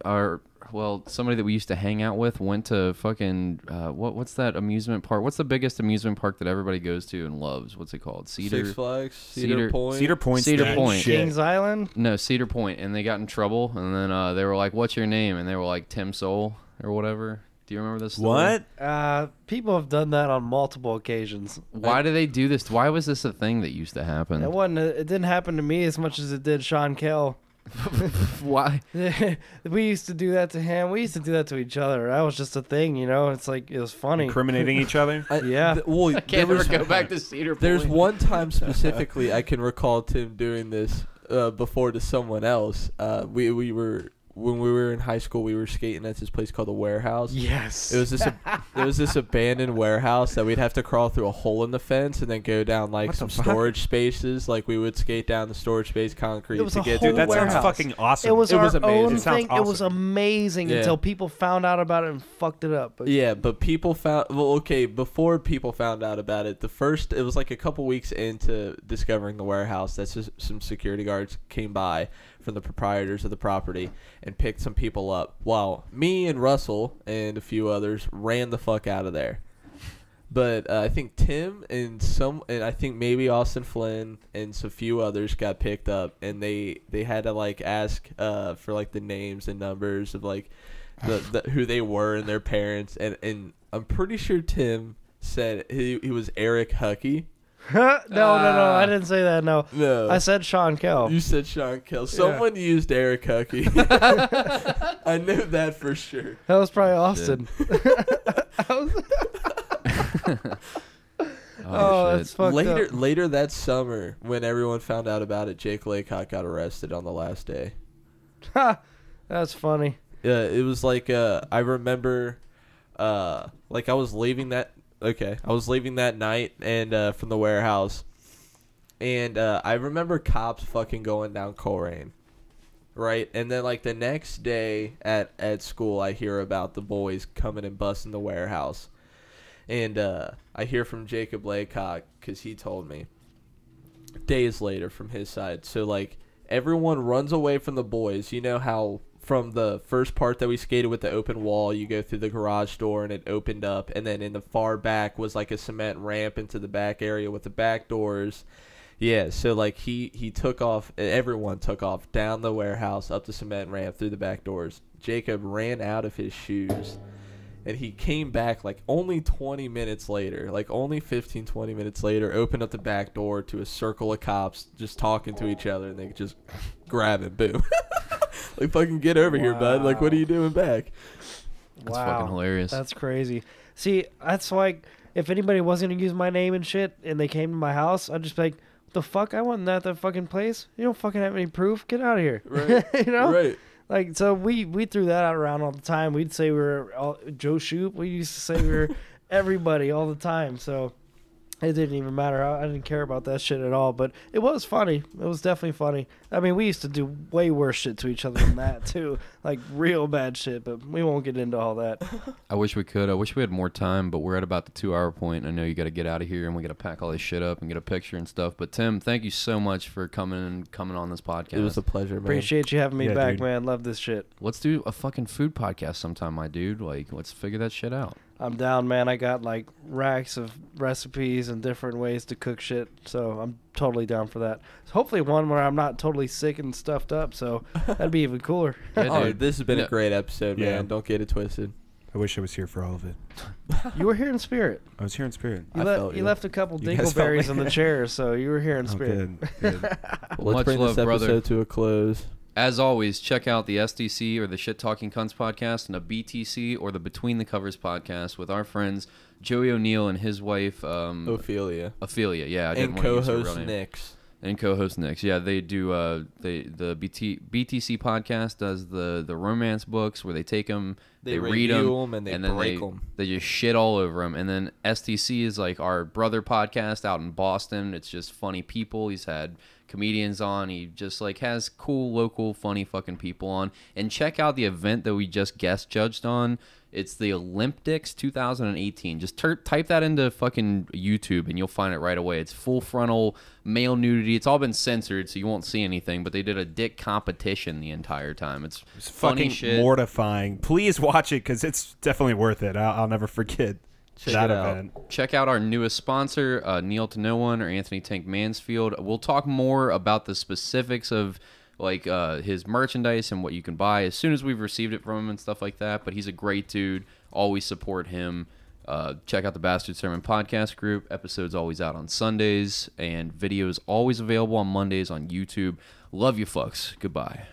somebody that we used to hang out with went to fucking what's that amusement park? What's the biggest amusement park that everybody goes to and loves? What's it called? Six Flags, Cedar- Cedar Point. Cedar Point. Cedar Point. Kings Island. No, Cedar Point, and they got in trouble, and then they were like, "What's your name?" And they were like, "Tim Soell" or whatever. Do you remember this story? What? People have done that on multiple occasions. Why do they do this? Why was this a thing that used to happen? It didn't happen to me as much as it did Sean Kell. Why? We used to do that to him. We used to do that to each other. That was just a thing, you know. It's like it was funny. Incriminating each other. Yeah. Well, I can't ever go back to Cedar Point. There's one time specifically I can recall Tim doing this before to someone else. We were when we were in high school, we were skating at this place called the Warehouse. Yes. It was this abandoned warehouse that we'd have to crawl through a hole in the fence and then go down like some storage spaces. Like we would skate down the storage space concrete It was to a get whole to That warehouse. sounds fucking awesome. It was our amazing. own It sounds thing. It was awesome. amazing Yeah. until people found out about it and fucked it up. But Yeah, but people found before people found out about it, it was like a couple weeks into discovering the warehouse that some security guards came by from the proprietors of the property and picked some people up while me and Russell and a few others ran the fuck out of there. But I think Tim and I think maybe Austin Flynn and a few others got picked up, and they had to like ask for like the names and numbers of like the who they were and their parents, and I'm pretty sure Tim said he was Eric Huckey. no, I didn't say that. No, No, I said Sean Kell. you said Sean Kell. Someone used Eric Huckey. I knew that for sure. That was probably Austin. Oh, shit. that's fucked up. Later that summer, when everyone found out about it, Jake Laycock got arrested on the last day. Ha! That's funny. Yeah, it was like I remember, like I was leaving that. Okay, I was leaving that night and from the warehouse, and I remember cops fucking going down Coleraine, right? And then like the next day at school, I hear about the boys coming and busting the warehouse, and I hear from Jacob Laycock because he told me days later from his side. So like everyone runs away from the boys. You know how from the first part that we skated with the open wall, you go through the garage door and it opened up, and then in the far back was like a cement ramp into the back area with the back doors. Yeah, so like he took off, everyone took off down the warehouse, up the cement ramp, through the back doors. Jacob ran out of his shoes, and he came back like only 20 minutes later, like only 15, 20 minutes later, opened up the back door to a circle of cops just talking to each other, and they just grab him, boom. Like, fucking get over here, bud. Like, what are you doing back? That's fucking hilarious. That's crazy. See, that's like if anybody was gonna use my name and shit, and they came to my house, I'd just be like, "The fuck? I wasn't at that fucking place. You don't fucking have any proof. Get out of here." Right. You know? Right. Like, so we threw that out around all the time. We'd say we were Joe Shoop. We used to say we were everybody all the time. So it didn't even matter. I didn't care about that shit at all. But it was funny. It was definitely funny. I mean, we used to do way worse shit to each other than that, too. Like, real bad shit. But we won't get into all that. I wish we could. I wish we had more time, but we're at about the 2-hour point. I know you got to get out of here, and we got to pack all this shit up and get a picture and stuff. But Tim, thank you so much for coming on this podcast. It was a pleasure, man. Appreciate you having me Yeah, back, dude. man. Love this shit. Let's do a fucking food podcast sometime, my dude. Like, let's figure that shit out. I'm down, man. I got like racks of recipes and different ways to cook shit, so I'm totally down for that. Hopefully one where I'm not totally sick and stuffed up, so that'd be even cooler. Yeah, Oh, dude. this has been Yeah. a great episode, man. Yeah. Don't get it twisted. I wish I was here for all of it. You were here in spirit. I was here in spirit. I felt You you. left a couple You guys felt dingleberries me. in the chair, so you were here in Oh, spirit. good. Let's Much bring love, this episode brother. to a close. As always, check out the STC or the Shit Talking Cunts podcast and the BTC or the Between the Covers podcast with our friends Joey O'Neill and his wife Ophelia. Ophelia. Yeah, I didn't And want to use her real co-host name. Nix. And co-host Nix. Yeah, they do. The BTC podcast does the romance books where they take them, they read review them, 'em and they then break 'em. They just shit all over them. And then STC is like our brother podcast out in Boston. It's just funny people. He's had comedians on. He just like has cool local funny fucking people on. And check out the event that we just guest judged on. It's the Olympics 2018. Just type that into fucking YouTube and you'll find it right away. It's full frontal male nudity. It's all been censored, so you won't see anything. But they did a dick competition the entire time. It's funny Fucking shit. mortifying. Please watch it because it's definitely worth it. I'll never forget Check that it out. event. Check out our newest sponsor, Neil to No One or Anthony Tank Mansfield. We'll talk more about the specifics of like his merchandise and what you can buy as soon as we've received it from him and stuff like that. But he's a great dude. Always support him. Check out the Bastard Sermon podcast group. Episodes always out on Sundays and videos always available on Mondays on YouTube. Love you fucks. Goodbye.